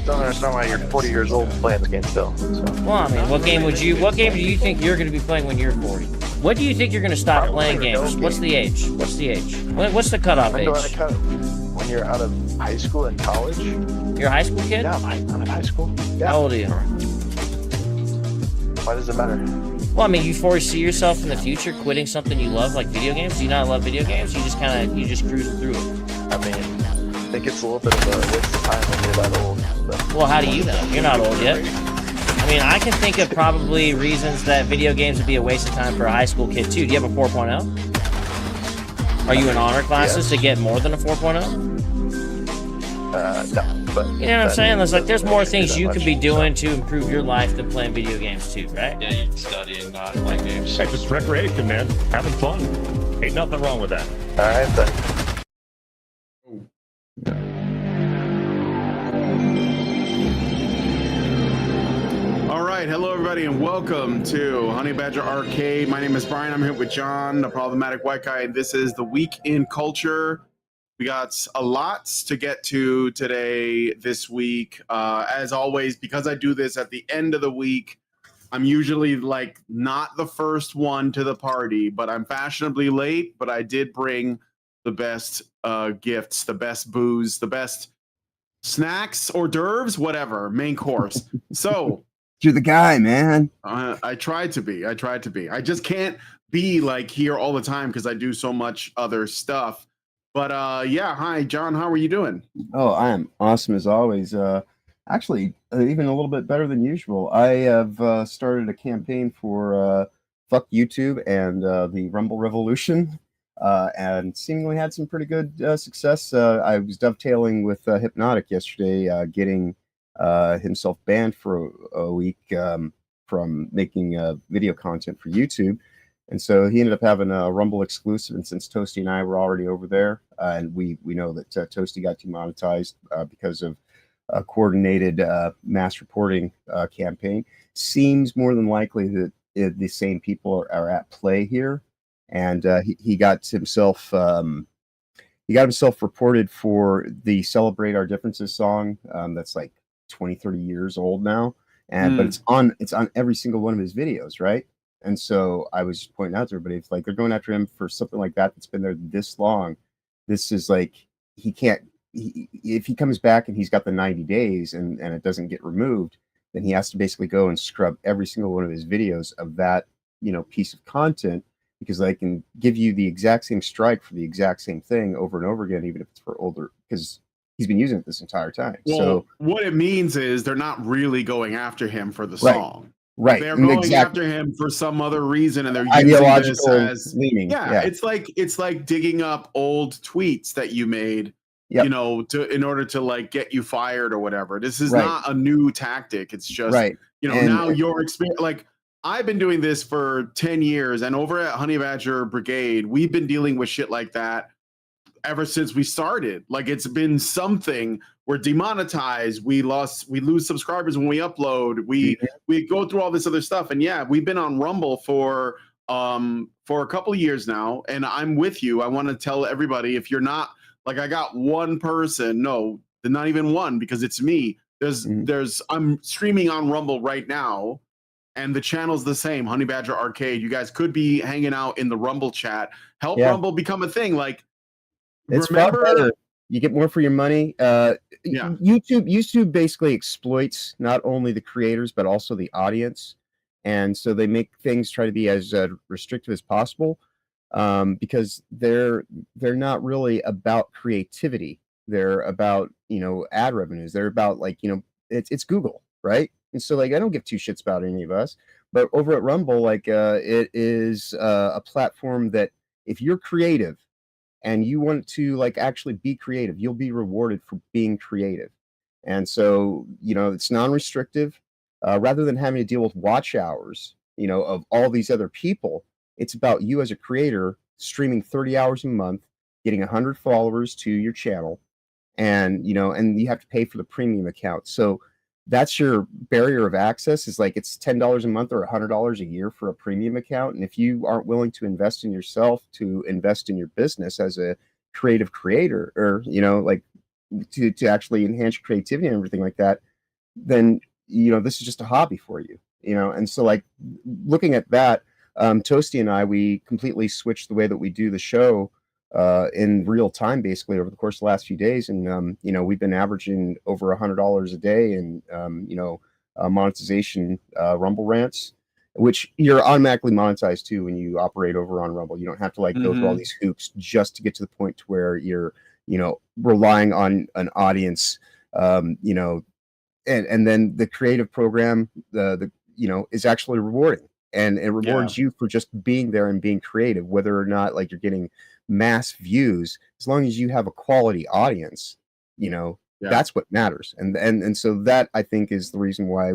don't understand why you're 40 years old and playing this game still. So. Well, I mean, what game do you think you're going to be playing when you're 40? When do you think you're going to stop playing games? What's the age? What's the cutoff age? When you're out of high school and college. You're a high school kid? Yeah, I'm out of high school. Yeah. How old are you? Why does it matter? Well, I mean, you foresee yourself in the future quitting something you love, like video games? Do you not love video games? You just cruise through it. I mean, I think it's a little bit of a waste of time when you're that old. But. Well, how do you know? You're not old yet. I mean, I can think of probably reasons that video games would be a waste of time for a high school kid, too. Do you have a 4.0? Are you in honor classes to get more than a 4.0? No, but... You know what I'm saying? There's more things you could be doing to improve your life than playing video games, too, right? Yeah, you study and not play games. Hey, just recreation, man. Having fun. Ain't nothing wrong with that. All right, then. All right, hello everybody, and welcome to Honey Badger Arcade. My name is Brian. I'm here with John, the problematic white guy, and this is the Week in Culture. We got a lot to get to today, this week. As always, because I do this at the end of the week, I'm usually not the first one to the party, but I'm fashionably late. But I did bring the best gifts, the best booze, the best snacks, hors d'oeuvres, whatever, main course. So you're the guy, man. I tried to be. I just can't be here all the time because I do so much other stuff. But yeah, hi, John. How are you doing? Oh, I am awesome as always. Actually, even a little bit better than usual. I have started a campaign for fuck YouTube and the Rumble Revolution, and seemingly had some pretty good success. I was dovetailing with Hypnotic yesterday, getting himself banned for a week from making video content for YouTube. And so he ended up having a Rumble exclusive, and since Toasty and I were already over there, and we know that Toasty got demonetized because of a coordinated mass reporting campaign, seems more than likely that the same people are at play here, and he got himself reported for the "Celebrate Our Differences" song that's 20-30 years old now, and but it's on every single one of his videos, right? And so I was just pointing out to everybody, it's they're going after him for something like that's been there this long. This is he can't, if he comes back and he's got the 90 days and it doesn't get removed, then he has to basically go and scrub every single one of his videos of that, piece of content, because they can give you the exact same strike for the exact same thing over and over again, even if it's for older, because he's been using it this entire time. Well, so what it means is they're not really going after him for the song. Right. They're going after him for some other reason, and they're using this as leaning. Yeah, it's like digging up old tweets that you made, in order to get you fired or whatever. This is not a new tactic. It's just now your experience. I've been doing this for 10 years, and over at Honey Badger Brigade, we've been dealing with shit like that ever since we started. It's been something. We're demonetized. We lose subscribers when we upload. We go through all this other stuff, and yeah, we've been on Rumble for a couple of years now. And I'm with you. I want to tell everybody, if you're not I got one person, no, not even one, because it's me. I'm streaming on Rumble right now, and the channel's the same, Honey Badger Arcade. You guys could be hanging out in the Rumble chat. Help Rumble become a thing. It's far better. You get more for your money. YouTube basically exploits not only the creators but also the audience, and so they make things try to be as restrictive as possible, because they're not really about creativity. They're about ad revenues. They're about it's Google, right? And so I don't give two shits about any of us. But over at Rumble, it is a platform that if you're creative and you want to actually be creative, you'll be rewarded for being creative. And so, it's non-restrictive. Rather than having to deal with watch hours, of all these other people, it's about you as a creator streaming 30 hours a month, getting 100 followers to your channel, and, and you have to pay for the premium account. So that's your barrier of access, is it's $10 a month or $100 a year for a premium account. And if you aren't willing to invest in yourself, to invest in your business as a creative creator, or to actually enhance your creativity and everything like that, then this is just a hobby for you, and so like looking at that, Toasty and I, we completely switched the way that we do the show in real time, basically over the course of the last few days, and we've been averaging over $100 a day in monetization Rumble rants, which you're automatically monetized too when you operate over on Rumble. You don't have to like go through all these hoops just to get to the point to where you're relying on an audience, and then the creative program is actually rewarding, and it rewards you for just being there and being creative, whether or not like you're getting mass views. As long as you have a quality audience, that's what matters. And so that, I think, is the reason why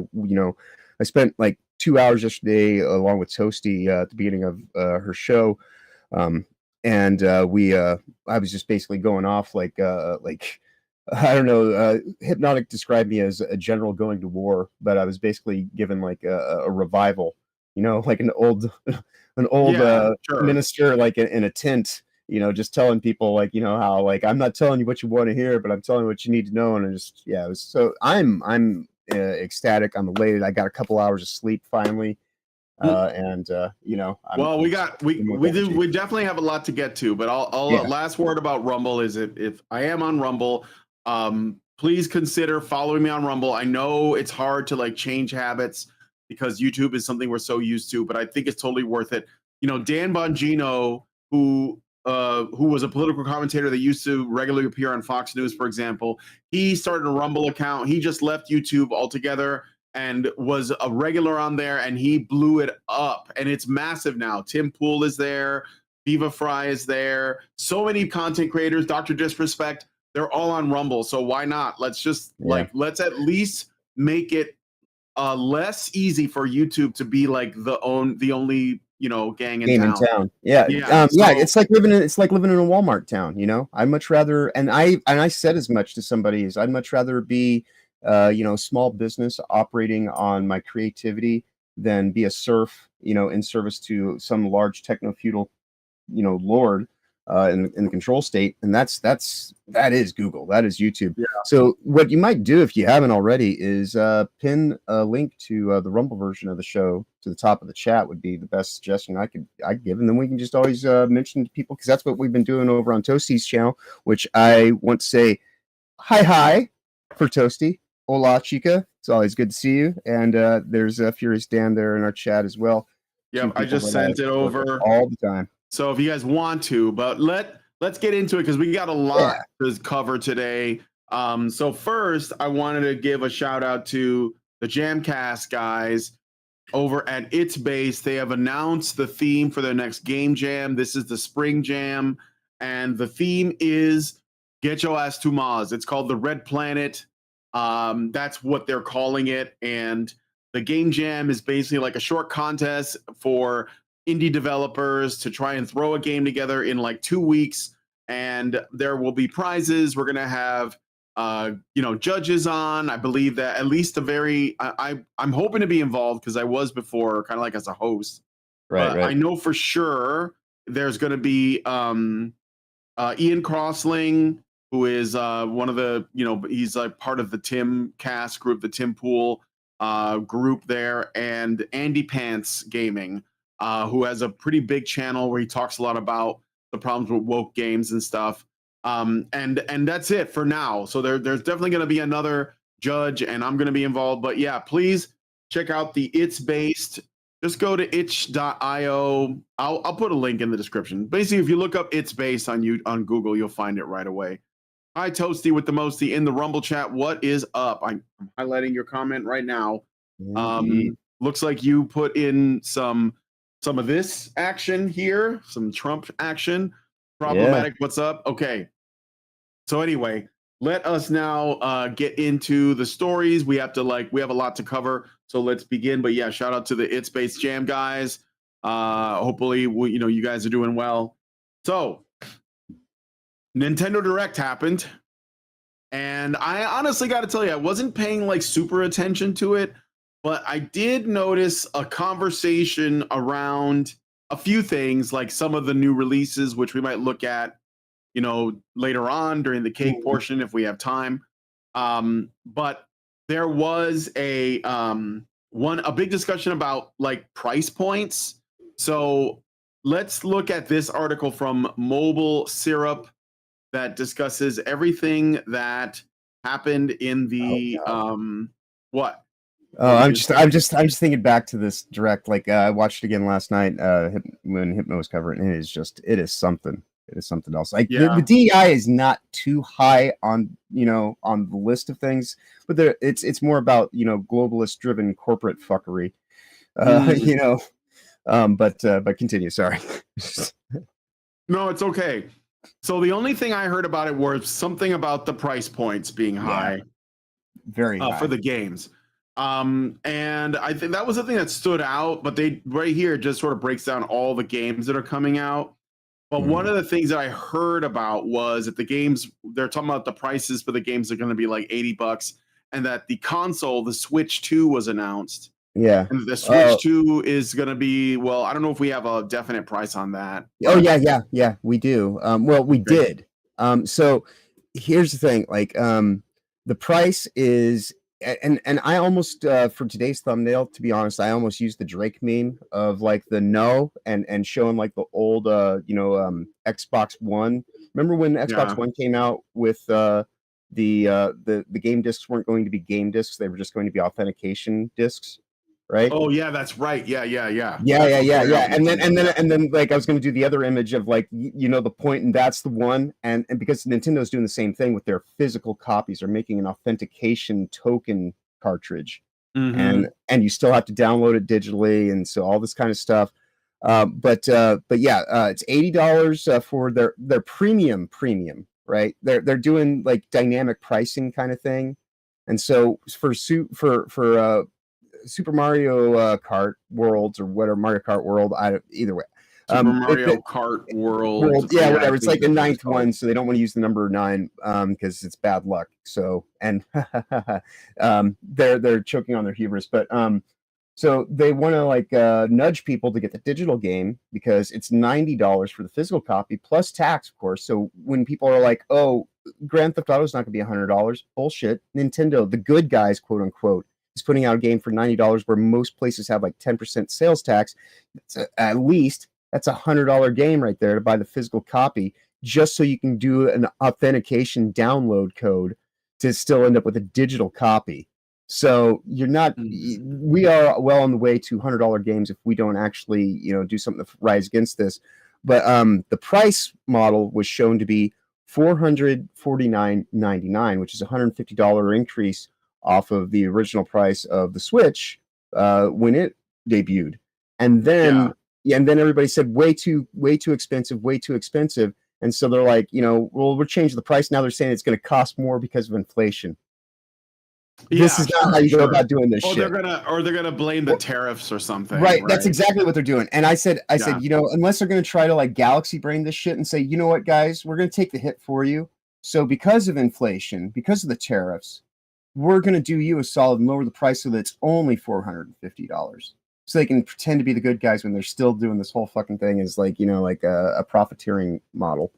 I spent like 2 hours yesterday along with Toasty at the beginning of her show, and I was just basically going off like I don't know. Hypnotic described me as a general going to war, but I was basically given like a revival, like an old minister, like in a tent, just telling people like, how like I'm not telling you what you want to hear, but I'm telling you what you need to know. And it was so I'm ecstatic. I'm elated. I got a couple hours of sleep finally. We definitely have a lot to get to, but I'll last word about Rumble is if I am on Rumble, please consider following me on Rumble. I know it's hard to like change habits because YouTube is something we're so used to, but I think it's totally worth it. Dan Bongino, who was a political commentator that used to regularly appear on Fox News, for example, he started a Rumble account. He just left YouTube altogether and was a regular on there, and he blew it up, and it's massive now. Tim Pool is there, Viva Fry is there, so many content creators, Dr. Disrespect, they're all on Rumble, so why not? Let's just let's at least make it less easy for YouTube to be like the only gang in town. It's like living in a Walmart town. I'd much rather, and I said as much to somebody, is I'd much rather be small business operating on my creativity than be a serf, in service to some large techno-feudal, lord in the control state. And that is Google, that is YouTube. So what you might do, if you haven't already, is pin a link to the Rumble version of the show to the top of the chat would be the best suggestion I'd give, and then we can just always mention to people, because that's what we've been doing over on Toasty's channel, which I want to say hi for Toasty. Hola, chica. It's always good to see you. And there's Furious Dan there in our chat as well. Yeah, I just sent it over all the time. So if you guys want to, but let's get into it because we got a lot to cover today. So first, I wanted to give a shout out to the Jamcast guys over at It's Base. They have announced the theme for their next game jam. This is the Spring Jam, and the theme is Get Your Ass to Mars. It's called the Red Planet. That's what they're calling it, and the game jam is basically like a short contest for indie developers to try and throw a game together in like 2 weeks, and there will be prizes. We're gonna have judges on. I believe that at least I'm hoping to be involved because I was before, kind of like as a host. Right. I know for sure there's gonna be Ian Crossling, who is one of the, he's like part of the Tim Cast group, the Tim Pool group there, and Andy Pants Gaming, who has a pretty big channel where he talks a lot about the problems with woke games and stuff. And that's it for now. So there's definitely going to be another judge, and I'm going to be involved. But yeah, please check out the It's Based. Just go to itch.io. I'll put a link in the description. Basically, if you look up It's Based on Google, you'll find it right away. Hi, Toasty with the Mosty in the Rumble chat. What is up? I'm highlighting your comment right now. Looks like you put in some of this action here, some Trump action. Problematic. Yeah. What's up? Okay. So anyway, let us now get into the stories. We have a lot to cover, so let's begin. But yeah, shout out to the It's Based Jam guys. Hopefully, you guys are doing well. So Nintendo Direct happened, and I honestly got to tell you, I wasn't paying like super attention to it, but I did notice a conversation around a few things, like some of the new releases, which we might look at, later on during the cake portion if we have time. But there was a big discussion about like price points. So let's look at this article from Mobile Syrup that discusses everything that happened in the what? I'm just thinking back to this direct. Like I watched it again last night when Hypno was covering. It is something. It is something else. Like the DEI is not too high on on the list of things, but it's more about globalist driven corporate fuckery. But continue. Sorry. No, it's okay. So the only thing I heard about it was something about the price points being high, very high for the games. And I think that was the thing that stood out. But they right here just sort of breaks down all the games that are coming out. But one of the things that I heard about was that the games, they're talking about the prices for the games are going to be like $80, and that the console, the Switch 2, was announced. Yeah. And the Switch 2 is going to be, well, I don't know if we have a definite price on that. Oh, yeah, we do. Well, we did. So here's the thing, like the price is, and I almost for today's thumbnail, to be honest, I almost used the Drake meme of like the no and showing like the old Xbox One. Remember when Xbox One came out with the game discs weren't going to be game discs, they were just going to be authentication discs, right? Oh yeah, that's right. Yeah. And then like I was going to do the other image of like the point, and that's the one, and because Nintendo's doing the same thing with their physical copies, they're making an authentication token cartridge, and you still have to download it digitally, and so all this kind of stuff. But yeah, it's $80 for their premium, right? They're doing like dynamic pricing kind of thing, and so for Super Mario Kart Worlds or whatever, Mario Kart World, either way. Mario Kart World. Yeah, whatever. It's like the 9th one, so they don't want to use the number 9 because it's bad luck. So, and they're choking on their hubris, but so they want to like nudge people to get the digital game because it's $90 for the physical copy plus tax, of course. So when people are like, "Oh, Grand Theft Auto is not going to be $100," bullshit. Nintendo, the good guys, quote unquote, is putting out a game for $90 where most places have like 10% sales tax. At least that's $100 game right there to buy the physical copy, just so you can do an authentication download code to still end up with a digital copy. So you're not, we are well on the way to $100 games if we don't actually, do something to rise against this. But the price model was shown to be $449.99, which is a $150 increase off of the original price of the Switch when it debuted. And then everybody said way too expensive. And so they're like, well, we're changing the price. Now they're saying it's going to cost more because of inflation. This is not how you go about doing this shit. They're gonna blame the tariffs or something. Right. That's exactly what they're doing. And I said, unless they're going to try to like galaxy brain this shit and say, you know what, guys, we're going to take the hit for you. So because of inflation, because of the tariffs, we're going to do you a solid and lower the price so that it's only $450. So they can pretend to be the good guys when they're still doing this whole fucking thing as like, like a profiteering model.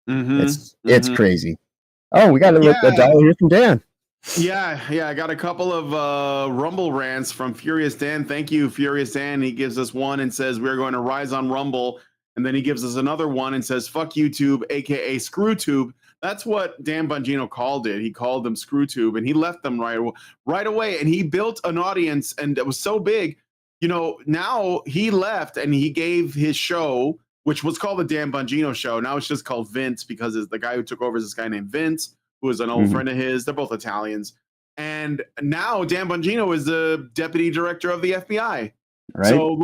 It's crazy. Oh, we got a dollar here from Dan. Yeah, I got a couple of Rumble rants from Furious Dan. Thank you, Furious Dan. He gives us one and says we're going to rise on Rumble, and then he gives us another one and says fuck YouTube, aka ScrewTube. That's what Dan Bongino called it. He called them ScrewTube, and he left them right away. And he built an audience, and it was so big. Now he left, and he gave his show, which was called the Dan Bongino Show. Now it's just called Vince because the guy who took over is this guy named Vince, who is an old friend of his. They're both Italians. And now Dan Bongino is the deputy director of the FBI. Right. So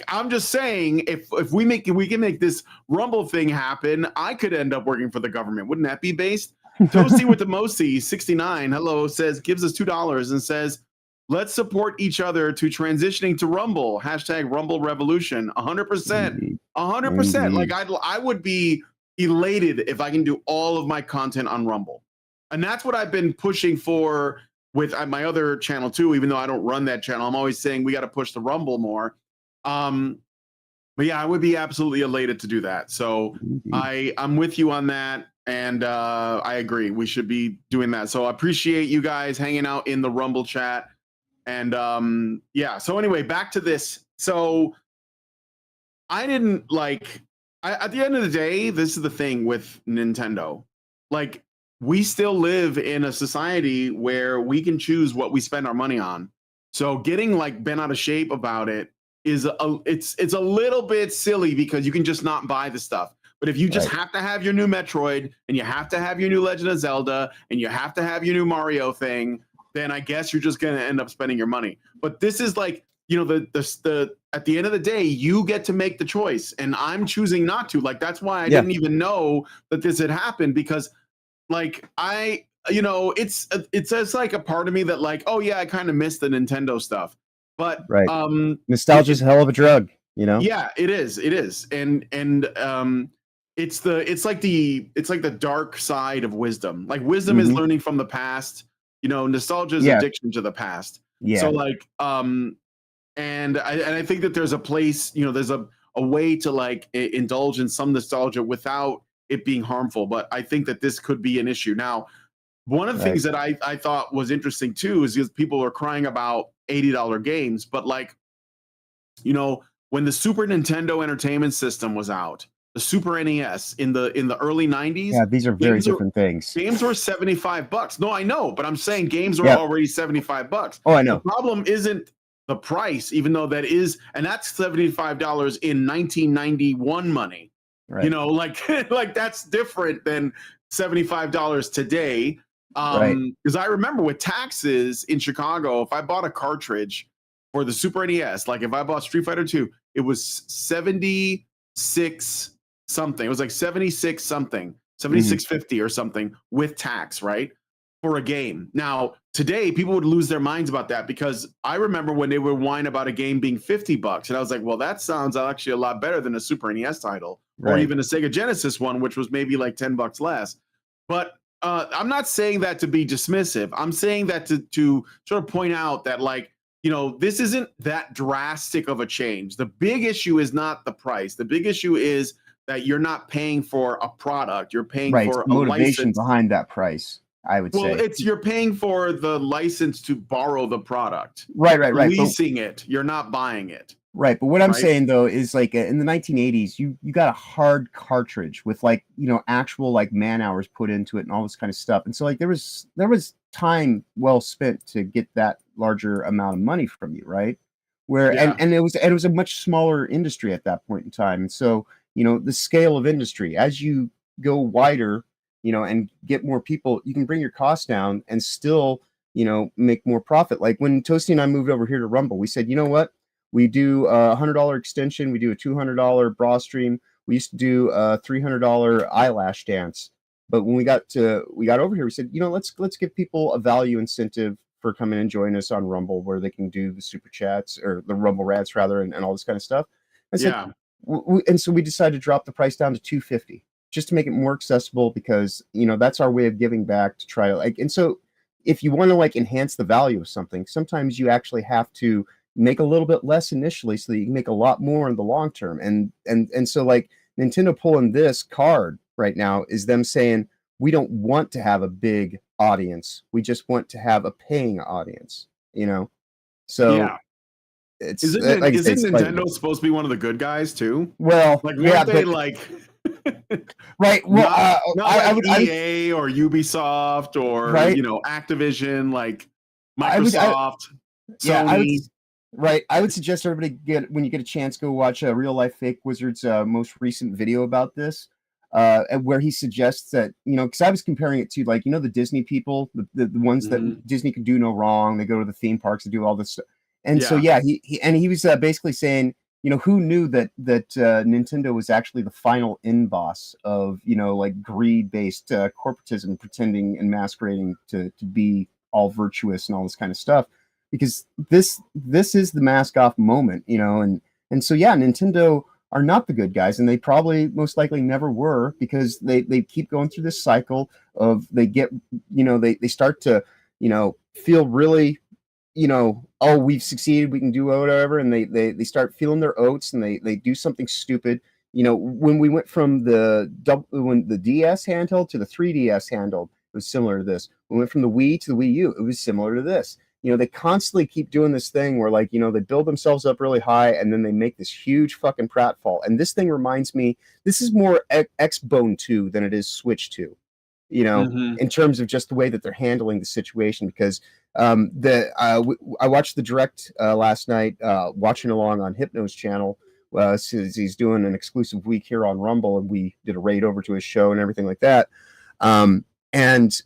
I'm just saying, if we can make this Rumble thing happen, I could end up working for the government. Wouldn't that be based? Toasty with the Mosi 69, hello, gives us $2 and says, let's support each other to transitioning to Rumble. # Rumble Revolution. 100%. 100%. Like I would be elated if I can do all of my content on Rumble. And that's what I've been pushing for with my other channel too, even though I don't run that channel. I'm always saying we got to push the Rumble more. But yeah, I would be absolutely elated to do that. So I'm with you on that. And I agree. We should be doing that. So I appreciate you guys hanging out in the Rumble chat. And yeah, so anyway, back to this. So I didn't at the end of the day, this is the thing with Nintendo. Like, we still live in a society where we can choose what we spend our money on. So getting like bent out of shape about it is it's a little bit silly because you can just not buy the stuff. But if you just have to have your new Metroid and you have to have your new Legend of Zelda and you have to have your new Mario thing, then I guess you're just going to end up spending your money. But this is like, you know, the at the end of the day, you get to make the choice, and I'm choosing not to. Like, that's why I didn't even know that this had happened, because like it's like a part of me that like, oh yeah, I kind of miss the Nintendo stuff. But nostalgia's a hell of a drug, you know? Yeah, it is. And it's like the dark side of wisdom. Like, wisdom is learning from the past. You know, nostalgia is addiction to the past. Yeah. So like, and I think that there's a place, you know, there's a way to like indulge in some nostalgia without it being harmful. But I think that this could be an issue. Now, one of the things that I thought was interesting too is because people are crying about $80 games, but like, you know, when the Super Nintendo Entertainment System was out, the Super NES in the early 90s. Yeah, these are very different things. Games were $75. No, I know, but I'm saying games were already $75. Oh, I know. The problem isn't the price, even though that is, and that's $75 in 1991 money. Right. You know, like that's different than $75 today. Because I remember with taxes in Chicago, if I bought a cartridge for the Super NES, like if I bought Street Fighter 2, it was 76 something. It was like 76 something, 76.50 or something with tax, right? For a game. Now, today people would lose their minds about that, because I remember when they would whine about a game being $50, and I was like, well, that sounds actually a lot better than a Super NES title, or even a Sega Genesis one, which was maybe like $10 less. But I'm not saying that to be dismissive. I'm saying that to sort of point out that, like, you know, this isn't that drastic of a change. The big issue is not the price. The big issue is that you're not paying for a product. You're paying for a motivation license behind that price, I would say. Well, you're paying for the license to borrow the product. Right. Leasing it. You're not buying it. Right. But what I'm saying, though, is like in the 1980s, you got a hard cartridge with, like, you know, actual like man hours put into it and all this kind of stuff. And so like there was time well spent to get that larger amount of money from you. Right. And it was a much smaller industry at that point in time. And so, you know, the scale of industry, as you go wider, you know, and get more people, you can bring your costs down and still, you know, make more profit. Like when Toasty and I moved over here to Rumble, we said, you know what? We do a $100 extension. We do a $200 bra stream. We used to do a $300 eyelash dance. But when we got over here, we said, you know, let's give people a value incentive for coming and joining us on Rumble, where they can do the super chats, or the Rumble rats rather, and all this kind of stuff. And so we decided to drop the price down to $250, just to make it more accessible, because, you know, that's our way of giving back, to try to like. And so if you want to like enhance the value of something, sometimes you actually have to make a little bit less initially so that you can make a lot more in the long term. And so like Nintendo pulling this card right now is them saying, we don't want to have a big audience. We just want to have a paying audience, you know? So yeah. Isn't Nintendo supposed to be one of the good guys too? Well, like, weren't they like right. Well, not like EA or Ubisoft or you know, Activision, like Microsoft, Sony. I would suggest everybody when you get a chance, go watch Real Life Fake Wizard's most recent video about this, where he suggests that, you know, because I was comparing it to, like, you know, the Disney people, the ones that Disney can do no wrong. They go to the theme parks and do all this stuff. And so he was basically saying, you know, who knew that Nintendo was actually the final end boss of, you know, like greed-based corporatism, pretending and masquerading to be all virtuous and all this kind of stuff. Because this is the mask off moment, you know, and so Nintendo are not the good guys, and they probably most likely never were, because they keep going through this cycle of they get, you know, they start to, you know, feel really, you know, oh, we've succeeded, we can do whatever, and they start feeling their oats, and they do something stupid, when we went from when the DS handheld to the 3DS handheld, it was similar to this. When we went from the Wii to the Wii U, it was similar to this. They constantly keep doing this thing where they build themselves up really high and then they make this huge fucking pratfall. And this thing reminds me, this is more Xbone 2 than it is Switch 2, in terms of just the way that they're handling the situation. Because I watched the Direct last night, watching along on Hypno's channel. Since he's doing an exclusive week here on Rumble, and we did a raid over to his show and everything like that. And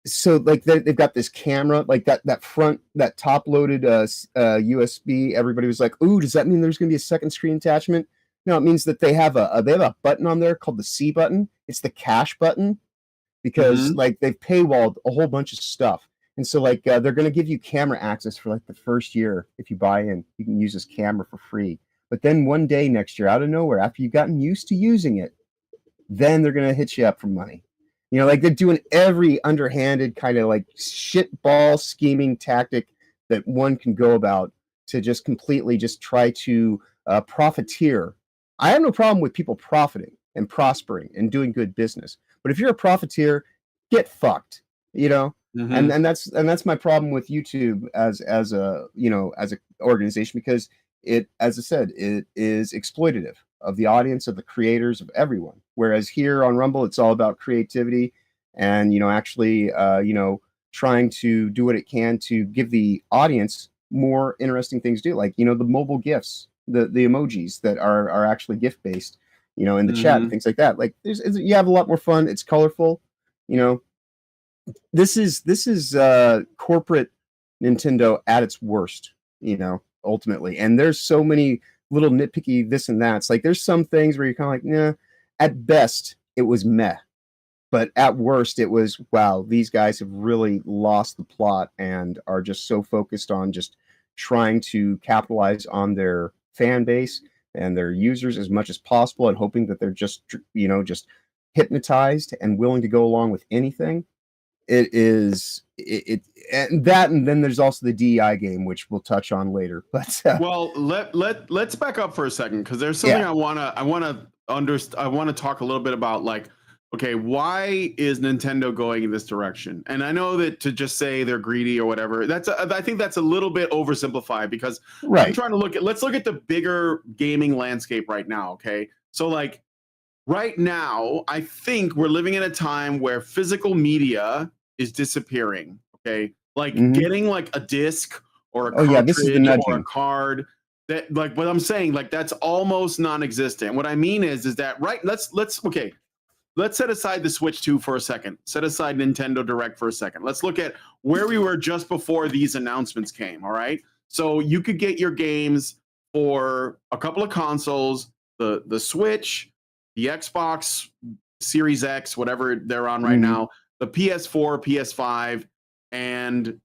so they've got this camera, that front, that top loaded USB. Everybody was like, "Ooh, does that mean there's going to be a second screen attachment?" No, it means that they have a button on there called the C button. It's the cache button, because they've paywalled a whole bunch of stuff. And so they're going to give you camera access for the first year. If you buy in, you can use this camera for free. But then one day next year, out of nowhere, after you've gotten used to using it, then they're going to hit you up for money. They're doing every underhanded kind of shitball scheming tactic that one can go about to just completely just try to profiteer. I have no problem with people profiting and prospering and doing good business. But if you're a profiteer, get fucked, and that's my problem with YouTube as a organization, because it, as I said, it is exploitative of the audience, of the creators, of everyone. Whereas here on Rumble, it's all about creativity and, actually, trying to do what it can to give the audience more interesting things to do. The mobile gifts, the emojis that are actually gift based, in the chat and things like that. You have a lot more fun. It's colorful. This is corporate Nintendo at its worst, ultimately. And there's so many little nitpicky this and that's. There's some things where you're kind of nah. At best, it was meh. But at worst, it was, wow, these guys have really lost the plot and are just so focused on just trying to capitalize on their fan base and their users as much as possible, and hoping that they're just hypnotized and willing to go along with anything. And then there's also the DEI game, which we'll touch on later. But well, let's back up for a second, because there's something I want to talk a little bit about. Okay, why is Nintendo going in this direction? And I know that to just say they're greedy or whatever, I think that's a little bit oversimplified, because I'm trying to let's look at the bigger gaming landscape right now. Okay, so right now, I think we're living in a time where physical media is disappearing. Okay, getting a disc or a cartridge or a card. That what I'm saying, that's almost non-existent. What I mean is that let's set aside the Switch 2 for a second. Set aside Nintendo Direct for a second. Let's look at where we were just before these announcements came. All right, so you could get your games for a couple of consoles: the Switch, the Xbox Series X, whatever they're on right now, the PS4, PS5, and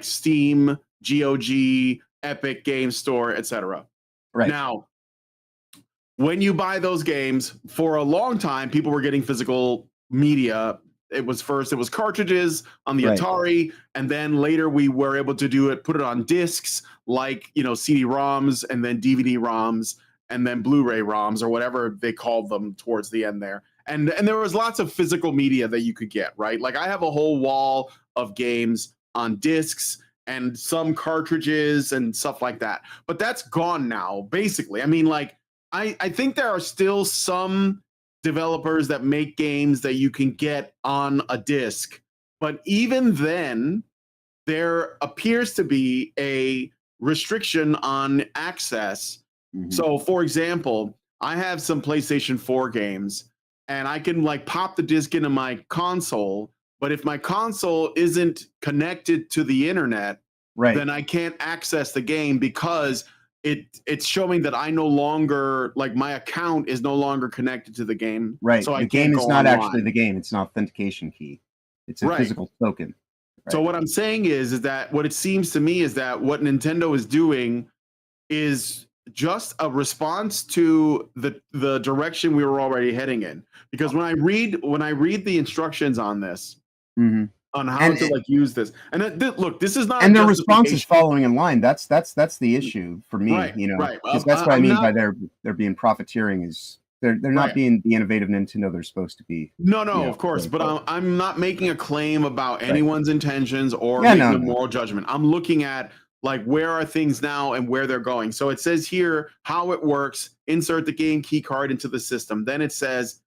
Steam, GOG, Epic Game Store, etc. Right. Now, when you buy those games, for a long time, people were getting physical media. It was cartridges on the Atari, and then later we were able to put it on discs, CD-ROMs, and then DVD-ROMs, and then Blu-ray ROMs, or whatever they called them towards the end there. And there was lots of physical media that you could get, right? I have a whole wall of games on discs and some cartridges and stuff like that. But that's gone now, basically. I mean, I think there are still some developers that make games that you can get on a disc. But even then, there appears to be a restriction on access. So, for example, I have some PlayStation 4 games, and I can pop the disc into my console, but if my console isn't connected to the internet, then I can't access the game, because it's showing that I no longer, my account is no longer connected to the game. Right. So the game is not actually the game. It's an authentication key. It's a physical token. So what I'm saying is that what it seems to me is that what Nintendo is doing is just a response to the direction we were already heading in. Because when I read the instructions on this, on how to use this, and look, this is not, and their response is following in line. That's the issue for me. Because that's what I mean by they're being profiteering. Is They're not being the innovative Nintendo they're supposed to be. No, of course. But I'm not making a claim about anyone's intentions or Yeah, making a moral judgment. I'm looking at like where are things now and where they're going. So it says here how it works. Insert the game key card into the system. Then it says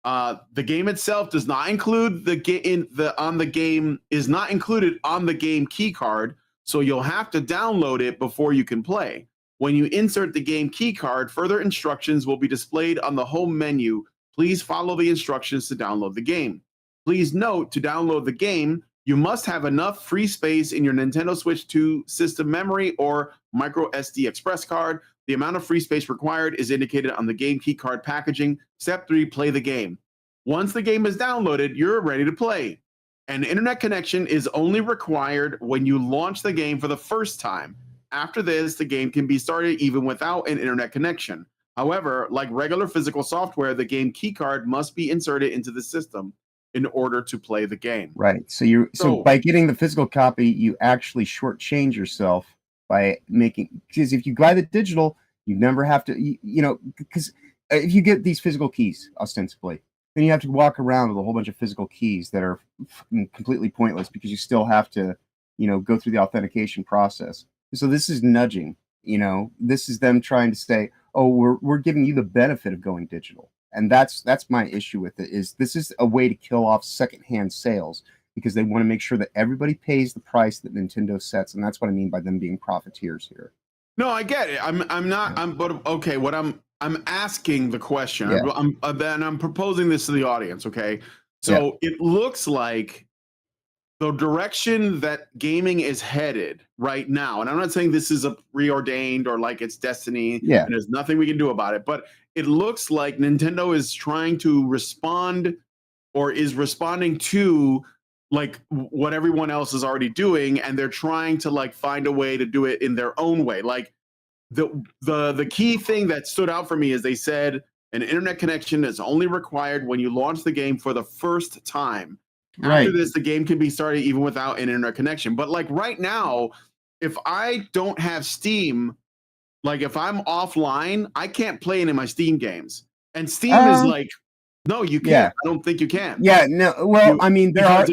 the game itself does not include the game is not included on the game key card. So you'll have to download it before you can play. When you insert the game key card, further instructions will be displayed on the home menu. Please follow the instructions to download the game. Please note, to download the game, you must have enough free space in your Nintendo Switch 2 system memory or micro SD express card. The amount of free space required is indicated on the game key card packaging. Step 3, play the game. Once the game is downloaded, you're ready to play. An internet connection is only required when you launch the game for the first time. After this, the game can be started even without an internet connection. However, like regular physical software, the game keycard must be inserted into the system in order to play the game. Right. So by getting the physical copy, you actually shortchange yourself by because if you buy the digital, you never have to, because if you get these physical keys, ostensibly, then you have to walk around with a whole bunch of physical keys that are completely pointless because you still have to, go through the authentication process. So this is nudging, this is them trying to say, oh, we're giving you the benefit of going digital. And that's my issue with it, is this is a way to kill off secondhand sales because they want to make sure that everybody pays the price that Nintendo sets. And that's what I mean by them being profiteers here. No, I get it. What I'm asking the question, I'm proposing this to the audience. Okay. So it looks like the direction that gaming is headed right now, and I'm not saying this is a preordained or like it's destiny and there's nothing we can do about it, but it looks like Nintendo is trying to respond or is responding to like what everyone else is already doing, and they're trying to like find a way to do it in their own way. Like the key thing that stood out for me is they said an internet connection is only required when you launch the game for the first time. After this, the game can be started even without an internet connection. But like right now, if I don't have Steam, like if I'm offline, I can't play any of my Steam games. And Steam is like, no, you can't. I don't think you can. Yeah, no. Well, I mean, there are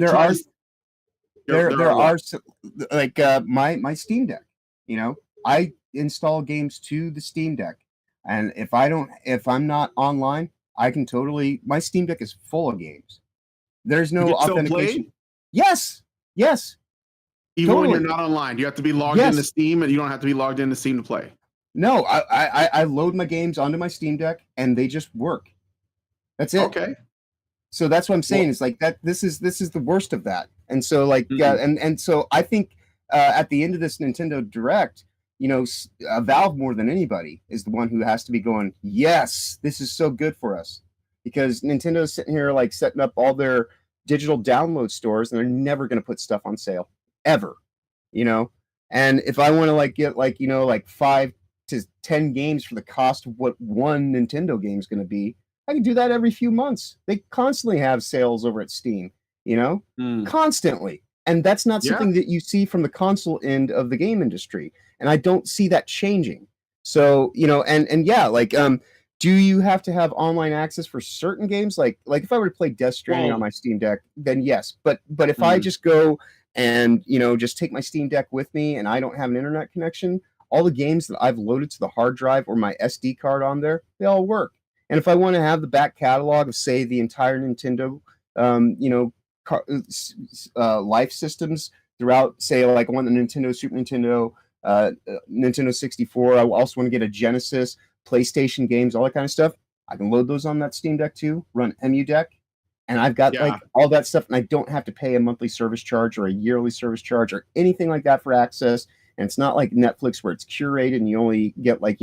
like my Steam Deck. I install games to the Steam Deck, and if I'm not online, I can totally. My Steam Deck is full of games. There's no authentication. Yes. Even when you're not online, you have to be logged into Steam, and you don't have to be logged into Steam to play. No, I load my games onto my Steam Deck, and they just work. That's it. Okay. So that's what I'm saying. It's like that. This is the worst of that. And so like and so I think at the end of this Nintendo Direct, Valve more than anybody is the one who has to be going, yes, this is so good for us. Because Nintendo's sitting here like setting up all their digital download stores, and they're never going to put stuff on sale ever, And if I want to like get like 5 to 10 games for the cost of what one Nintendo game is going to be, I can do that every few months. They constantly have sales over at Steam, constantly, and that's not something that you see from the console end of the game industry, and I don't see that changing. So do you have to have online access for certain games? Like if I were to play Death Stranding on my Steam Deck, then yes. But if I just go and just take my Steam Deck with me and I don't have an internet connection, all the games that I've loaded to the hard drive or my SD card on there, they all work. And if I want to have the back catalog of say the entire Nintendo, life systems throughout, say like I want the Nintendo, Super Nintendo, Nintendo 64. I also want to get a Genesis, PlayStation games, all that kind of stuff. I can load those on that Steam Deck too, run EmuDeck, and I've got like all that stuff, and I don't have to pay a monthly service charge or a yearly service charge or anything like that for access. And it's not like Netflix where it's curated and you only get like,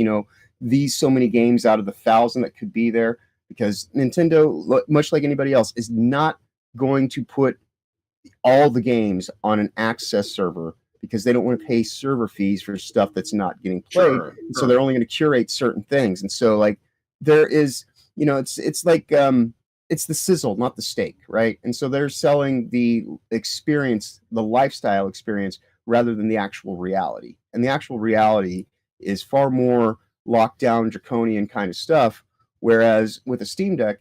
these so many games out of the 1,000 that could be there, because Nintendo, much like anybody else, is not going to put all the games on an access server because they don't want to pay server fees for stuff that's not getting played. So they're only going to curate certain things. And so like there is, it's like it's the sizzle, not the steak, right? And so they're selling the experience, the lifestyle experience, rather than the actual reality. And the actual reality is far more lockdown, draconian kind of stuff, Whereas with a Steam Deck,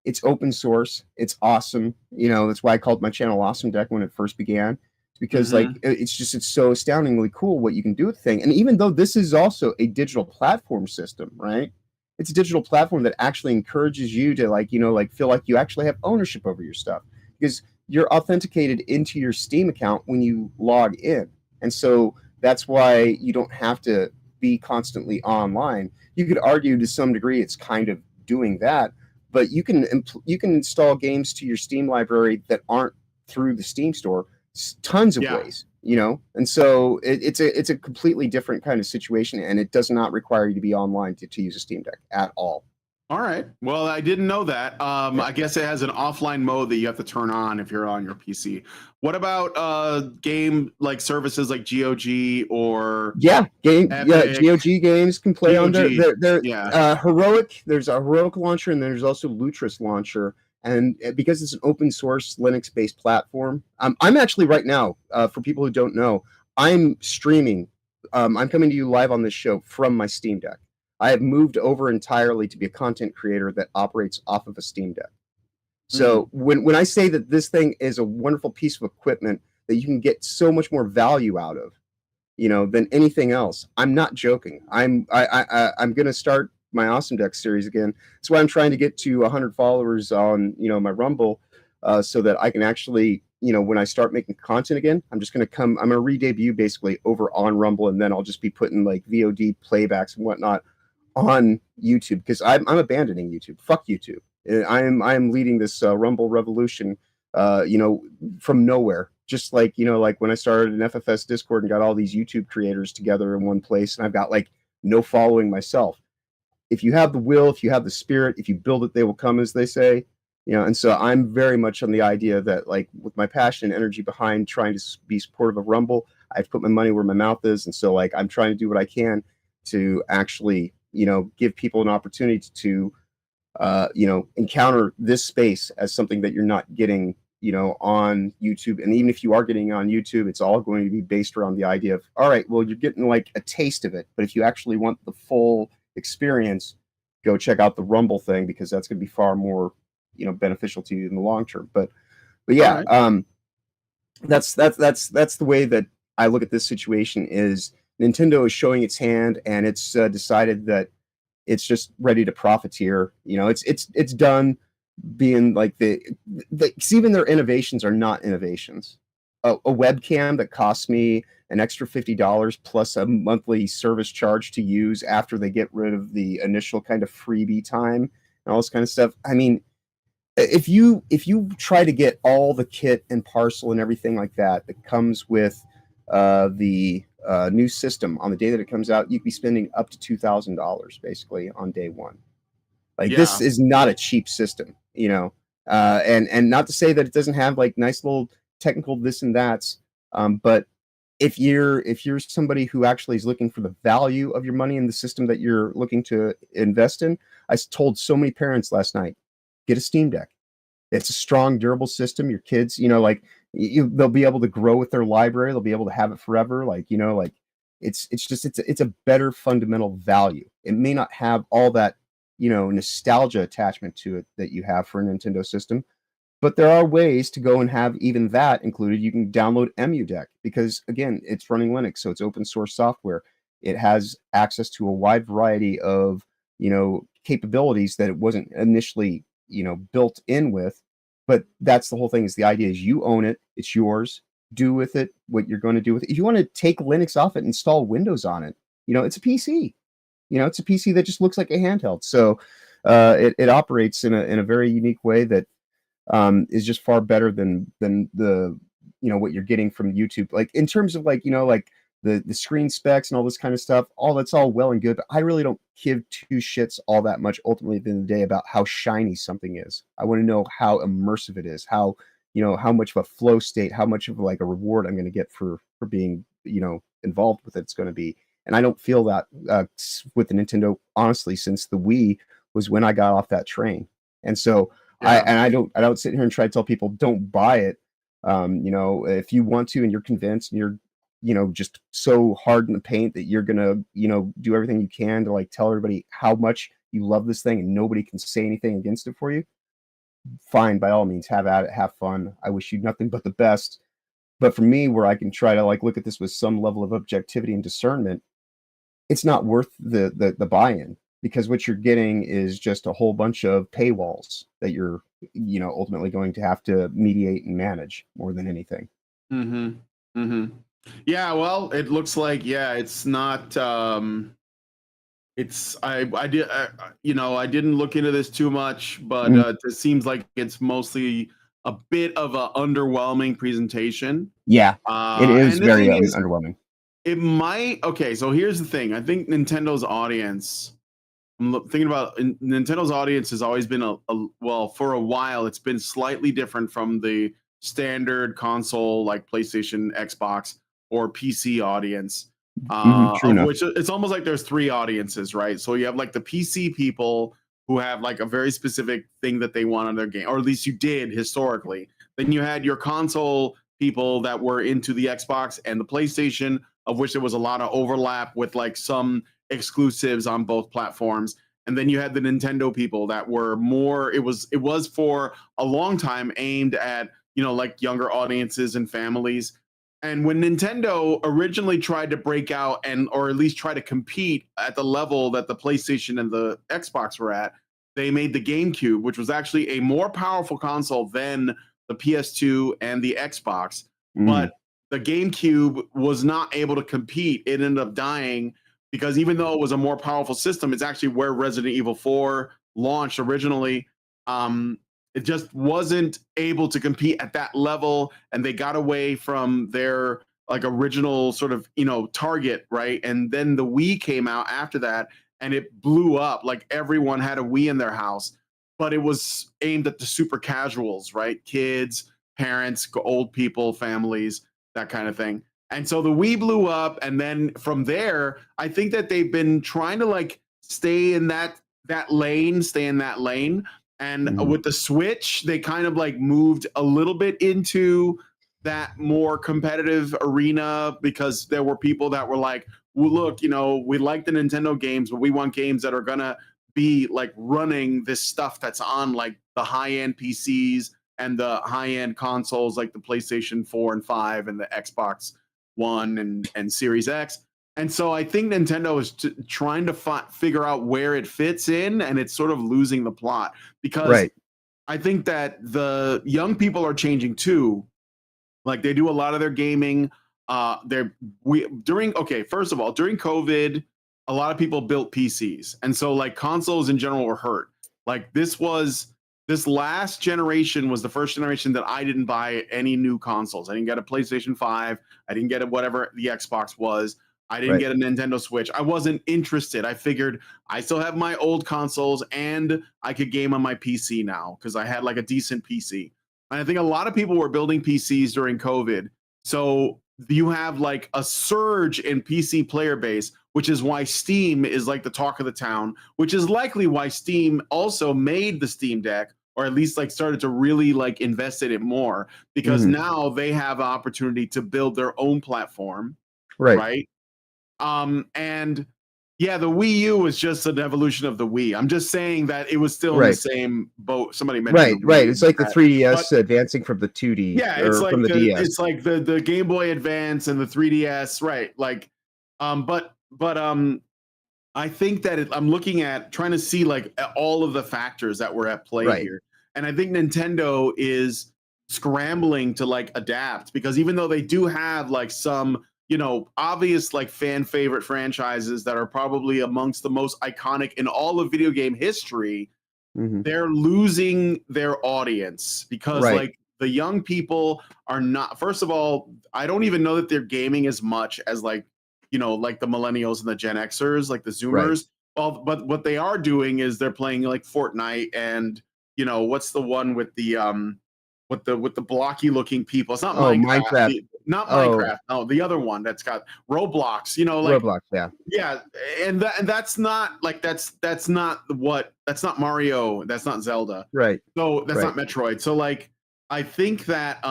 it's open source, it's awesome. You know, that's why I called my channel Awesome Deck when it first began. It's because like it's so astoundingly cool what you can do with the thing. And even though this is also a digital platform system, right? It's a digital platform that actually encourages you to like, you know, like feel like you actually have ownership over your stuff because you're authenticated into your Steam account when you log in. And so that's why you don't have to be constantly online. You could argue to some degree it's kind of doing that, but you can install games to your Steam library that aren't through the Steam store tons of ways, you know. And so it's a completely different kind of situation, and it does not require you to be online to use a Steam Deck at all. All right. Well, I didn't know that. I guess it has an offline mode that you have to turn on if you're on your PC. What about game like services like GOG or GOG games can play on there. Heroic. There's a Heroic launcher, and there's also Lutris launcher. And because it's an open source Linux based platform, I'm actually right now, for people who don't know, I'm streaming. I'm coming to you live on this show from my Steam Deck. I have moved over entirely to be a content creator that operates off of a Steam Deck. So when I say that this thing is a wonderful piece of equipment that you can get so much more value out of, you know, than anything else, I'm not joking. I'm going to start my Awesome Deck series again. That's why I'm trying to get to 100 followers on, you know, my Rumble, so that I can actually, you know, when I start making content again, I'm going to re-debut basically over on Rumble, and then I'll just be putting like VOD playbacks and whatnot on YouTube, because I'm abandoning YouTube. Fuck YouTube. I'm leading this Rumble revolution, you know, from nowhere. Just like, you know, like when I started an FFS Discord and got all these YouTube creators together in one place, and I've got like no following myself. If you have the will, if you have the spirit, if you build it, they will come, as they say. You know, and so I'm very much on the idea that, like, with my passion and energy behind trying to be supportive of Rumble, I've put my money where my mouth is, and so like I'm trying to do what I can to actually, you know, give people an opportunity to, you know, encounter this space as something that you're not getting, you know, on YouTube. And even if you are getting on YouTube, it's all going to be based around the idea of, all right, well, you're getting like a taste of it, but if you actually want the full experience, go check out the Rumble thing, because that's going to be far more, you know, beneficial to you in the long term. But yeah, that's the way that I look at this situation. Is Nintendo is showing its hand, and it's decided that it's just ready to profiteer. You know, it's done being like even their innovations are not innovations. A webcam that costs me an extra $50 plus a monthly service charge to use after they get rid of the initial kind of freebie time and all this kind of stuff. I mean, if you try to get all the kit and parcel and everything like that comes with the new system on the day that it comes out, you'd be spending up to $2,000 basically on day one. Like, this is not a cheap system, you know, and not to say that it doesn't have like nice little technical this and that's, but if you're somebody who actually is looking for the value of your money in the system that you're looking to invest in, I told so many parents last night, get a Steam Deck. It's a strong, durable system. Your kids, you know, like they'll be able to grow with their library. They'll be able to have it forever. Like, you know, like it's a better fundamental value. It may not have all that, you know, nostalgia attachment to it that you have for a Nintendo system, but there are ways to go and have even that included. You can download EmuDeck because, again, it's running Linux, so it's open source software. It has access to a wide variety of, you know, capabilities that it wasn't initially, you know, built in with. But that's the whole thing. Is the idea is you own it, it's yours. Do with it what you're going to do with it. If you want to take Linux off it, install Windows on it, you know, it's a PC. You know, it's a PC that just looks like a handheld. So it operates in a very unique way that is just far better than the, you know, what you're getting from YouTube. Like in terms of like, you know, like the screen specs and all this kind of stuff, all that's all well and good, but I really don't give two shits all that much ultimately at the end of the day about how shiny something is. I want to know how immersive it is, how, you know, how much of a flow state, how much of like a reward I'm going to get for being, you know, involved with it, it's going to be. And I don't feel that with the Nintendo, honestly, since the Wii was when I got off that train. And so I don't sit here and try to tell people don't buy it. You know, if you want to and you're convinced and you're, you know, just so hard in the paint that you're gonna, you know, do everything you can to like tell everybody how much you love this thing and nobody can say anything against it for you, fine, by all means, have at it, have fun. I wish you nothing but the best. But for me, where I can try to like look at this with some level of objectivity and discernment, it's not worth the buy-in, because what you're getting is just a whole bunch of paywalls that you're, you know, ultimately going to have to mediate and manage more than anything. Mm-hmm. Mm-hmm. Yeah, well, it looks like, yeah, it's not it's I did you know, I didn't look into this too much, but it seems like it's mostly a bit of a underwhelming presentation. Yeah, it is very underwhelming. It might. Okay, so here's the thing. I think Nintendo's audience. I'm thinking about Nintendo's audience has always been well, for a while it's been slightly different from the standard console like PlayStation, Xbox, or PC audience. Which it's almost like there's three audiences, right? So you have like the PC people who have like a very specific thing that they want on their game, or at least you did historically. Then you had your console people that were into the Xbox and the PlayStation, of which there was a lot of overlap with like some exclusives on both platforms. And then you had the Nintendo people that were more, it was for a long time aimed at, you know, like younger audiences and families. And when Nintendo originally tried to break out or at least try to compete at the level that the PlayStation and the Xbox were at, they made the GameCube, which was actually a more powerful console than the PS2 and the Xbox. But the GameCube was not able to compete. It ended up dying because even though it was a more powerful system, it's actually where Resident Evil 4 launched originally. It just wasn't able to compete at that level, and they got away from their like original sort of, you know, target, right? And then the Wii came out after that, and it blew up. Like everyone had a Wii in their house, but it was aimed at the super casuals, right? Kids, parents, old people, families, that kind of thing. And so the Wii blew up, and then from there, I think that they've been trying to like stay in that lane. And with the Switch, they kind of like moved a little bit into that more competitive arena because there were people that were like, well, look, you know, we like the Nintendo games, but we want games that are gonna be like running this stuff that's on like the high-end PCs and the high-end consoles like the PlayStation 4 and 5 and the Xbox One and Series X. And so I think Nintendo is trying to figure out where it fits in, and it's sort of losing the plot because I think that the young people are changing too. Like they do a lot of their gaming. First of all, during COVID, a lot of people built PCs, and so like consoles in general were hurt. Like this last generation was the first generation that I didn't buy any new consoles. I didn't get a PlayStation 5. I didn't get whatever the Xbox was. I didn't get a Nintendo Switch. I wasn't interested. I figured I still have my old consoles and I could game on my PC now because I had like a decent PC. And I think a lot of people were building PCs during COVID. So you have like a surge in PC player base, which is why Steam is like the talk of the town, which is likely why Steam also made the Steam Deck, or at least like started to really like invest in it more because now they have an opportunity to build their own platform. Right. And yeah, the Wii U was just an evolution of the Wii. I'm just saying that it was still in the same boat. Somebody mentioned It's like the 3DS advancing from the 2D. Yeah, it's like it's like the Game Boy Advance and the 3DS, right? Like, but I think that I'm looking at trying to see like all of the factors that were at play here, and I think Nintendo is scrambling to like adapt because even though they do have like some, you know, obvious like fan favorite franchises that are probably amongst the most iconic in all of video game history, they're losing their audience because like the young people are not, first of all, I don't even know that they're gaming as much as like, you know, like the millennials and the Gen Xers, like the Zoomers. Well, but what they are doing is they're playing like Fortnite and, you know, what's the one with the with the blocky looking people? It's not Minecraft. Minecraft. No, the other one that's got Roblox. You know, like Roblox. Yeah, and that's not like that's not Mario. That's not Zelda. Right. So that's not Metroid. So like I think that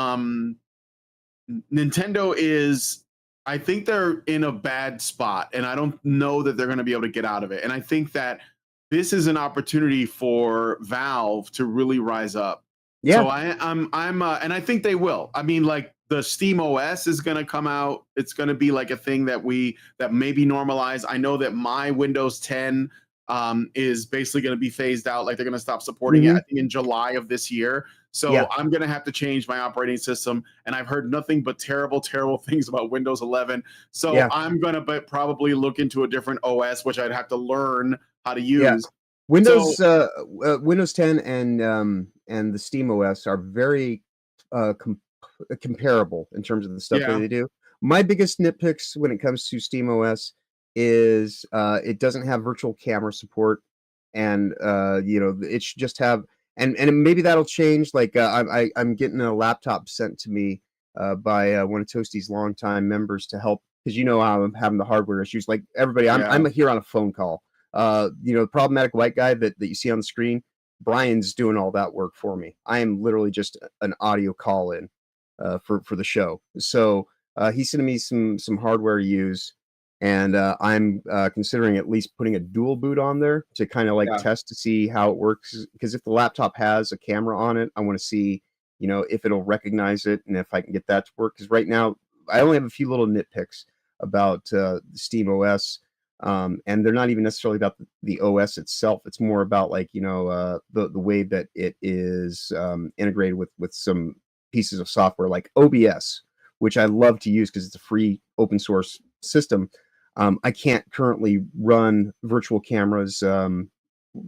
Nintendo is. I think they're in a bad spot, and I don't know that they're going to be able to get out of it. And I think that this is an opportunity for Valve to really rise up. Yeah. So I'm and I think they will. I mean, like the Steam OS is going to come out. It's going to be like a thing that maybe normalize. I know that my Windows 10 is basically going to be phased out. Like they're going to stop supporting it, I think, in July of this year. So I'm going to have to change my operating system. And I've heard nothing but terrible, terrible things about Windows 11. So I'm going to probably look into a different OS, which I'd have to learn how to use. Yeah. Windows 10 and the Steam OS are very comparable in terms of the stuff that they do. My biggest nitpicks when it comes to Steam OS is it doesn't have virtual camera support, and it should just have and maybe that'll change. Like I'm getting a laptop sent to me by one of Toasty's longtime members to help, because how I'm having the hardware issues. Like everybody, I'm here on a phone call. The problematic white guy that you see on the screen, Brian's doing all that work for me. I am literally just an audio call in for the show. So he's sending me some hardware to use, and I'm considering at least putting a dual boot on there to kind of like test to see how it works. Because if the laptop has a camera on it, I want to see if it'll recognize it and if I can get that to work. Because right now I only have a few little nitpicks about the Steam OS. And they're not even necessarily about the OS itself. It's more about like the way that it is integrated with some pieces of software like OBS, which I love to use because it's a free open source system. I can't currently run virtual cameras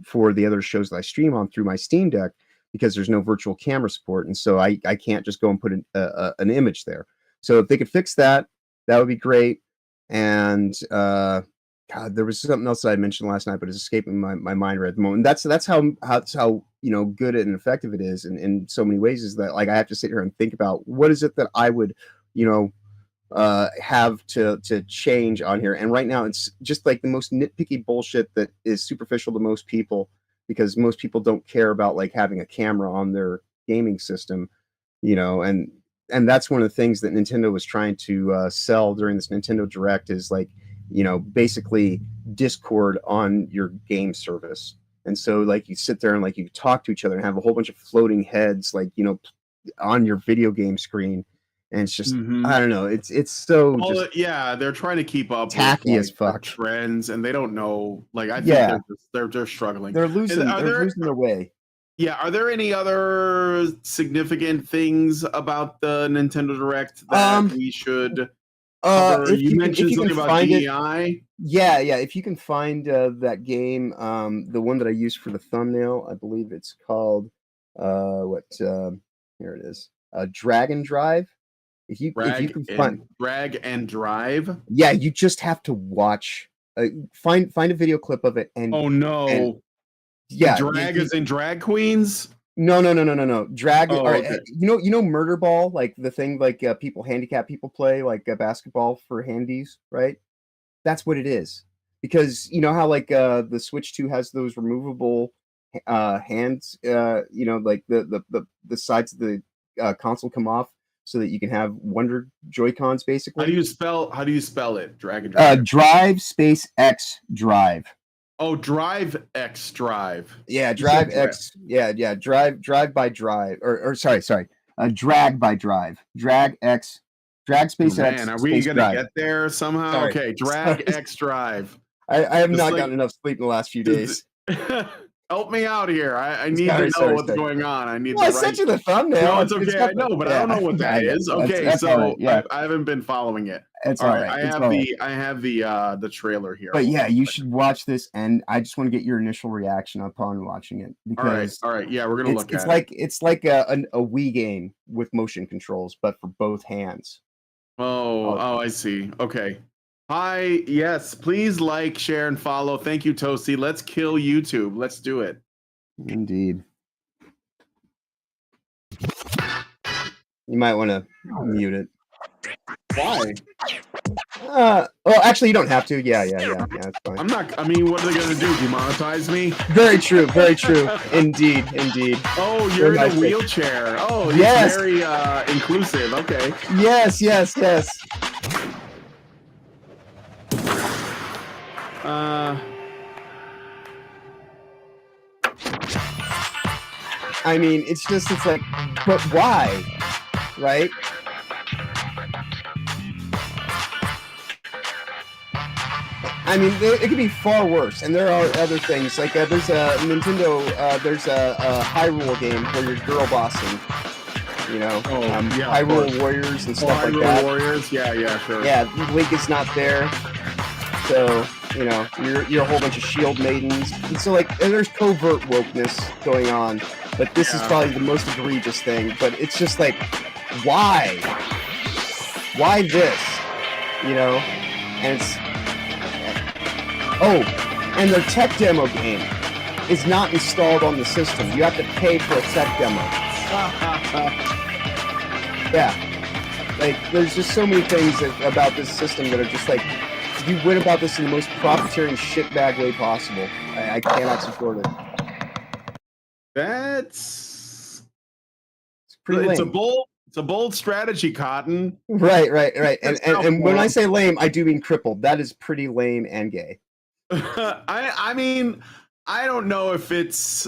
for the other shows that I stream on through my Steam Deck because there's no virtual camera support, and so I can't just go and put an image there. So if they could fix that, that would be great. And God, there was something else that I mentioned last night, but it's escaping my mind right at the moment. That's how good and effective it is in so many ways. Is that like I have to sit here and think about what is it that I would have to change on here. And right now it's just like the most nitpicky bullshit that is superficial to most people, because most people don't care about like having a camera on their gaming system, and that's one of the things that Nintendo was trying to sell during this Nintendo Direct is like, basically Discord on your game service. And so like you sit there and like you talk to each other and have a whole bunch of floating heads, like, on your video game screen. And it's just, I don't know. It's so they're trying to keep up tacky with, as fuck trends, and they don't know. Like I think they're struggling. They're losing their way. Yeah. Are there any other significant things about the Nintendo Direct that we should you mentioned something about DEI? If you can find that game, the one that I used for the thumbnail, I believe it's called here it is, Drag and Drive. If you can find Drag and Drive, you just have to watch, find a video clip of it. And drag is in drag queens. No. Drag. Okay. Murder Ball, like the thing like handicapped people play, like basketball for handies, right? That's what it is. Because how like the Switch 2 has those removable hands, like the sides of the console come off so that you can have Wonder Joy-Cons basically. How do you spell it? Drag and Drive. Drive space X Drive. Oh, Drive X Drive. Yeah, Drive X. Yeah. Drive by Drive. Or sorry. Drag by Drive. Drag X. Drag space X. Man, are we gonna get there somehow? Sorry. Okay, Drag X Drive. I have not gotten enough sleep in the last few days. Help me out here. I need to know what's going on. I sent you the thumbnail. No, it's okay. I know, but I don't know what that is. Okay, that's so right. I haven't been following it. It's all right. I have the trailer here. But you should watch this, and I just want to get your initial reaction upon watching it. Because all right. Yeah, we're gonna look at it. It's like a Wii game with motion controls, but for both hands. Oh, I see. Okay. Hi, yes, please like, share, and follow. Thank you, Toasty. Let's kill YouTube. Let's do it. Indeed. You might want to mute it. Why? Well, actually, you don't have to. Yeah, it's fine. I'm not. I mean, what are they gonna do? Demonetize me? Very true. Indeed. Oh, you're in a wheelchair. Oh, yes. Very inclusive. Okay. Yes. I mean, it's like, but why, right? I mean, it could be far worse, and there are other things. Like there's a Nintendo, there's a Hyrule game where you're girl bossing. You know, Hyrule Warriors and stuff like that. Warriors, yeah, sure. Yeah, Link is not there, so you know you're a whole bunch of shield maidens, and so like there's covert wokeness going on, but this is probably the most egregious thing. But it's just like, why this? You know, and it's and their tech demo game is not installed on the system. You have to pay for a tech demo. Yeah, like there's just so many things about this system that are just like, you went about this in the most profiteering shitbag way possible. I cannot support it. It's pretty lame. It's a bold strategy, Cotton. Right. And when I say lame, I do mean crippled. That is pretty lame and gay. I mean, I don't know if it's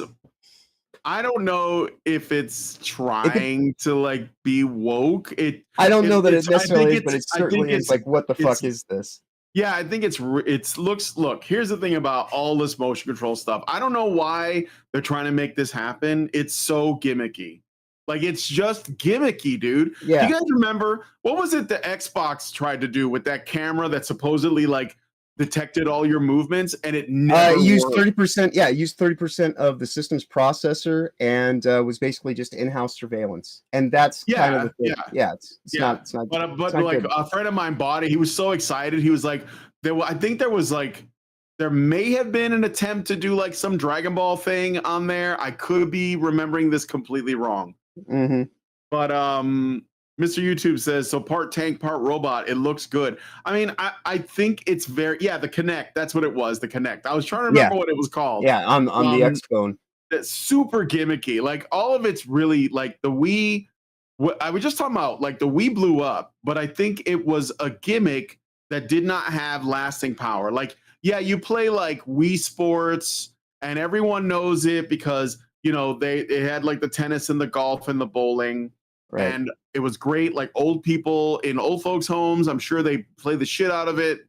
trying to like be woke. I don't know that it necessarily is, but it certainly is like, what the fuck is this? Yeah, I think look, here's the thing about all this motion control stuff. I don't know why they're trying to make this happen. It's so gimmicky. Like, it's just gimmicky, dude. Yeah. You guys remember, what was it the Xbox tried to do with that camera that supposedly like detected all your movements, and it never used worked? 30%. Yeah, used 30% of the system's processor, and was basically just in-house surveillance. And that's kind of the thing. Yeah, it's not. But like good. A friend of mine bought it. He was so excited. He was like, I think there may have been an attempt to do like some Dragon Ball thing on there. I could be remembering this completely wrong. Mm-hmm. But Mr. YouTube says, so part tank, part robot. It looks good. I mean, I think it's the Kinect. That's what it was, the Kinect. I was trying to remember what it was called. Yeah, on the X phone. That's super gimmicky. Like, all of it's really like the Wii. I was just talking about, like, the Wii blew up, but I think it was a gimmick that did not have lasting power. Like, yeah, you play like Wii Sports, and everyone knows it because, you know, they had like the tennis and the golf and the bowling. Right. And it was great. Like, old people in old folks' homes, I'm sure they play the shit out of it,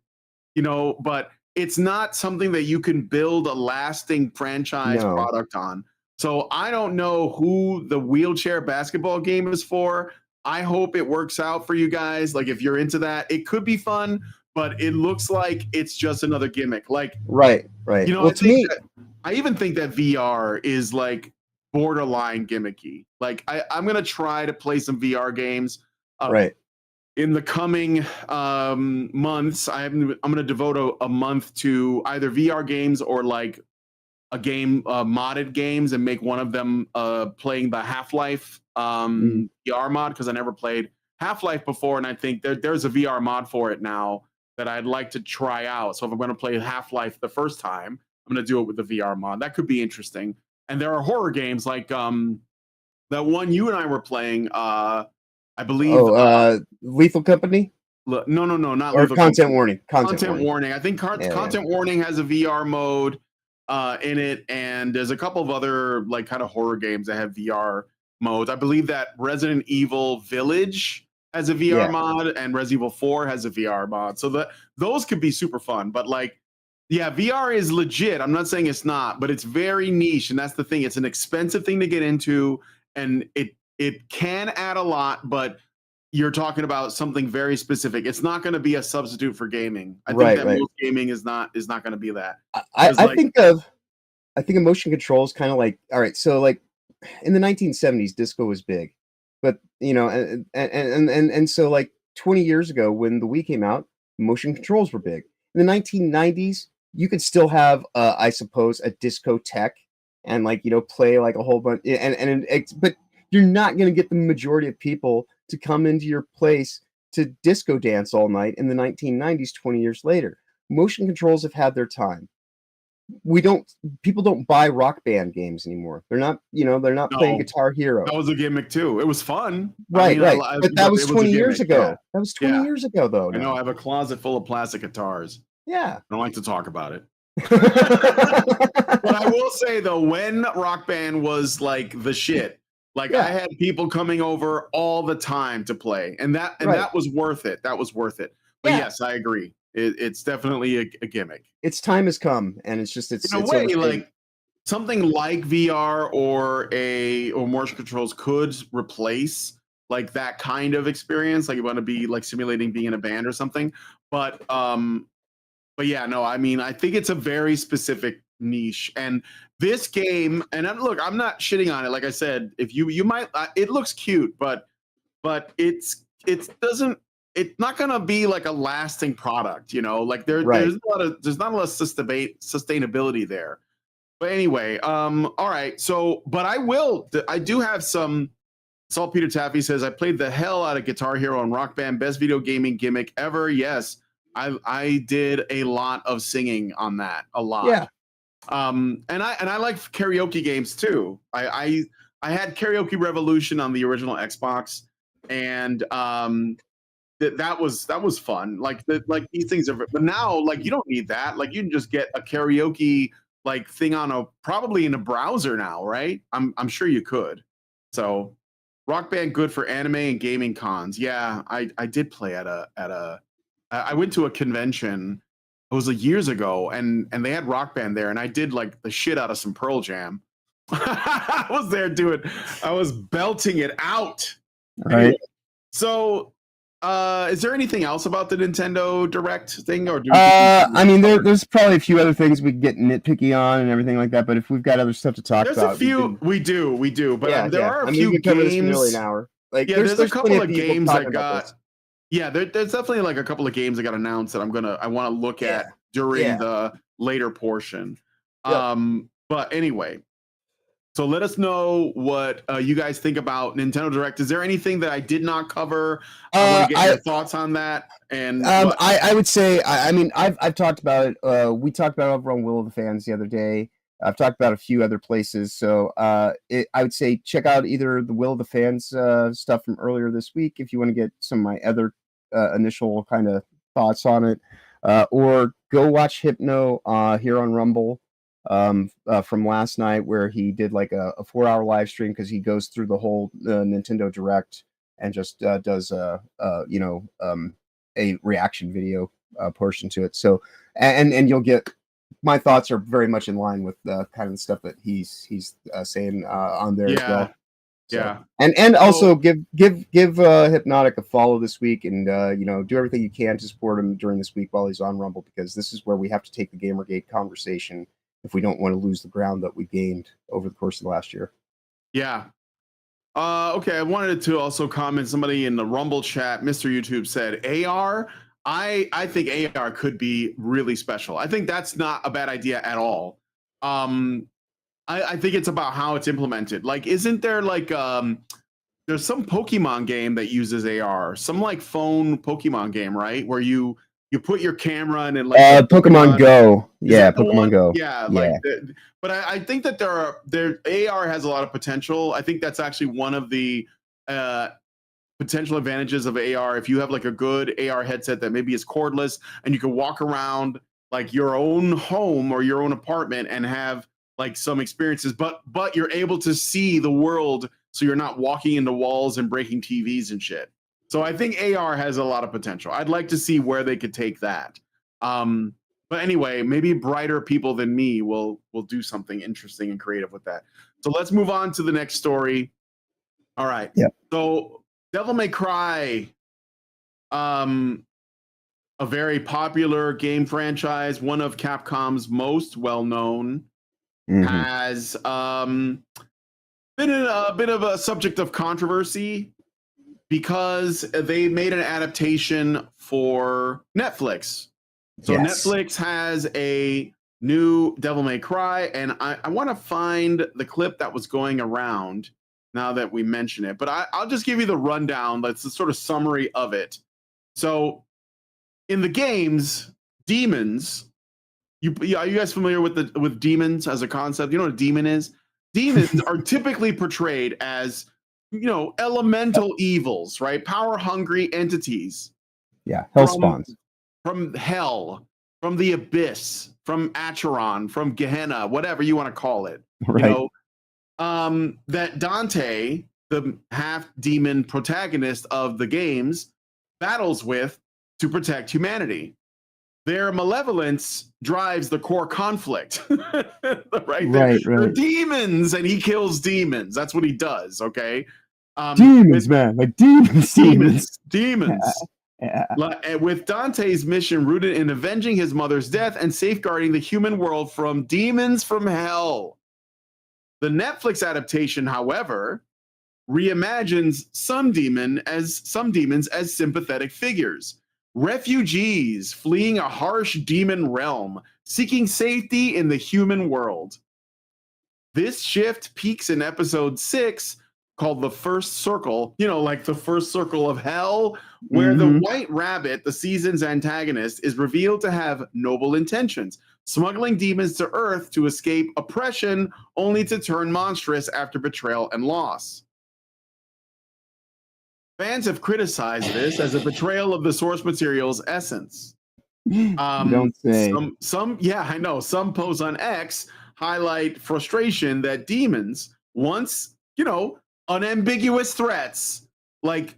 you know, but it's not something that you can build a lasting franchise product on. So I don't know who the wheelchair basketball game is for. I hope it works out for you guys. Like, if you're into that, it could be fun, but it looks like it's just another gimmick. Like, right. You know, well, I even think that VR is like borderline gimmicky. Like, I'm gonna try to play some VR games. In the coming months. I'm gonna devote a month to either VR games or like a game, modded games, and make one of them playing the Half-Life VR mod, because I never played Half-Life before, and I think there's a VR mod for it now that I'd like to try out. So if I'm going to play Half-Life the first time, I'm going to do it with the VR mod. That could be interesting. And there are horror games like that one you and I were playing. I believe. Lethal Company. No, not or Lethal Content Company. Warning. Content Warning. I think Content Warning has a VR mode in it, and there's a couple of other like kind of horror games that have VR modes. I believe that Resident Evil Village has a VR mod, and Resident Evil 4 has a VR mod. So those could be super fun. But like, yeah, VR is legit. I'm not saying it's not, but it's very niche, and that's the thing. It's an expensive thing to get into, and it can add a lot, but you're talking about something very specific. It's not going to be a substitute for gaming. I think that most gaming is not going to be that. I think of motion control is kind of like, all right, so like in the 1970s, disco was big, but you know, and so like 20 years ago when the Wii came out, motion controls were big. In the 1990s, you could still have, I suppose, a discotheque and like, you know, play like a whole bunch, but you're not going to get the majority of people to come into your place to disco dance all night in the 1990s, 20 years later. Motion controls have had their time. People don't buy Rock Band games anymore. They're not playing Guitar Hero. That was a gimmick too. It was fun. Right. But that was 20 years ago. Yeah. That was 20 years ago though. I know, I have a closet full of plastic guitars. Yeah. I don't like to talk about it. But I will say though, when Rock Band was like the shit, like I had people coming over all the time to play, and that was worth it. That was worth it. But yes, I agree. It's definitely a gimmick. Its time has come, and it's in a way like something like VR or motion controls could replace like that kind of experience. Like you want to be like simulating being in a band or something. But yeah, no, I mean, I think it's a very specific niche, and this game, and look, I'm not shitting on it. Like I said, if you might, it looks cute, but it's not gonna be like a lasting product, you know. Like there's not a lot of sustainability there. But anyway, all right. So, but I do have some. Saltpeter Taffy says I played the hell out of Guitar Hero and Rock Band, best video gaming gimmick ever. Yes, I did a lot of singing on that, a lot. Yeah. And I like karaoke games too. I had Karaoke Revolution on the original Xbox, and that was fun. Like these things are, but now like you don't need that. Like you can just get a karaoke like thing on probably in a browser now, right? I'm sure you could. So Rock Band good for anime and gaming cons. Yeah, I did play I went to a convention. It was years ago, and they had Rock Band there, and I did like the shit out of some Pearl Jam. I was there I was belting it out. Right. Anyway, so is there anything else about the Nintendo Direct thing, or I mean, there's probably a few other things we could get nitpicky on and everything like that. But if we've got other stuff to talk about, there's a few. We do. But there are a few games. An hour. Like, there's a couple of games that got. Yeah, there's definitely like a couple of games that got announced that I want to look at during the later portion. But anyway. So let us know what you guys think about Nintendo Direct. Is there anything that I did not cover? I want to get your thoughts on that. And I would say, I mean, I've talked about it. We talked about it over on Will of the Fans the other day. I've talked about a few other places. So I would say check out either the Will of the Fans stuff from earlier this week if you want to get some of my other initial kind of thoughts on it, or go watch Hypno here on Rumble. From last night, where he did like a 4-hour live stream, because he goes through the whole Nintendo Direct and just does a reaction video portion to it. So and you'll get my thoughts are very much in line with the kind of stuff that he's saying on there as well. So, yeah, and also give Hypnotic a follow this week, and do everything you can to support him during this week while he's on Rumble, because this is where we have to take the Gamergate conversation if we don't want to lose the ground that we gained over the course of the last year. Yeah. Okay, I wanted to also comment. Somebody in the Rumble chat, Mr. YouTube, said AR. I think AR could be really special. I think that's not a bad idea at all. I think it's about how it's implemented. Like, isn't there like there's some Pokemon game that uses AR, some like phone Pokemon game, right? Where you put your camera in and like Pokemon Go. Yeah, Pokemon Go. Yeah, like but I think that AR has a lot of potential. I think that's actually one of the potential advantages of AR. If you have like a good AR headset that maybe is cordless and you can walk around like your own home or your own apartment and have like some experiences, but you're able to see the world, so you're not walking into walls and breaking TVs and shit. So I think AR has a lot of potential. I'd like to see where they could take that. But anyway, maybe brighter people than me will do something interesting and creative with that. So let's move on to the next story. All right. Yeah. So Devil May Cry, a very popular game franchise, one of Capcom's most well-known, has been a bit of a subject of controversy because they made an adaptation for Netflix. So Netflix has a new Devil May Cry, and I want to find the clip that was going around now that we mention it. But I'll just give you the rundown. That's the sort of summary of it. So in the games, demons, are you guys familiar with demons as a concept? You know what a demon is? Demons are typically portrayed as, elemental evils, right? Power-hungry entities. Yeah, hell spawns. From hell, from the abyss, from Acheron, from Gehenna, whatever you want to call it. Right. You know, that Dante, the half demon protagonist of the games, battles with to protect humanity. Their malevolence drives the core conflict. Right? They're demons, and he kills demons. That's what he does. Okay. Demons, man, like demons. Yeah. With Dante's mission rooted in avenging his mother's death and safeguarding the human world from demons from hell. The Netflix adaptation, however, reimagines some demons as sympathetic figures. Refugees fleeing a harsh demon realm, seeking safety in the human world. This shift peaks in episode 6, called The First Circle, you know, like the first circle of hell, where the White Rabbit, the season's antagonist, is revealed to have noble intentions, smuggling demons to Earth to escape oppression, only to turn monstrous after betrayal and loss. Fans have criticized this as a betrayal of the source material's essence. Don't say. Yeah, I know. Some posts on X highlight frustration that demons, once, you know, unambiguous threats, like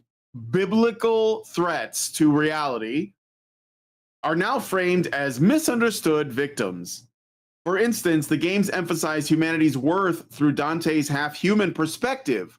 biblical threats to reality, are now framed as misunderstood victims. For instance, the games emphasize humanity's worth through Dante's half-human perspective,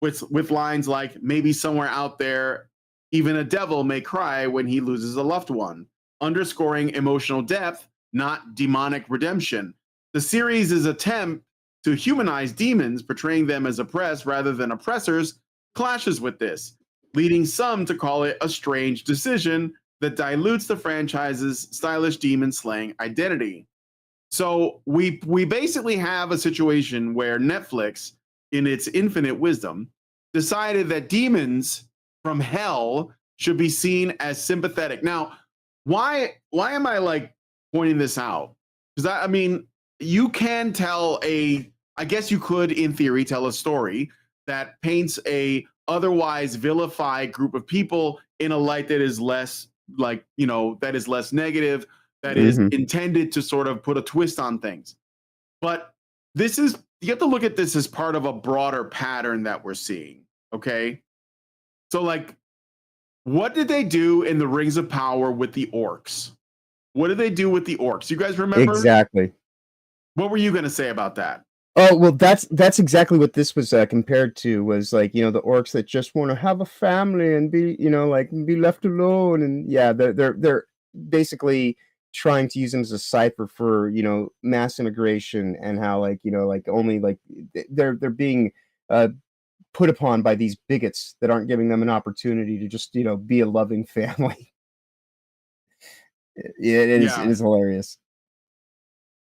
with lines like, maybe somewhere out there, even a devil may cry when he loses a loved one, underscoring emotional depth, not demonic redemption. The series' attempt to humanize demons, portraying them as oppressed rather than oppressors, clashes with this, leading some to call it a strange decision that dilutes the franchise's stylish demon-slaying identity. So we basically have a situation where Netflix, in its infinite wisdom, decided that demons from hell should be seen as sympathetic. Now, why am I like pointing this out? Because I mean, you can tell I guess you could, in theory, tell a story that paints a otherwise vilified group of people in a light that is less, like, you know, that is less negative, that is intended to sort of put a twist on things. But this is, you have to look at this as part of a broader pattern that we're seeing. Okay. So, like, what did they do in the Rings of Power with the orcs? What did they do with the orcs? You guys remember? Exactly. What were you going to say about that? Oh, well, that's exactly what this was compared to, was like, you know, the orcs that just want to have a family and be, you know, like, be left alone. And yeah, they're basically trying to use them as a cipher for, you know, mass immigration, and how, like, you know, like, only like they're being put upon by these bigots that aren't giving them an opportunity to just, you know, be a loving family. It is hilarious.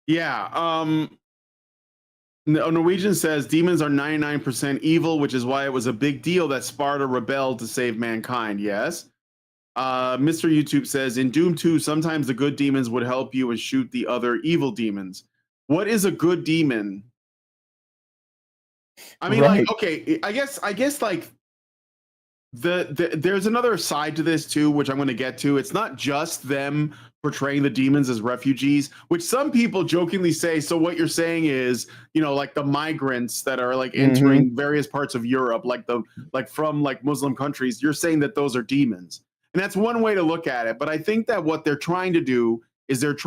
Yeah. Norwegian says demons are 99% evil, which is why it was a big deal that Sparta rebelled to save mankind. Yes. Mr. YouTube says in Doom 2, sometimes the good demons would help you and shoot the other evil demons. What is a good demon? I mean, like, okay, I guess like there's another side to this too, which I'm going to get to. It's not just them portraying the demons as refugees, which some people jokingly say, so what you're saying is, you know, like the migrants that are like entering various parts of Europe, like from Muslim countries, you're saying that those are demons. And that's one way to look at it. But I think that what they're trying to do is it's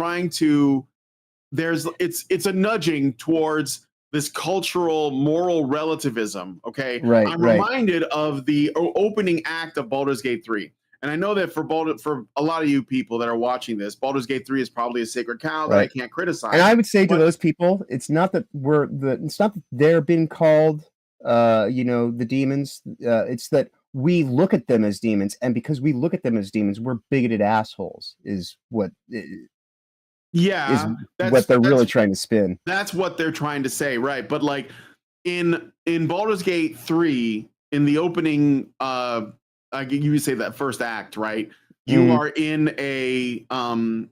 a nudging towards this cultural moral relativism. Okay. Right. I'm reminded of the opening act of Baldur's Gate 3. And I know that for a lot of you people that are watching this, Baldur's Gate 3 is probably a sacred cow that I can't criticize. And I would say to those people, it's not that they're being called, you know, the demons. It's that we look at them as demons, and because we look at them as demons, we're bigoted assholes. Is what they're really trying to spin. That's what they're trying to say, right? But like in Baldur's Gate 3, in the opening, you would say that first act, right? You are in a in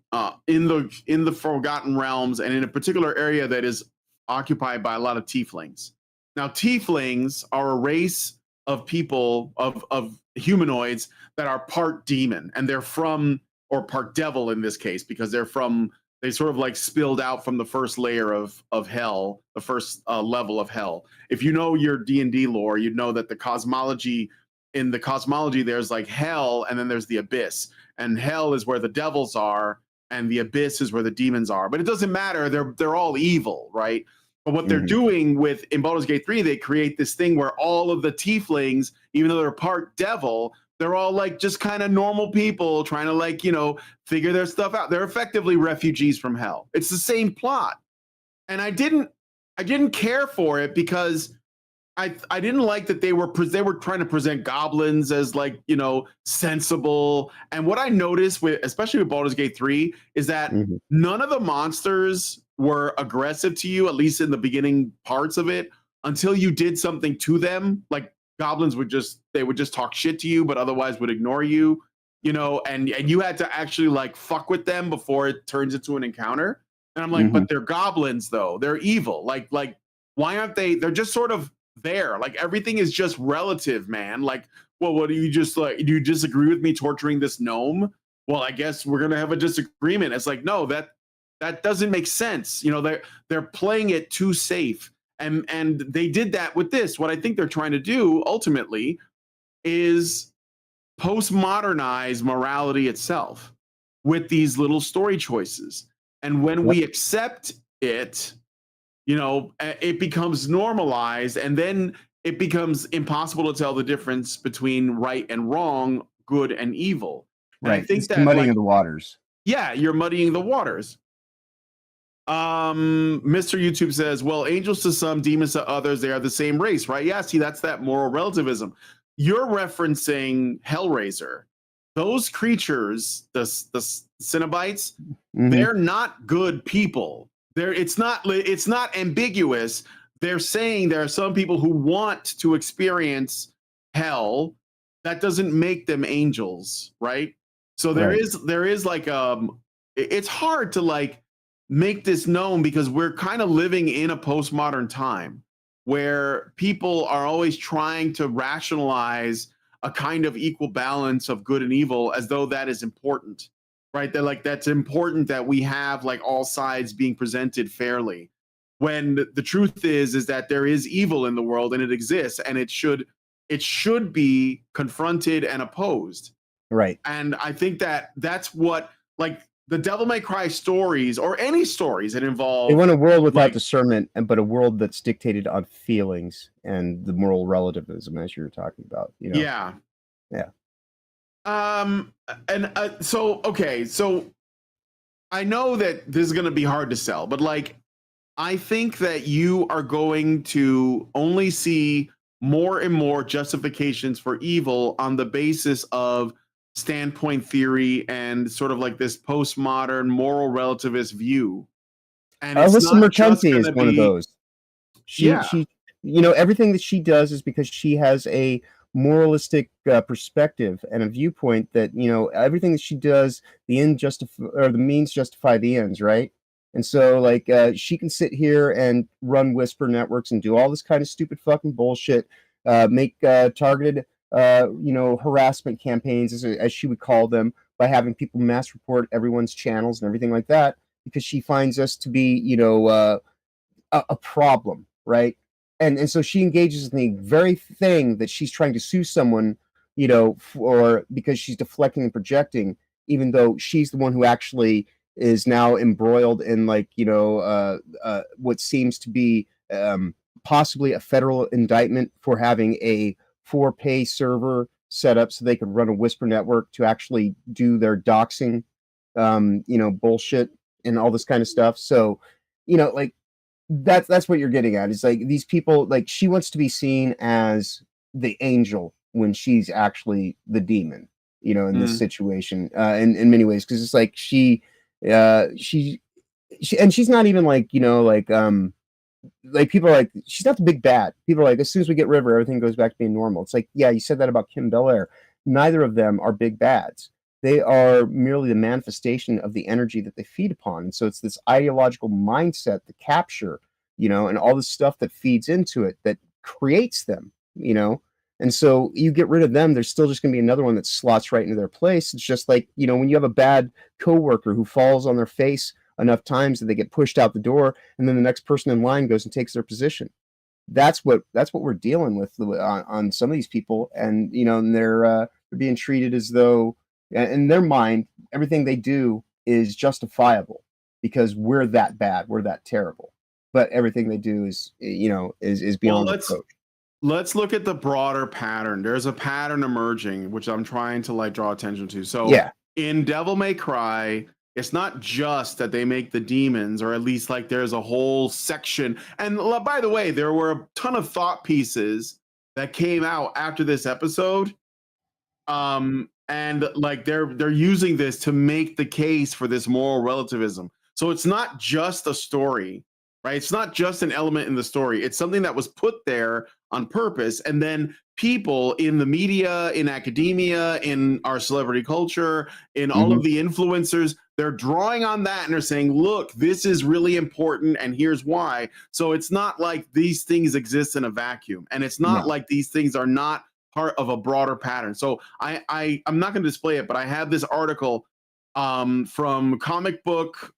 the Forgotten Realms, and in a particular area that is occupied by a lot of tieflings. Now, tieflings are a race of people, of humanoids that are part demon, and they're from or part devil in this case, because they sort of like spilled out from the first layer of hell, the first level of hell. If you know your D&D lore, you'd know that in the cosmology, there's like hell, and then there's the abyss. And hell is where the devils are, and the abyss is where the demons are. But it doesn't matter; they're all evil, right? But what they're doing in Baldur's Gate 3, they create this thing where all of the tieflings, even though they're part devil, they're all like just kind of normal people trying to like, figure their stuff out. They're effectively refugees from hell. It's the same plot. And I didn't care for it because I didn't like that they were trying to present goblins as like, sensible. And what I noticed especially with Baldur's Gate 3 is that none of the monsters were aggressive to you, at least in the beginning parts of it, until you did something to them. Like goblins would just talk shit to you, but otherwise would ignore you, and you had to actually like fuck with them before it turns into an encounter. And I'm like, but they're goblins though. They're evil. Like why aren't they? They're just sort of there. Like everything is just relative, man. Like, well, what do you just like? Do you disagree with me torturing this gnome? Well, I guess we're gonna have a disagreement. It's like, no, that doesn't make sense. They're playing it too safe. And they did that with this. What I think they're trying to do ultimately is postmodernize morality itself with these little story choices. And when we accept it, it becomes normalized, and then it becomes impossible to tell the difference between right and wrong, good and evil. And right. I think it's that muddying the waters. Yeah, you're muddying the waters. Mr. YouTube says, well, angels to some, demons to others, they are the same race, right? Yeah, see, that's that moral relativism. You're referencing Hellraiser. Those creatures, the Cenobites, they're not good people. It's not ambiguous. They're saying there are some people who want to experience hell. That doesn't make them angels, right? So there is like it's hard to like make this known because we're kind of living in a postmodern time where people are always trying to rationalize a kind of equal balance of good and evil as though that is important, right? That like that's important that we have like all sides being presented fairly, when the truth is that there is evil in the world and it exists, and it should be confronted and opposed. Right. And I think that's what like the Devil May Cry stories, or any stories that involve, they want a world without discernment, but a world that's dictated on feelings and the moral relativism, as you were talking about. Yeah. So I know that this is going to be hard to sell, but like I think that you are going to only see more and more justifications for evil on the basis of standpoint theory and sort of like this postmodern moral relativist view. And Alyssa Mercanti is one of those. She everything that she does is because she has a moralistic perspective and a viewpoint that everything that she does, the means justify the ends, right? And so like she can sit here and run whisper networks and do all this kind of stupid fucking bullshit, make targeted harassment campaigns, as she would call them, by having people mass report everyone's channels and everything like that, because she finds us to be, a problem, right? And so she engages in the very thing that she's trying to sue someone, for, because she's deflecting and projecting, even though she's the one who actually is now embroiled in like, what seems to be possibly a federal indictment for having a for-pay server set up so they could run a whisper network to actually do their doxing, bullshit and all this kind of stuff. So, like that's what you're getting at. Is like these people, like she wants to be seen as the angel when she's actually the demon, in this situation, in many ways, because it's like she, and she's not even like, like people are like, she's not the big bad. People are like, as soon as we get River, everything goes back to being normal. It's like, yeah, you said that about Kim Bel-Air. Neither of them are big bads. They are merely the manifestation of the energy that they feed upon. And so it's this ideological mindset, the capture, and all this stuff that feeds into it that creates them, And so you get rid of them, there's still just going to be another one that slots right into their place. It's just like, you know, when you have a bad coworker who falls on their face enough times that they get pushed out the door, and then the next person in line goes and takes their position. That's what we're dealing with on some of these people, and you know, and they're being treated as though, in their mind, everything they do is justifiable because we're that bad, we're that terrible. But everything they do is, you know, is beyond reproach. Let's look at the broader pattern. There's a pattern emerging, which I'm trying to like draw attention to. So in Devil May Cry, it's not just that they make the demons, or at least like there's a whole section. And by the way, there were a ton of thought pieces that came out after this episode. And like they're using this to make the case for this moral relativism. So it's not just a story, right? It's not just an element in the story. It's something that was put there on purpose. And then people in the media, in academia, in our celebrity culture, in all of the influencers, they're drawing on that and they're saying, look, this is really important and here's why. So it's not like these things exist in a vacuum, and it's not like these things are not part of a broader pattern. So I'm not going to display it, but I have this article from comic book,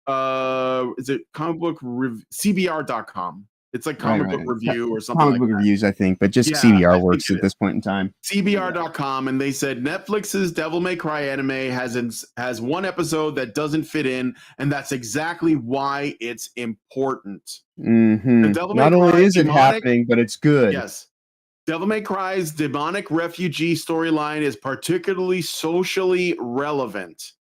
is it comic book CBR.com? It's like comic book review or something comic like book that. Reviews, I think, but just CBR works at this point in time. CBR.com, and they said Netflix's Devil May Cry anime has one episode that doesn't fit in, and that's exactly why it's important. Not only is it happening, but it's good. Yes. Devil May Cry's demonic refugee storyline is particularly socially relevant.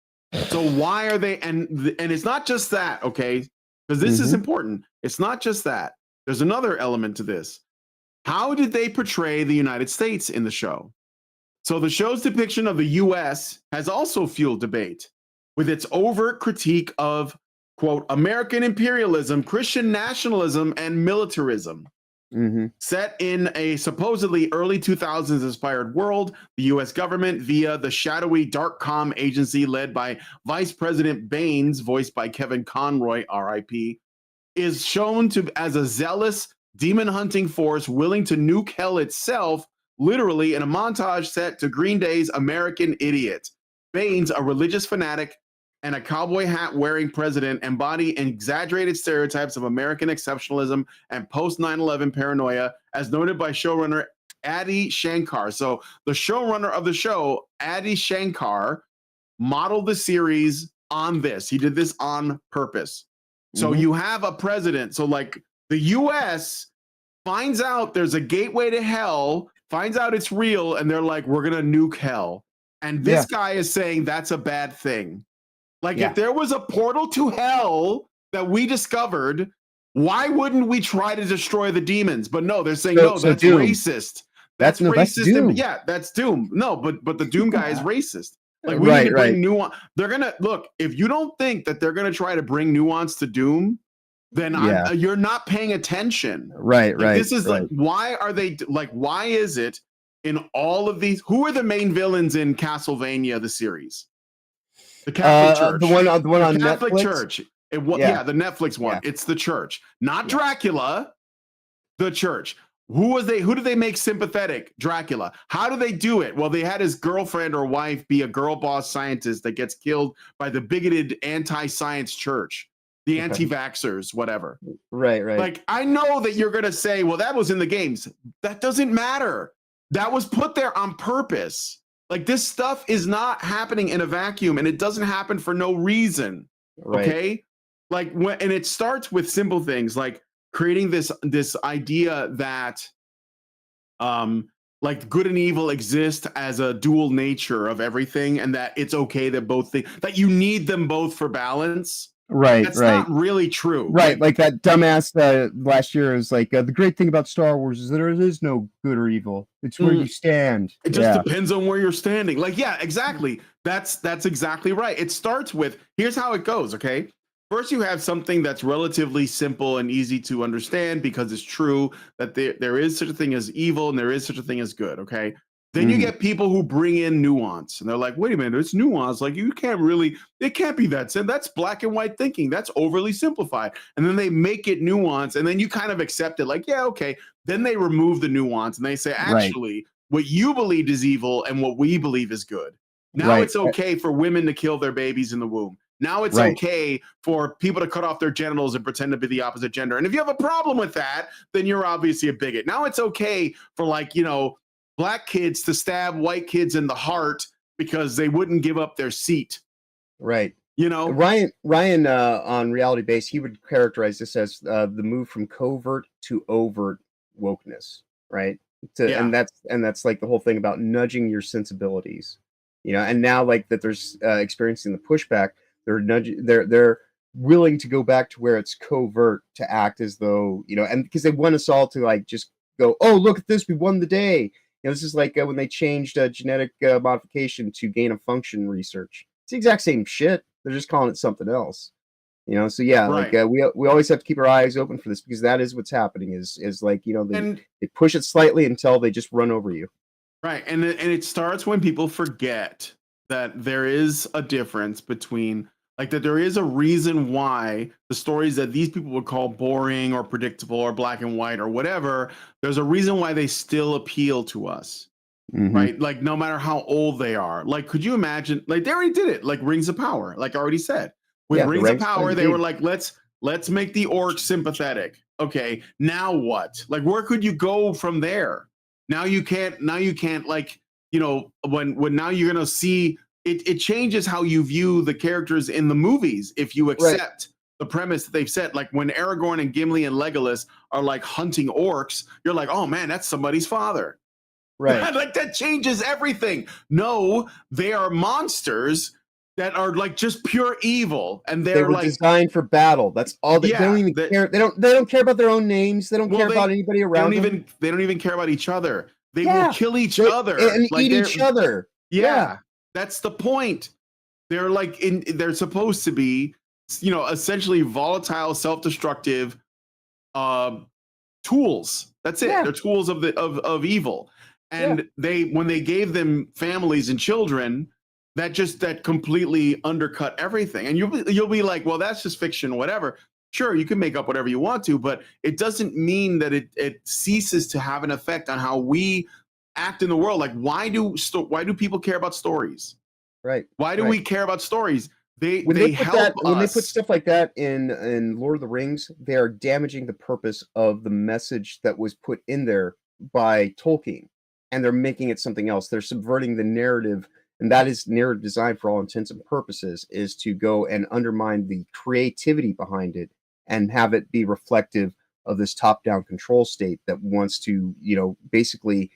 So why are they, and it's not just that, okay? Because this is important. It's not just that. There's another element to this. How did they portray the United States in the show? So the show's depiction of the US has also fueled debate with its overt critique of, quote, American imperialism, Christian nationalism, and militarism. Set in a supposedly early 2000s inspired world, the US government, via the shadowy dark-com agency led by Vice President Baines, voiced by Kevin Conroy, RIP, is shown to as a zealous demon-hunting force willing to nuke hell itself, literally in a montage set to Green Day's American Idiot. Baines, a religious fanatic and a cowboy hat-wearing president, embody exaggerated stereotypes of American exceptionalism and post-9/11 paranoia, as noted by showrunner Adi Shankar. So the showrunner of the show, Adi Shankar, modeled the series on this. He did this on purpose. So you have a president. So like the US finds out there's a gateway to hell, finds out it's real, and they're like, we're going to nuke hell. And this guy is saying that's a bad thing. Like if there was a portal to hell that we discovered, why wouldn't we try to destroy the demons? But no, they're saying, no, that's Doom. Racist. That's racist. That's Doom. Yeah, that's Doom. No, but the Doom guy is racist. Like we need to bring nuance. They're gonna look. If you don't think that they're gonna try to bring nuance to Doom, then you're not paying attention. Right. This is like, why are they like? Why is it in all of these? Who are the main villains in Castlevania the series? The Catholic Church. The one on Catholic Netflix? Church. The Netflix one. It's the church, not Dracula. The church. Who did they make sympathetic? Dracula. How do they do it? Well, they had his girlfriend or wife be a girl boss scientist that gets killed by the bigoted anti-science church, the anti-vaxxers, whatever. Right. Like, I know that you're going to say, well, that was in the games. That doesn't matter. That was put there on purpose. Like, this stuff is not happening in a vacuum, and it doesn't happen for no reason. Okay? Like, and it starts with simple things like creating this idea that like good and evil exist as a dual nature of everything, and that it's okay that both things, that you need them both for balance. That's not really true. Like that dumbass last year is like, the great thing about Star Wars is that there is no good or evil. It's where you stand. It just depends on where you're standing. Like, yeah, exactly. That's exactly right. It starts with, here's how it goes, okay? First, you have something that's relatively simple and easy to understand because it's true that there is such a thing as evil and there is such a thing as good, okay? Then you get people who bring in nuance, and they're like, wait a minute, it's nuance. Like, it can't be that simple. That's black and white thinking. That's overly simplified. And then they make it nuance, and then you kind of accept it like, yeah, okay. Then they remove the nuance, and they say, actually, what you believed is evil and what we believe is good. Now it's okay for women to kill their babies in the womb. Now it's okay for people to cut off their genitals and pretend to be the opposite gender. And if you have a problem with that, then you're obviously a bigot. Now it's okay for, like, you know, black kids to stab white kids in the heart because they wouldn't give up their seat. Right. You know, Ryan on Reality Base, he would characterize this as the move from covert to overt wokeness, right? And that's like the whole thing about nudging your sensibilities, you know. And now, like, that there's experiencing the pushback, they're willing to go back to where it's covert, to act as though, you know, and because they want us all to, like, just go, oh, look at this, we won the day. You know, this is like when they changed genetic modification to gain of function research. It's the exact same shit. They're just calling it something else, you know. So yeah, like we always have to keep our eyes open for this, because that is what's happening. Is like, you know, they push it slightly until they just run over you. Right, and it starts when people forget that there is a difference between, like, that there is a reason why the stories that these people would call boring or predictable or black and white or whatever, there's a reason why they still appeal to us. Right, like, no matter how old they are. Like, could you imagine, like, they already did it, like Rings of Power, like I already said, with Rings of Power, they were like, let's make the orcs sympathetic. Okay, now what? Like, where could you go from there? Now you can't, like, you know, when now you're gonna see it changes how you view the characters in the movies if you accept the premise that they've set. Like, when Aragorn and Gimli and Legolas are, like, hunting orcs, you're like, oh man, that's somebody's father. Right. Like, that changes everything. No, they are monsters that are, like, just pure evil, and they were like designed for battle. That's all. They don't even care. They don't care about their own names. They don't care about anybody around them. They don't even care about each other. They will kill each other and like, eat each other. Yeah, that's the point. They're like they're supposed to be, you know, essentially volatile, self-destructive tools. That's it. They're tools of evil. And when they gave them families and children, that completely undercut everything. And you'll be like, well, that's just fiction, whatever. Sure, you can make up whatever you want to, but it doesn't mean that it ceases to have an effect on how we act in the world. Like, why do people care about stories? Right. Why do we care about stories? When they put stuff like that in Lord of the Rings, they are damaging the purpose of the message that was put in there by Tolkien. And they're making it something else. They're subverting the narrative, and that is narrative design for all intents and purposes, is to go and undermine the creativity behind it and have it be reflective of this top-down control state that wants to, you know, basically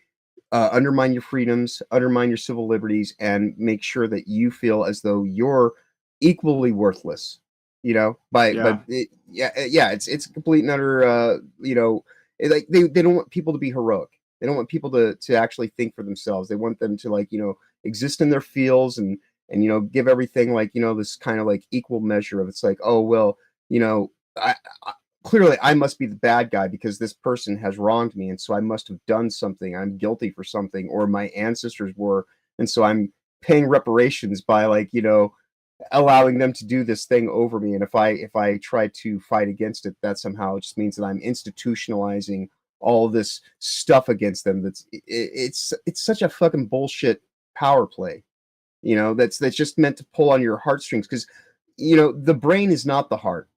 undermine your freedoms, undermine your civil liberties, and make sure that you feel as though you're equally worthless. You know, it's a complete and utter, you know, like they don't want people to be heroic. They don't want people to actually think for themselves. They want them to, like, you know, exist in their fields and you know, give everything, like, you know, this kind of like equal measure of, it's like, oh, well, you know, I clearly I must be the bad guy because this person has wronged me, and so I must have done something. I'm guilty for something, or my ancestors were, and so I'm paying reparations by, like, you know, allowing them to do this thing over me. And if I try to fight against it, that somehow just means that I'm institutionalizing all this stuff against them. It's such a fucking bullshit power play, you know, that's just meant to pull on your heartstrings, because, you know, the brain is not the heart.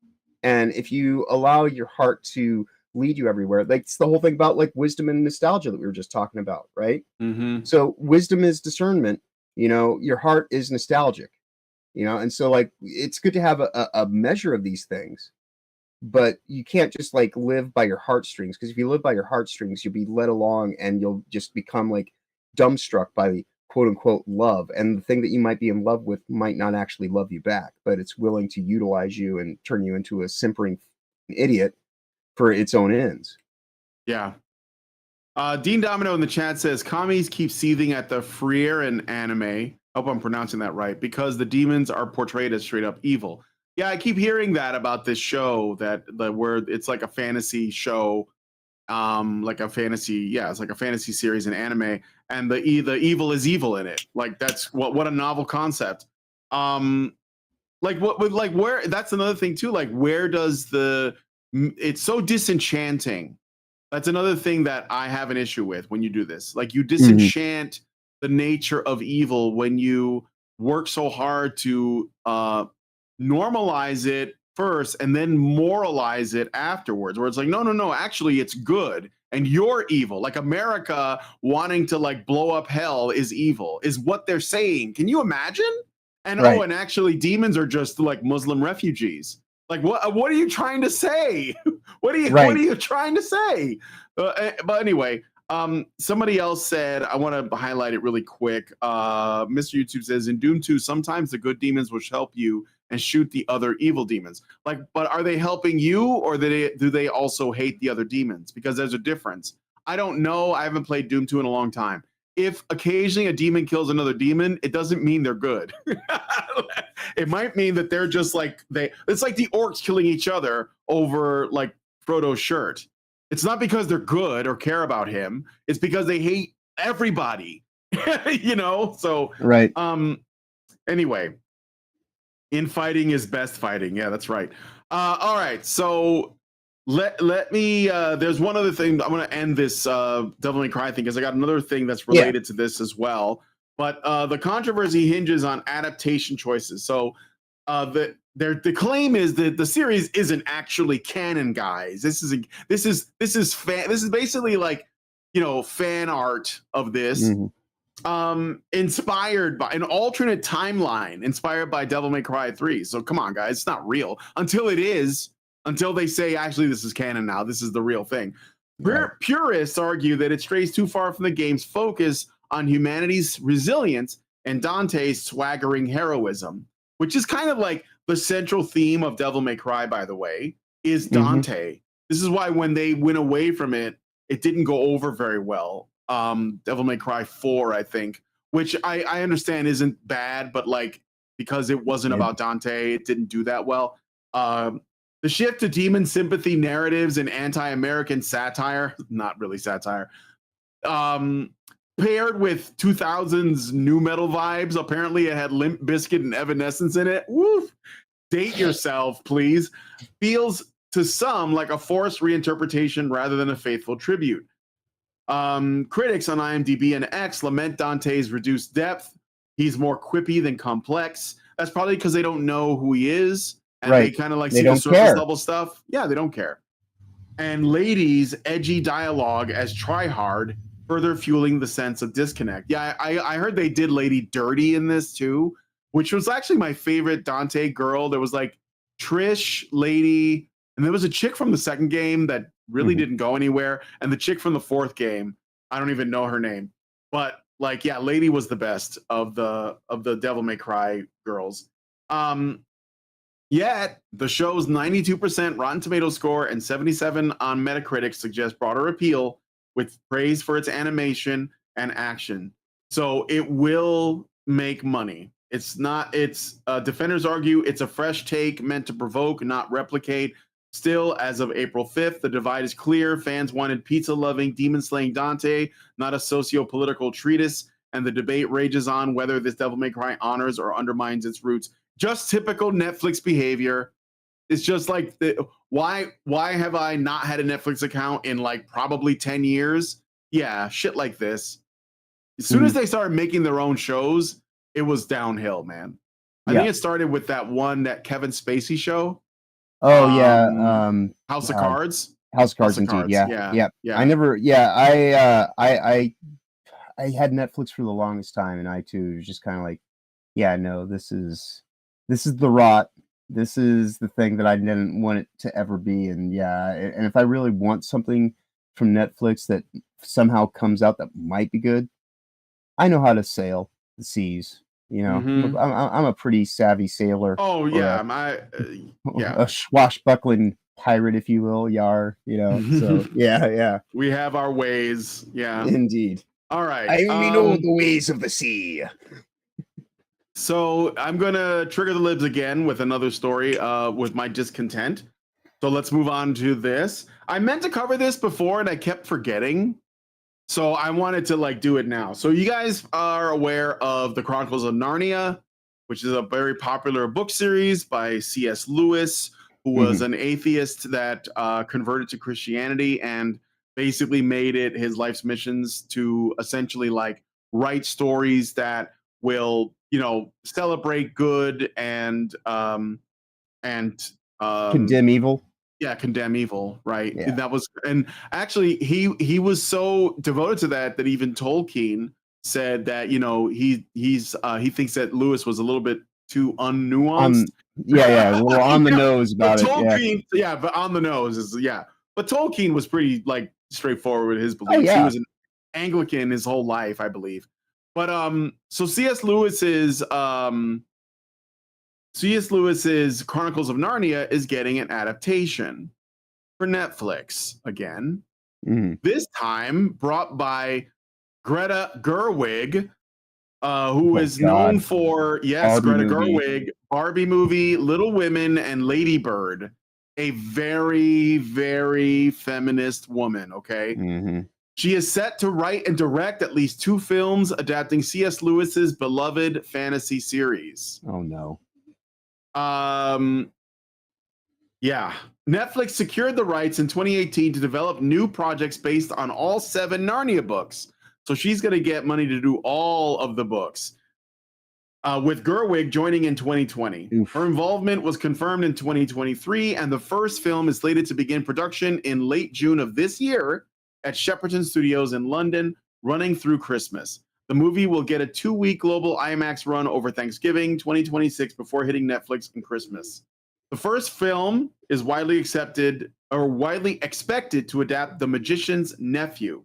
And if you allow your heart to lead you everywhere, like, it's the whole thing about, like, wisdom and nostalgia that we were just talking about, right? So wisdom is discernment, you know, your heart is nostalgic, you know. And so, like, it's good to have a measure of these things, but you can't just, like, live by your heartstrings, because if you live by your heartstrings, you'll be led along and you'll just become, like, dumbstruck by the quote unquote love. And the thing that you might be in love with might not actually love you back, but it's willing to utilize you and turn you into a simpering idiot for its own ends. Yeah. Dean Domino in the chat says, commies keep seething at the Frieran anime. I hope I'm pronouncing that right, because the demons are portrayed as straight up evil. Yeah, I keep hearing that about this show, where it's like a fantasy show, it's like a fantasy series in anime, and the evil is evil in it. Like, that's what a novel concept. Where, that's another thing too. Like, where does it's so disenchanting That's another thing that I have an issue with when you do this. Like you disenchant the nature of evil when you work so hard to normalize it first and then moralize it afterwards, where it's like, no, actually it's good and you're evil. Like America wanting to like blow up hell is evil, is what they're saying. Can you imagine? And and actually demons are just like Muslim refugees. Like what are you trying to say? What are you trying to say? But anyway, somebody else said, I want to highlight it really quick. Mr. YouTube says, in Doom 2, sometimes the good demons will help you and shoot the other evil demons. Like, but are they helping you, or do they also hate the other demons? Because there's a difference. I don't know. I haven't played Doom 2 in a long time. If occasionally a demon kills another demon, it doesn't mean they're good. It might mean that they're just like it's like the orcs killing each other over like Frodo's shirt. It's not because they're good or care about him. It's because they hate everybody. You know? So anyway, infighting is best fighting. Yeah, that's right. All right. So let me there's one other thing. I'm going to end this Devil May Cry thing because I got another thing that's related to this as well. But the controversy hinges on adaptation choices. So the claim is that the series isn't actually canon, guys. This is basically like, you know, fan art of this. Inspired by an alternate timeline inspired by Devil May Cry 3. So come on, guys, it's not real until it is. Until they say, actually, this is canon now. This is the real thing. Purists argue that it strays too far from the game's focus on humanity's resilience and Dante's swaggering heroism, which is kind of like the central theme of Devil May Cry, by the way, is Dante. This is why when they went away from it, it didn't go over very well. Devil May Cry 4, I think, which I understand isn't bad, but like because it wasn't about Dante, it didn't do that well. The shift to demon sympathy narratives and anti-American satire, not really satire, paired with 2000s new metal vibes. Apparently it had Limp Bizkit and Evanescence in it. Woof. Date yourself, please. Feels to some like a forced reinterpretation rather than a faithful tribute. Critics on IMDb and X lament Dante's reduced depth. He's more quippy than complex. That's probably because they don't know who he is. And they kind of like see the surface level stuff. Yeah, they don't care. And Lady's edgy dialogue as tryhard, further fueling the sense of disconnect. Yeah, I heard they did Lady dirty in this too, which was actually my favorite Dante girl. There was like Trish, Lady, and there was a chick from the second game that really didn't go anywhere. And the chick from the fourth game, I don't even know her name. But like, yeah, Lady was the best of the Devil May Cry girls. Yet, the show's 92% Rotten Tomatoes score and 77 on Metacritic suggest broader appeal with praise for its animation and action. So it will make money. Defenders argue it's a fresh take meant to provoke, not replicate. Still, as of April 5th, the divide is clear. Fans wanted pizza-loving, demon-slaying Dante, not a socio-political treatise, and the debate rages on whether this Devil May Cry honors or undermines its roots. Just typical Netflix behavior. It's just like, why have I not had a Netflix account in like probably 10 years? Yeah, shit like this. As soon as they started making their own shows, it was downhill, man. I think it started with that Kevin Spacey show. Oh, House of Cards. House of Cards, indeed. Yeah. I never, I had Netflix for the longest time, and I too was just kind of like, yeah, no, this is the rot. This is the thing that I didn't want it to ever be. And and if I really want something from Netflix that somehow comes out that might be good, I know how to sail the seas. You know, I'm a pretty savvy sailor. Oh yeah, a swashbuckling pirate, if you will, yar. You know, so yeah. We have our ways. Yeah, indeed. All right. I only know the ways of the sea. So I'm going to trigger the libs again with another story with my discontent. So let's move on to this. I meant to cover this before and I kept forgetting. So I wanted to like do it now. So you guys are aware of the Chronicles of Narnia, which is a very popular book series by C.S. Lewis, who was an atheist that converted to Christianity. And basically made it his life's missions to essentially like write stories that will, celebrate good and condemn evil. Yeah, condemn evil, right? Yeah. That was, and actually he was so devoted to that even Tolkien said that he thinks that Lewis was a little bit too unnuanced. A little on the nose about it. Tolkien, but on the nose is But Tolkien was pretty like straightforward with his beliefs. Oh, yeah. He was an Anglican his whole life, I believe. But so C.S. Lewis's Chronicles of Narnia is getting an adaptation for Netflix again. This time brought by Greta Gerwig, who is known for Greta Gerwig, Barbie movie, Little Women, and Lady Bird. A very, very feminist woman. Okay. She is set to write and direct at least 2 films adapting C.S. Lewis's beloved fantasy series. Oh no. Yeah. Netflix secured the rights in 2018 to develop new projects based on all 7 Narnia books. So she's going to get money to do all of the books. With Gerwig joining in 2020. Oof. Her involvement was confirmed in 2023, and the first film is slated to begin production in late June of this year at Shepperton Studios in London, running through Christmas. The movie will get a 2-week global IMAX run over Thanksgiving 2026 before hitting Netflix in Christmas. The first film is widely expected to adapt The Magician's Nephew,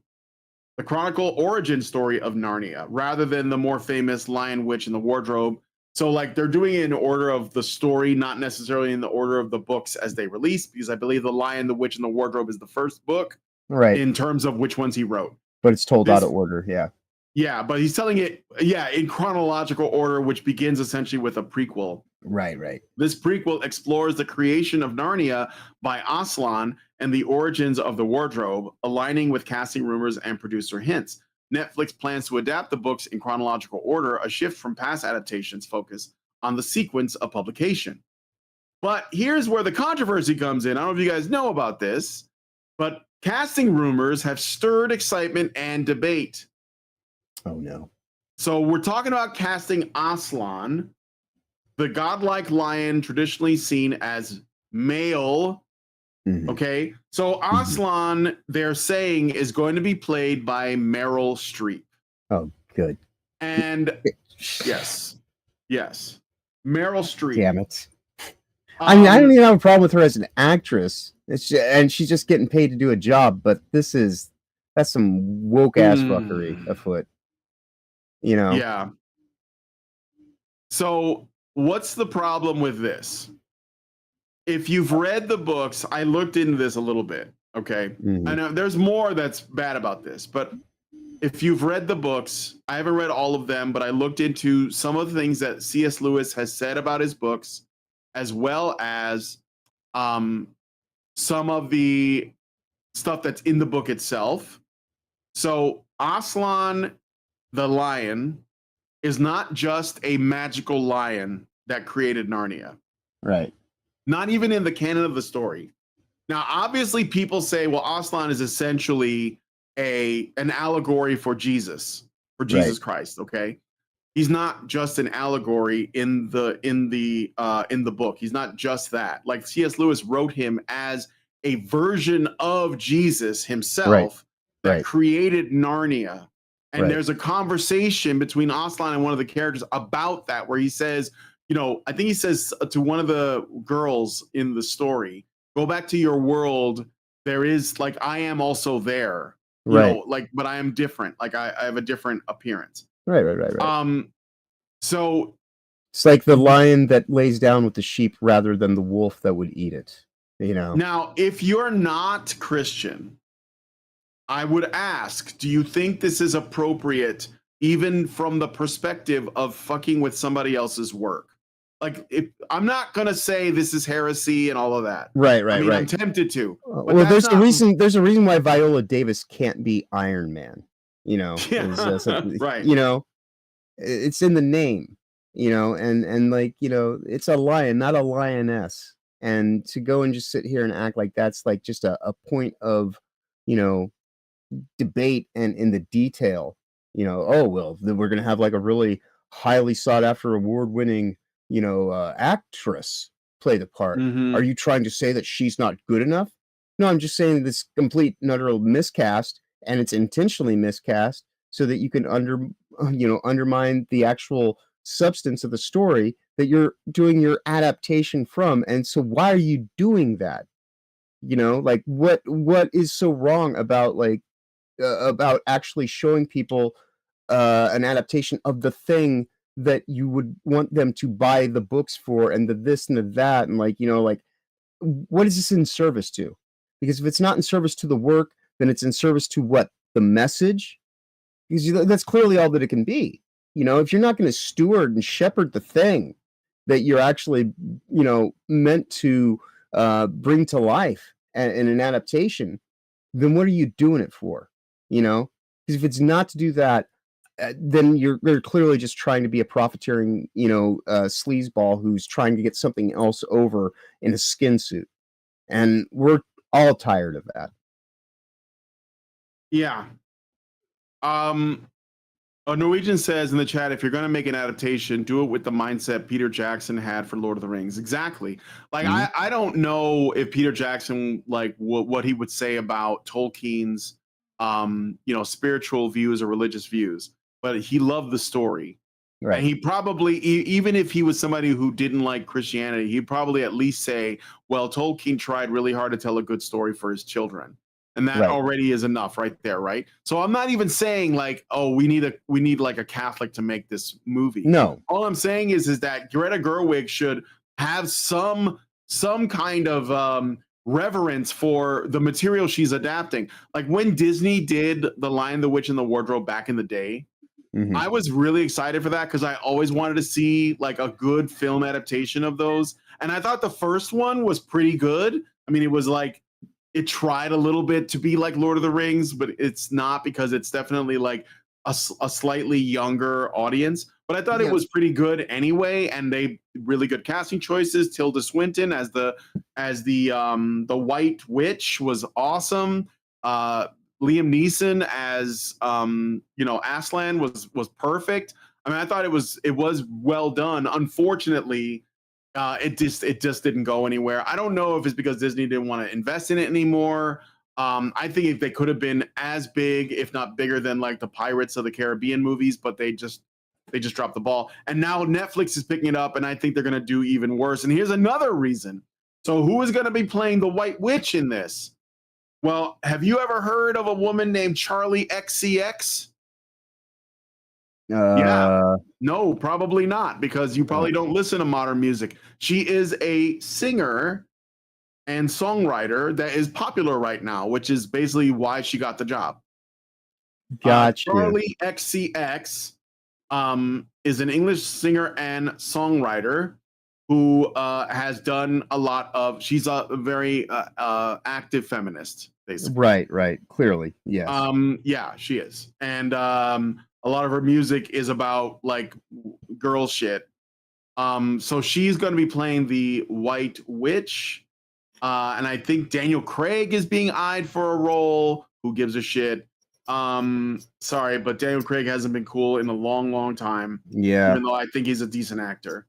the chronicle origin story of Narnia, rather than the more famous Lion, Witch, and the Wardrobe. So like they're doing it in order of the story, not necessarily in the order of the books as they release, because I believe The Lion, the Witch, and the Wardrobe is the first book, right? In terms of which ones he wrote. But it's told out of order, yeah. Yeah, but he's telling it, in chronological order, which begins essentially with a prequel. Right. This prequel explores the creation of Narnia by Aslan and the origins of the wardrobe, aligning with casting rumors and producer hints. Netflix plans to adapt the books in chronological order, a shift from past adaptations focused on the sequence of publication. But here's where the controversy comes in. I don't know if you guys know about this, but casting rumors have stirred excitement and debate. Oh, no. So we're talking about casting Aslan, the godlike lion traditionally seen as male. Okay, so Aslan, they're saying, is going to be played by Meryl Streep. Oh, good. And yes, Meryl Streep. Damn it. I mean, I don't even have a problem with her as an actress. And she's just getting paid to do a job, but that's some woke ass fuckery afoot. Yeah. So what's the problem with this? If you've read the books, I looked into this a little bit. Okay. I know there's more that's bad about this, but if you've read the books, I haven't read all of them, but I looked into some of the things that C.S. Lewis has said about his books, as well as some of the stuff that's in the book itself. So Aslan the lion is not just a magical lion that created Narnia. Right. Not even in the canon of the story. Now, obviously, people say, well, Aslan is essentially an allegory for Jesus Christ. Okay, he's not just an allegory in the book. He's not just that. Like C.S. Lewis wrote him as a version of Jesus himself that created Narnia. And there's a conversation between Aslan and one of the characters about that, where he says, I think he says to one of the girls in the story, go back to your world. There is like, I am also there, but I am different. Like I have a different appearance. Right. So it's like the lion that lays down with the sheep rather than the wolf that would eat it, Now, if you're not Christian, I would ask, do you think this is appropriate even from the perspective of fucking with somebody else's work? Like, I'm not gonna say this is heresy and all of that. Right. I'm tempted to. Well, there's a reason. There's a reason why Viola Davis can't be Iron Man. Right. It's in the name. And it's a lion, not a lioness. And to go and just sit here and act like that's like just a point of, debate and in the detail. Oh well, then we're gonna have like a really highly sought after, award-winning, actress play the part. Mm-hmm. Are you trying to say that she's not good enough? No, I'm just saying this complete and utter miscast, and it's intentionally miscast so that you can undermine the actual substance of the story that you're doing your adaptation from. And so why are you doing that? Like what is so wrong about about actually showing people an adaptation of the thing that you would want them to buy the books for, and the this and the that, and what is this in service to? Because if it's not in service to the work, then it's in service to what? The message? Because that's clearly all that it can be. If you're not going to steward and shepherd the thing that you're actually, meant to bring to life in an adaptation, then what are you doing it for? Because if it's not to do that, then you're clearly just trying to be a profiteering, sleazeball who's trying to get something else over in a skin suit. And we're all tired of that. Yeah. A Norwegian says in the chat, if you're going to make an adaptation, do it with the mindset Peter Jackson had for Lord of the Rings. Exactly. Like, I don't know if Peter Jackson, like what he would say about Tolkien's, spiritual views or religious views, but he loved the story. Right. And he probably, even if he was somebody who didn't like Christianity, he'd probably at least say, well, Tolkien tried really hard to tell a good story for his children. And that already is enough right there, right? So I'm not even saying like, oh, we need like a Catholic to make this movie. No. All I'm saying is that Greta Gerwig should have some kind of reverence for the material she's adapting. Like when Disney did The Lion, the Witch, and the Wardrobe back in the day, I was really excited for that because I always wanted to see like a good film adaptation of those. And I thought the first one was pretty good. I mean, it was like, it tried a little bit to be like Lord of the Rings, but it's not, because it's definitely like a slightly younger audience. But I thought it was pretty good anyway, and they really good casting choices. Tilda Swinton as the White Witch was awesome. Liam Neeson as Aslan was perfect. I mean, I thought it was well done. Unfortunately, it just didn't go anywhere. I don't know if it's because Disney didn't want to invest in it anymore. I think if they could have been as big, if not bigger, than like the Pirates of the Caribbean movies, but they just dropped the ball. And now Netflix is picking it up, and I think they're going to do even worse. And here's another reason. So who is going to be playing the White Witch in this? Well, have you ever heard of a woman named Charlie XCX? Yeah. No, probably not, because you probably don't listen to modern music. She is a singer and songwriter that is popular right now, which is basically why she got the job. Gotcha. Charlie XCX is an English singer and songwriter who has done a lot of. She's a very active feminist, basically. Right. Clearly, yes. Yeah, she is, and a lot of her music is about like girl shit. So she's going to be playing the White Witch. And I think Daniel Craig is being eyed for a role. Who gives a shit? Sorry, but Daniel Craig hasn't been cool in a long, long time. Yeah. Even though I think he's a decent actor.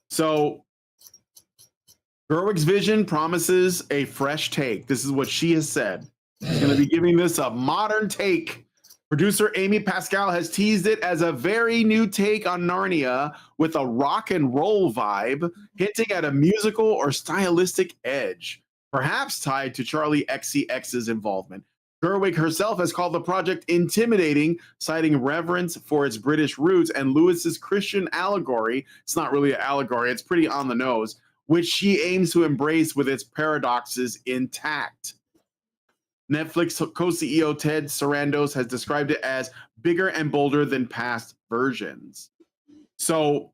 So Gerwig's vision promises a fresh take. This is what she has said. She's going to be giving this a modern take. Producer Amy Pascal has teased it as a very new take on Narnia with a rock and roll vibe, hinting at a musical or stylistic edge, perhaps tied to Charlie XCX's involvement. Gerwig herself has called the project intimidating, citing reverence for its British roots and Lewis's Christian allegory. It's not really an allegory, it's pretty on the nose, which she aims to embrace with its paradoxes intact. Netflix co-CEO Ted Sarandos has described it as bigger and bolder than past versions. So,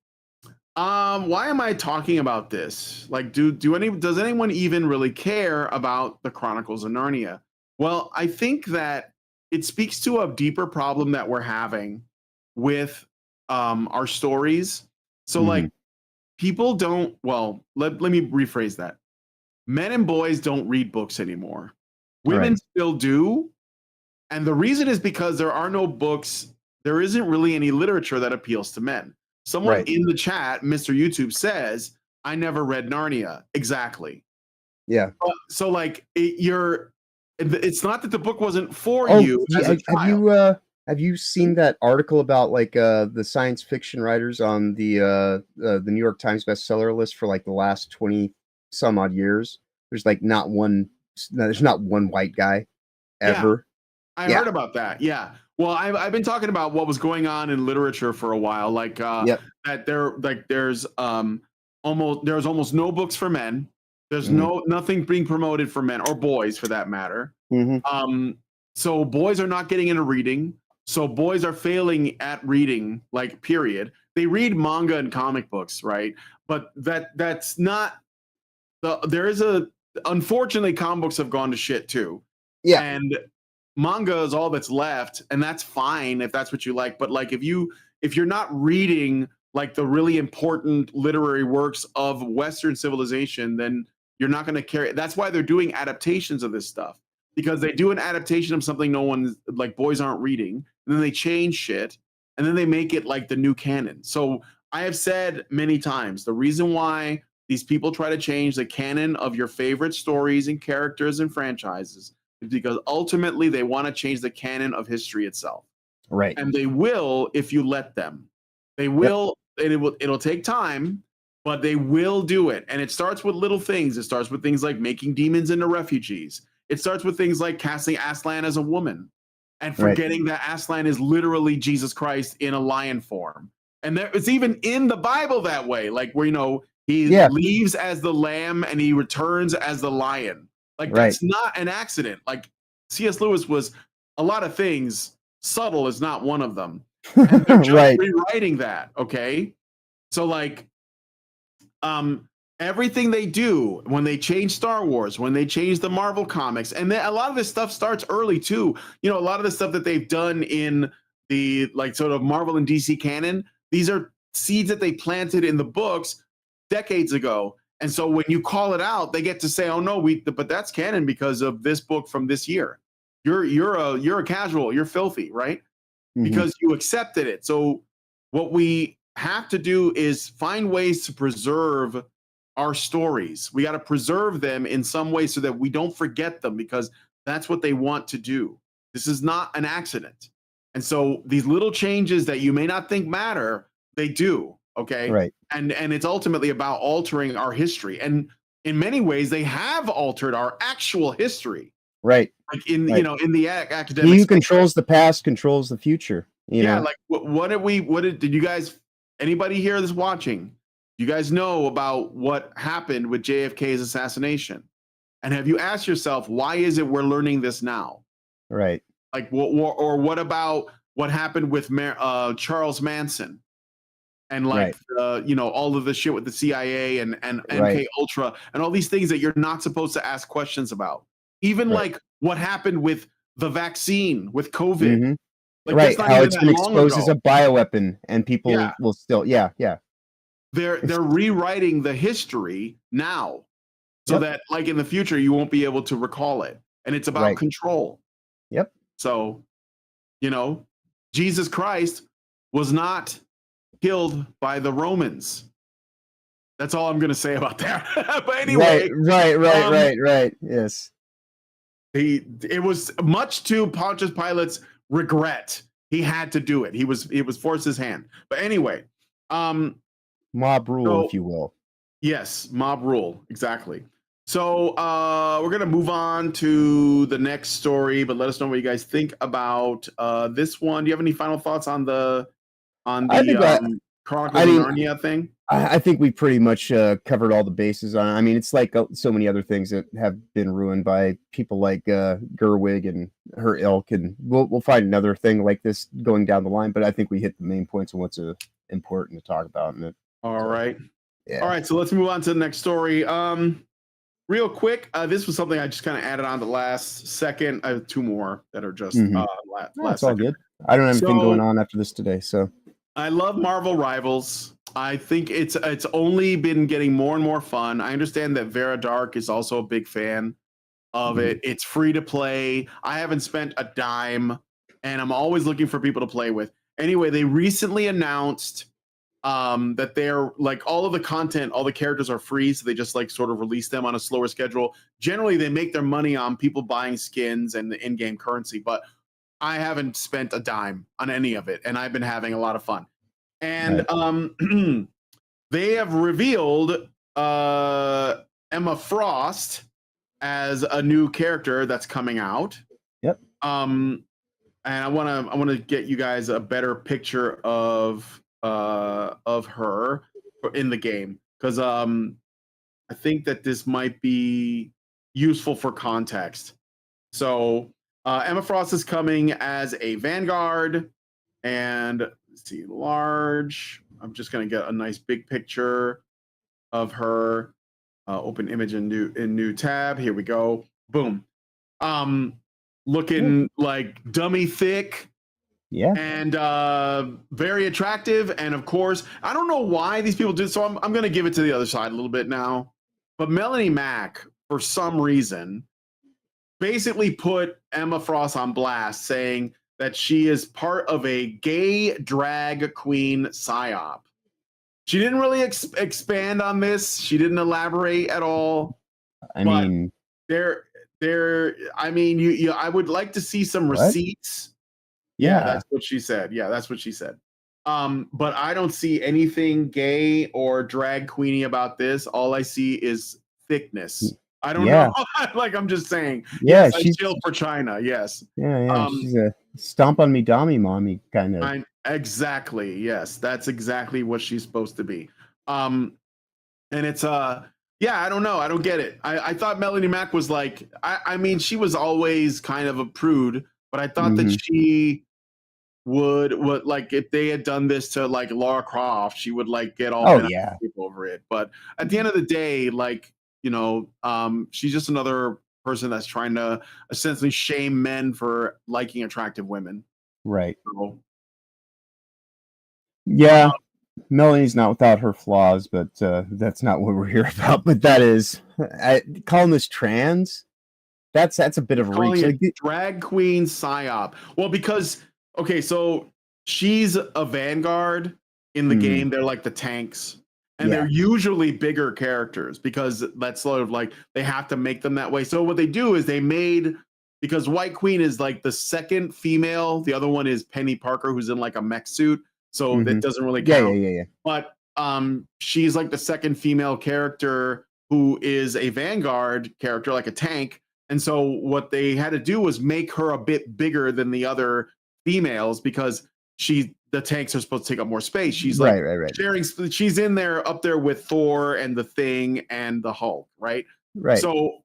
why am I talking about this? Like, does anyone even really care about the Chronicles of Narnia? Well, I think that it speaks to a deeper problem that we're having with our stories. So, like, people don't. Well, let me rephrase that. Men and boys don't read books anymore. Women still do, And the reason is because there are no books. There isn't really any literature that appeals to men. Someone in the chat, Mr. YouTube, says, I never read Narnia. Exactly. Yeah. So like it's not that the book wasn't for you as a child. Have you seen that article about like the science fiction writers on the New York Times bestseller list for like the last 20 some odd years? There's not one white guy ever. I heard about that. Yeah. Well, I've been talking about what was going on in literature for a while, like that there's almost no books for men. There's nothing being promoted for men or boys for that matter. So boys are not getting into reading. So boys are failing at reading, like period. They read manga and comic books, right? But that's not unfortunately comic books have gone to shit too. Yeah. And manga is all that's left, and that's fine if that's what you like. But like if you're not reading like the really important literary works of Western civilization, then you're not going to carry it. That's why they're doing adaptations of this stuff, because they do an adaptation of something no one, like, boys aren't reading, and then they change shit, and then they make it like the new canon. So I have said many times, the reason why these people try to change the canon of your favorite stories and characters and franchises is because ultimately they want to change the canon of history itself. Right. And they will if you let them. They will, and it'll take time, but they will do it. And it starts with little things. It starts with things like making demons into refugees. It starts with things like casting Aslan as a woman and forgetting that Aslan is literally Jesus Christ in a lion form. And it's even in the Bible that way, like where, he leaves as the lamb and he returns as the lion. Like that's not an accident. Like C.S. Lewis was a lot of things. Subtle is not one of them. And they're just rewriting that. Okay. So like, everything they do when they change Star Wars, when they change the Marvel comics, and then a lot of this stuff starts early too. A lot of the stuff that they've done in the like sort of Marvel and DC canon, these are seeds that they planted in the books decades ago. And so when you call it out, they get to say, "Oh no, but that's canon because of this book from this year." You're a casual, you're filthy, right? Because you accepted it. So what we have to do is find ways to preserve our stories. We got to preserve them in some way so that we don't forget them, because that's what they want to do. This is not an accident. And so these little changes that you may not think matter, they do. Okay. Right. And it's ultimately about altering our history. And in many ways, they have altered our actual history. Right. Like in the academic. He who controls the past controls the future. You know? Like did you guys, anybody here that's watching, you guys know about what happened with JFK's assassination? And have you asked yourself, why is it we're learning this now? Right. Like, what about what happened with Charles Manson? And like, all of the shit with the CIA and MK Ultra and all these things that you're not supposed to ask questions about. Even like what happened with the vaccine, with COVID. Like, how it's been exposed as a bioweapon, and people will still, They're rewriting the history now, so that like in the future you won't be able to recall it, and it's about control. Yep. So, Jesus Christ was not killed by the Romans. That's all I'm going to say about that. But anyway, right. Yes. It was much to Pontius Pilate's regret. He had to do it. He was forced his hand. But anyway, mob rule, if you will. Yes, mob rule, exactly. So we're gonna move on to the next story, but let us know what you guys think about this one. Do you have any final thoughts on the Chronicles of Narnia thing? I think we pretty much covered all the bases on it. I mean, it's like so many other things that have been ruined by people like Gerwig and her ilk, and we'll find another thing like this going down the line. But I think we hit the main points of what's important to talk about in it. All right. So let's move on to the next story. Real quick, this was something I just kind of added on the last second. I have two more that are just last it's all good. I don't have anything going on after this today, so. I love Marvel Rivals. I think it's only been getting more and more fun. I understand that Vera Dark is also a big fan. of it. It's free to play. I haven't spent a dime, and I'm always looking for people to play with. Anyway, they recently announced that they're like all of the content, all the characters are free, so they just like sort of release them on a slower schedule. Generally, they make their money on people buying skins and the in-game currency, but I haven't spent a dime on any of it, and I've been having a lot of fun. And they have revealed Emma Frost as a new character that's coming out. Yep. And I want to get you guys a better picture of her in the game, because I think that this might be useful for context. So Emma Frost is coming as a Vanguard, and let's see, large. I'm just gonna get a nice big picture of her. Open image in new tab. Here we go. Boom. Looking like dummy thick. Yeah. And very attractive. And of course, I don't know why these people do. So I'm going to give it to the other side a little bit now. But Melanie Mack, for some reason, basically put Emma Frost on blast, saying that she is part of a gay drag queen psyop. She didn't really expand on this. She didn't elaborate at all. I mean, I mean, I would like to see some receipts. Yeah, that's what she said. Yeah, that's what she said. But I don't see anything gay or drag queeny about this. All I see is thickness. I don't know. Like, I'm just saying. Yeah, yes, she's chill for China. Yes. Yeah. She's a stomp on me, dommy, mommy kind of. Exactly. Yes, that's exactly what she's supposed to be. And it's yeah, I don't know. I don't get it. I thought Melanie Mack was like, I mean, she was always kind of a prude, but I thought that she would like, if they had done this to like Lara Croft, she would like get all over it. But at the end of the day, like, you know, she's just another person that's trying to essentially shame men for liking attractive women. Right. So, yeah. Melanie's not without her flaws, but that's not what we're here about. But that is, calling this trans, that's a bit of a reach. Like, drag queen psyop. Well, because okay, so she's a Vanguard in the game. They're like the tanks, and they're usually bigger characters because that's sort of like they have to make them that way. So what they do is they made, because White Queen is like the second female. The other one is Penny Parker, who's in like a mech suit. So that doesn't really count. Yeah. But she's like the second female character who is a Vanguard character, like a tank. And so what they had to do was make her a bit bigger than the other females, because the tanks are supposed to take up more space. She's like sharing. She's in there, up there with Thor and the Thing and the Hulk, right? Right. So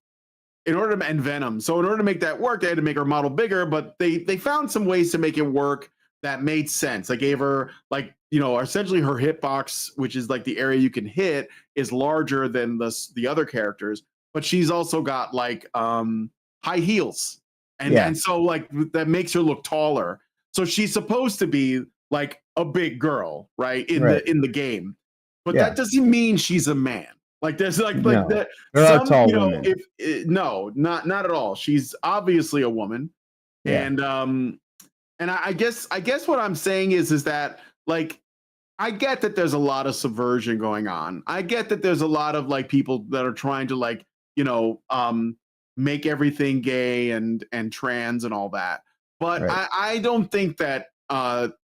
and Venom. So in order to make that work, they had to make her model bigger, but they found some ways to make it work that made sense. I gave her, like, you know, essentially her hitbox, which is like the area you can hit, is larger than the other characters, but she's also got like high heels, and so like that makes her look taller. So she's supposed to be like a big girl, right, in the game, but that doesn't mean she's a man. Like there's like that. There are tall women. No, not at all. She's obviously a woman, and I guess what I'm saying is that, like, I get that there's a lot of subversion going on. I get that there's a lot of like people that are trying to, like, you know, make everything gay and trans and all that. But I don't think that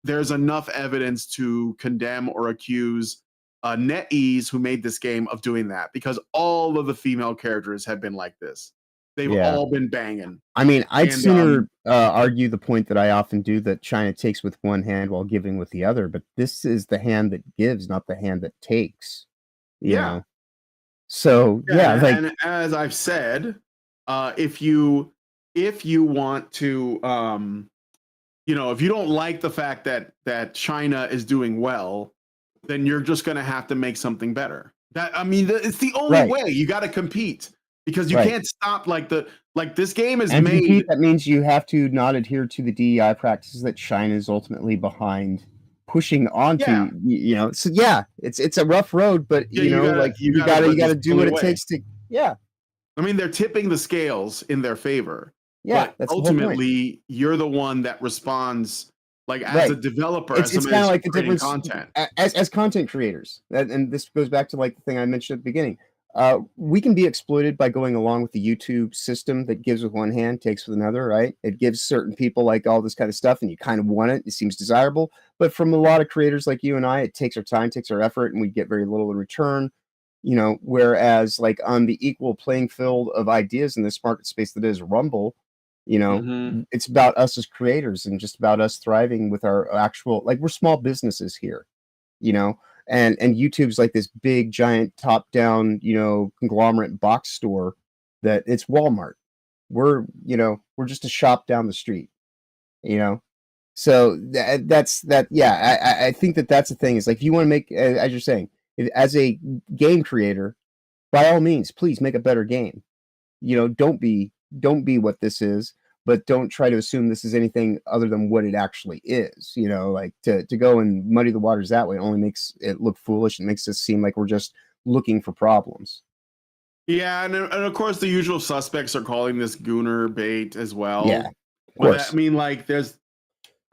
there's enough evidence to condemn or accuse NetEase, who made this game, of doing that, because all of the female characters have been like this. They've all been banging. I mean, I'd sooner argue the point that I often do, that China takes with one hand while giving with the other, but this is the hand that gives, not the hand that takes. You know? So like, and as I've said, if you want to, you know, if you don't like the fact that China is doing well, then you're just going to have to make something better. I mean, it's the only way. You got to compete. Because you can't stop this game is and made. Compete, that means you have to not adhere to the DEI practices that China is ultimately behind pushing onto. You know, so it's a rough road, but you know, you gotta do what it takes to. I mean, they're tipping the scales in their favor. Yeah, but that's ultimately you're the one that responds, like as a developer, as it's somebody kind of that's like the creating difference content. as content creators. And this goes back to like the thing I mentioned at the beginning. We can be exploited by going along with the YouTube system that gives with one hand, takes with another, right? It gives certain people like all this kind of stuff, and you kind of want it. It seems desirable. But from a lot of creators like you and I, it takes our time, takes our effort, and we get very little in return. You know, whereas like on the equal playing field of ideas in this market space that is Rumble, you know, it's about us as creators and just about us thriving with our actual, like we're small businesses here, you know, and YouTube's like this big giant top down, you know, conglomerate box store that it's Walmart. We're, you know, we're just a shop down the street, you know. So that's that. Yeah, I think that's the thing is like if you want to make, as you're saying, as a game creator, by all means, please make a better game. You know, don't be what this is, but don't try to assume this is anything other than what it actually is. You know, like to go and muddy the waters that way only makes it look foolish and makes us seem like we're just looking for problems. Yeah, and of course the usual suspects are calling this gooner bait as well. Yeah, of course. I mean, like, there's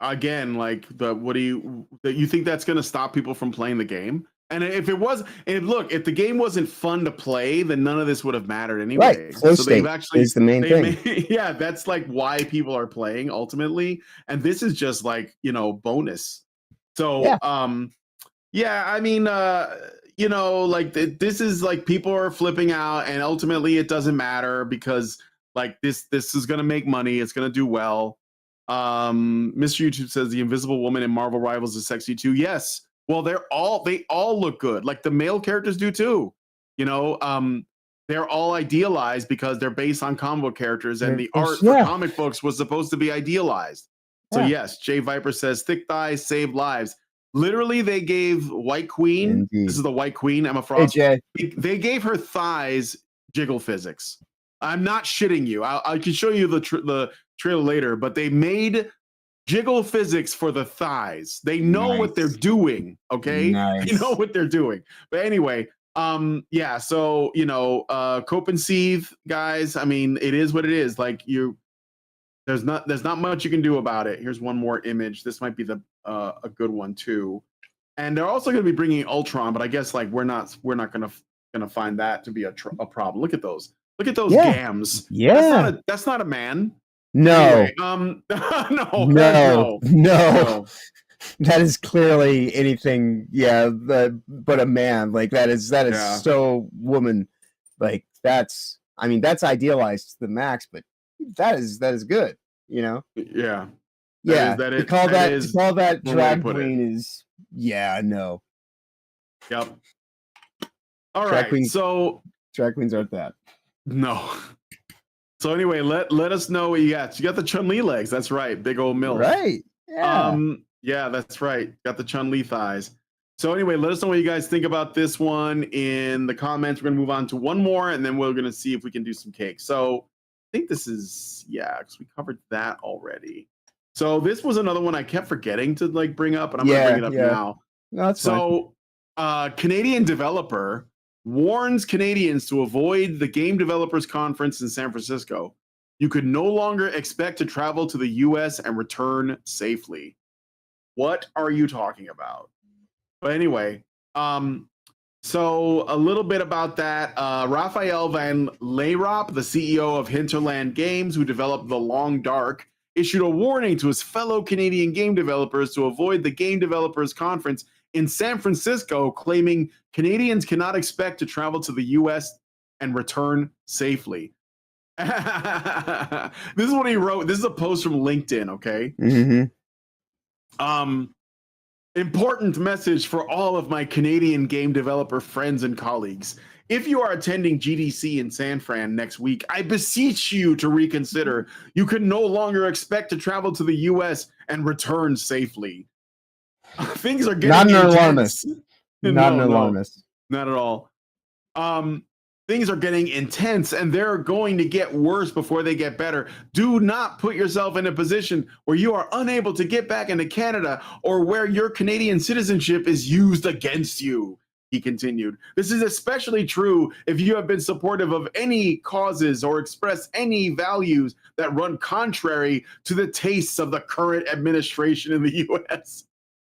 again, like you think that's going to stop people from playing the game? And if the game wasn't fun to play, then none of this would have mattered anyway. Right. Flow state is the main thing. Yeah, that's like why people are playing ultimately. And this is just like, you know, bonus. So, yeah, I mean, you know, like this is like people are flipping out, and ultimately it doesn't matter because like this is going to make money. It's going to do well. Mr. YouTube says the Invisible Woman in Marvel Rivals is sexy too. Yes. Well, they all look good. Like the male characters do too. You know, they're all idealized because they're based on comic book characters, and the art for comic books was supposed to be idealized. So yes, Jay Viper says thick thighs save lives. Literally, they gave White Queen. Indeed. This is the White Queen, Emma Frost. Hey, they gave her thighs jiggle physics. I'm not shitting you. I can show you the trailer later, but they made jiggle physics for the thighs. They know what they're doing. Okay, they know what they're doing. But anyway, yeah. So you know, cope and seethe, guys. I mean, it is what it is. Like there's not much you can do about it. Here's one more image. This might be a good one too. And they're also going to be bringing Ultron, but I guess like we're not gonna find that to be a problem. Look at those. Look at those gams. Yeah, that's not a man. No. Anyway, no. That is clearly anything. Yeah, but a man. Like that is so woman. Like that's. I mean, that's idealized to the max, but that is good. You know. Yeah. Yeah. To call that drag queen is. Yeah. No. Yep. All right. So drag queens aren't that. No. So anyway, let us know what you got. You got the Chun-Li legs. That's right. Big old milk. Right. Yeah. Yeah, that's right. Got the Chun-Li thighs. So anyway, let us know what you guys think about this one in the comments. We're going to move on to one more, and then we're going to see if we can do some cake. So I think this is, because we covered that already. So this was another one I kept forgetting to like bring up, and I'm going to bring it up now. No, that's fine. Canadian developer warns Canadians to avoid the Game Developers Conference in San Francisco. You could no longer expect to travel to the US and return safely. What are you talking about? But anyway, so a little bit about that. Raphael van Leyrop, the CEO of Hinterland Games, who developed The Long Dark, issued a warning to his fellow Canadian game developers to avoid the Game Developers Conference in San Francisco, claiming Canadians cannot expect to travel to the US and return safely. This is what he wrote. This is a post from LinkedIn, okay? Important message for all of my Canadian game developer friends and colleagues. If you are attending GDC in San Fran next week, I beseech you to reconsider. You can no longer expect to travel to the US and return safely. Things are getting not an intense. alarmist. Not an alarmist. Not at all. Things are getting intense, and they're going to get worse before they get better. Do not put yourself in a position where you are unable to get back into Canada or where your Canadian citizenship is used against you. he continued. This is especially true if you have been supportive of any causes or express any values that run contrary to the tastes of the current administration in the U.S.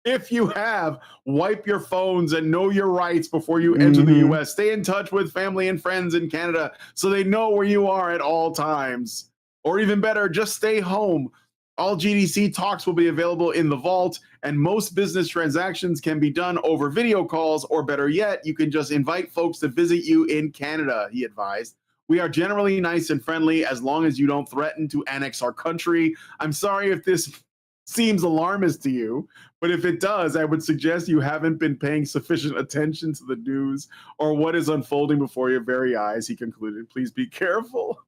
If you have, wipe your phones and know your rights before you enter the U.S. Stay in touch with family and friends in Canada so they know where you are at all times. Or even better, just stay home. All GDC talks will be available in the vault, and most business transactions can be done over video calls, or better yet, you can just invite folks to visit you in Canada, he advised. We are generally nice and friendly as long as you don't threaten to annex our country. I'm sorry if this seems alarmist to you, but if it does, I would suggest you haven't been paying sufficient attention to the news or what is unfolding before your very eyes, he concluded. Please be careful.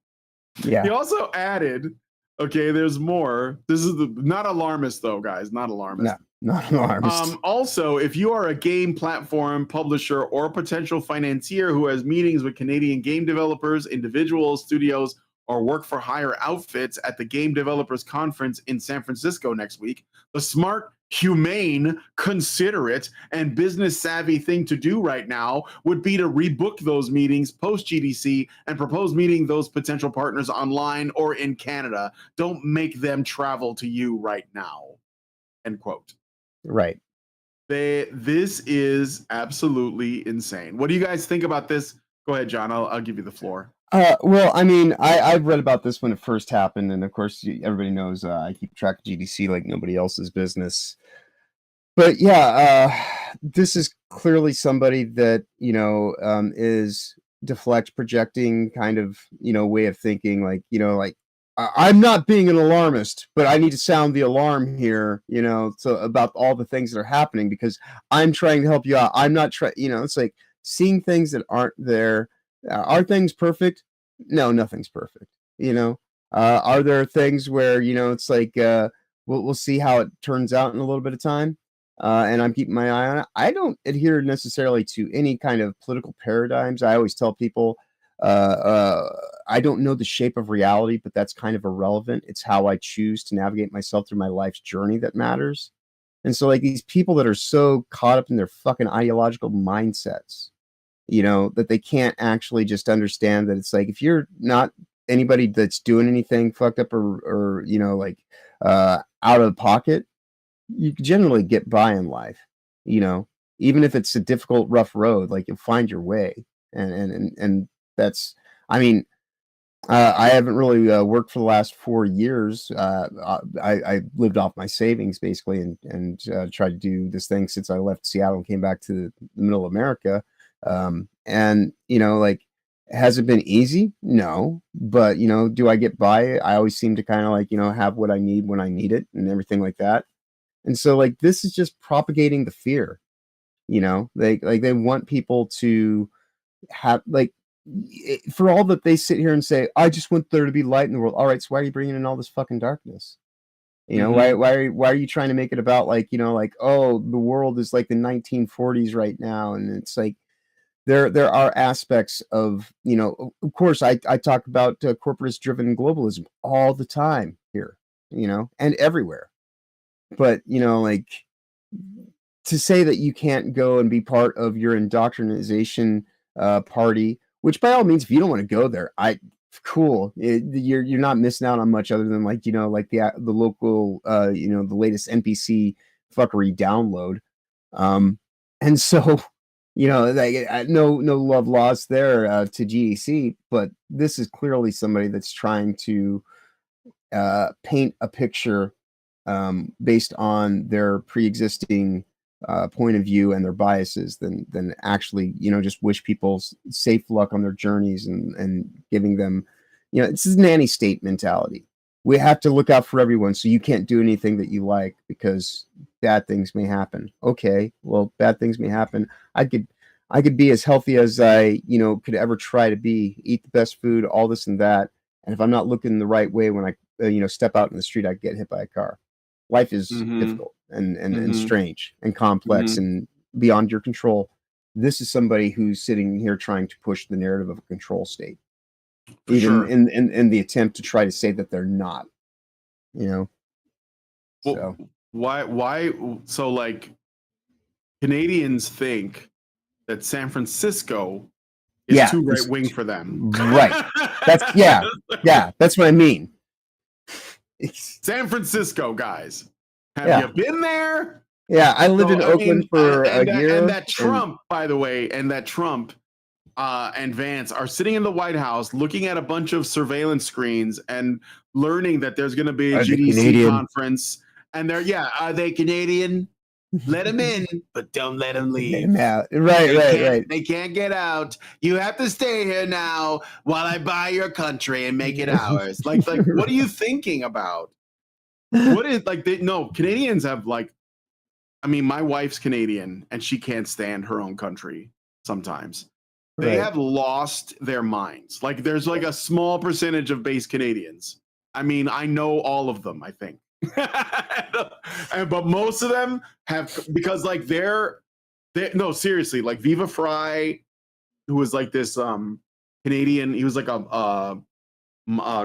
Yeah. He also added, okay, there's more. This is not alarmist though, guys, not alarmist. No, not alarmist. Also, if you are a game platform publisher or potential financier who has meetings with Canadian game developers, individuals, studios, or work for hire outfits at the Game Developers Conference in San Francisco next week, the smart, humane, considerate, and business savvy thing to do right now would be to rebook those meetings post GDC and propose meeting those potential partners online or in Canada. Don't make them travel to you right now. End quote. Right. This is absolutely insane. What do you guys think about this? Go ahead, John. I'll give you the floor. Well, I mean, I've read about this when it first happened, and of course, everybody knows I keep track of GDC like nobody else's business. But yeah, this is clearly somebody that is projecting kind of way of thinking, like like I'm not being an alarmist, but I need to sound the alarm here, so about all the things that are happening because I'm trying to help you out. I'm not trying, it's like seeing things that aren't there. Are things perfect? No, nothing's perfect. Are there things where it's like we'll see how it turns out in a little bit of time, and I'm keeping my eye on it. I don't adhere necessarily to any kind of political paradigms. I always tell people I don't know the shape of reality, but that's kind of irrelevant. It's how I choose to navigate myself through my life's journey that matters. And so, like these people that are so caught up in their fucking ideological mindsets, that they can't actually just understand that it's like if you're not anybody that's doing anything fucked up or out of pocket, you generally get by in life, even if it's a difficult, rough road, like you'll find your way. And that's, I mean, I haven't really worked for the last 4 years. I lived off my savings basically and tried to do this thing since I left Seattle and came back to the middle of America. And has it been easy? No, but do I get by? I always seem to kind of have what I need when I need it and everything like that. And so this is just propagating the fear, they want people to have for all that they sit here and say, I just want there to be light in the world. All right. So why are you bringing in all this fucking darkness? Why are you trying to make it about oh, the world is like the 1940s right now. And it's like, there are aspects of, of course, I talk about corporatist driven globalism all the time here, and everywhere. But, to say that you can't go and be part of your indoctrination party, which by all means, if you don't want to go there, cool. You're not missing out on much other than the local, the latest NPC fuckery download. And so, no love lost there to GEC, but this is clearly somebody that's trying to paint a picture based on their pre-existing point of view and their biases than actually, just wish people safe luck on their journeys and giving them, it's a nanny state mentality. We have to look out for everyone, so you can't do anything that you like because bad things may happen. Okay, well, bad things may happen. I could be as healthy as I, could ever try to be, eat the best food, all this and that. And if I'm not looking the right way when I, step out in the street, I get hit by a car. Life is difficult and strange and complex and beyond your control. This is somebody who's sitting here trying to push the narrative of a control state, even in the attempt to try to say that they're not, Well, so why? So Canadians think that San Francisco is too right wing for them. Right. That's that's what I mean. San Francisco, guys. Have you been there? Yeah, I lived in Oakland for a year. And that Trump, by the way, and Vance are sitting in the White House looking at a bunch of surveillance screens and learning that there's going to be a GDC conference. And are they Canadian? Let them in, but don't let them leave. Right. They can't get out. You have to stay here now while I buy your country and make it ours. Like, what are you thinking about? What is Canadians have my wife's Canadian and she can't stand her own country sometimes. They have lost their minds. Like, there's a small percentage of base Canadians. I mean, I know all of them, I think. But most of them have, because no, seriously, Viva Fry, who was this Canadian, he was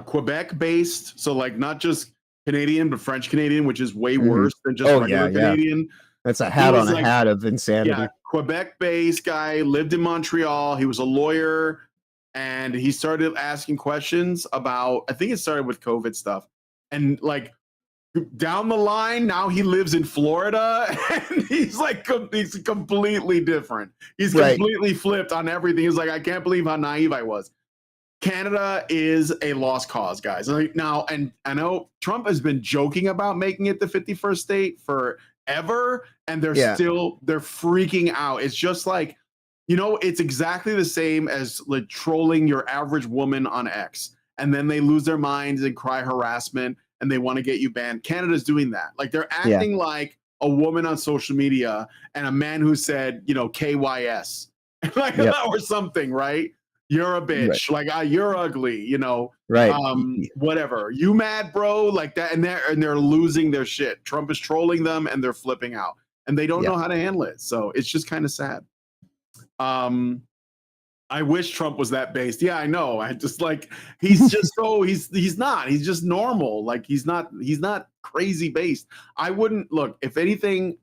Quebec based, so not just Canadian but French Canadian, which is way worse than just regular Canadian. That's a hat on a hat of insanity. Yeah, Quebec based guy, lived in Montreal. He was a lawyer, and he started asking questions about, I think it started with COVID stuff, and down the line, now he lives in Florida, and he's completely different. He's completely flipped on everything. He's I can't believe how naive I was. Canada is a lost cause, guys. Now, and I know Trump has been joking about making it the 51st state forever, and they're freaking out. It's just it's exactly the same as trolling your average woman on X, and then they lose their minds and cry harassment, and they want to get you banned. Canada's doing that. They're acting like a woman on social media and a man who said, KYS, or something, right? You're a bitch, you're ugly, whatever. You mad, bro? Like that, and they're losing their shit. Trump is trolling them, and they're flipping out, and they don't know how to handle it. So it's just kind of sad. I wish Trump was that based. Yeah, I know. I just he's just he's not. He's just normal. He's not crazy based. I wouldn't look. If anything,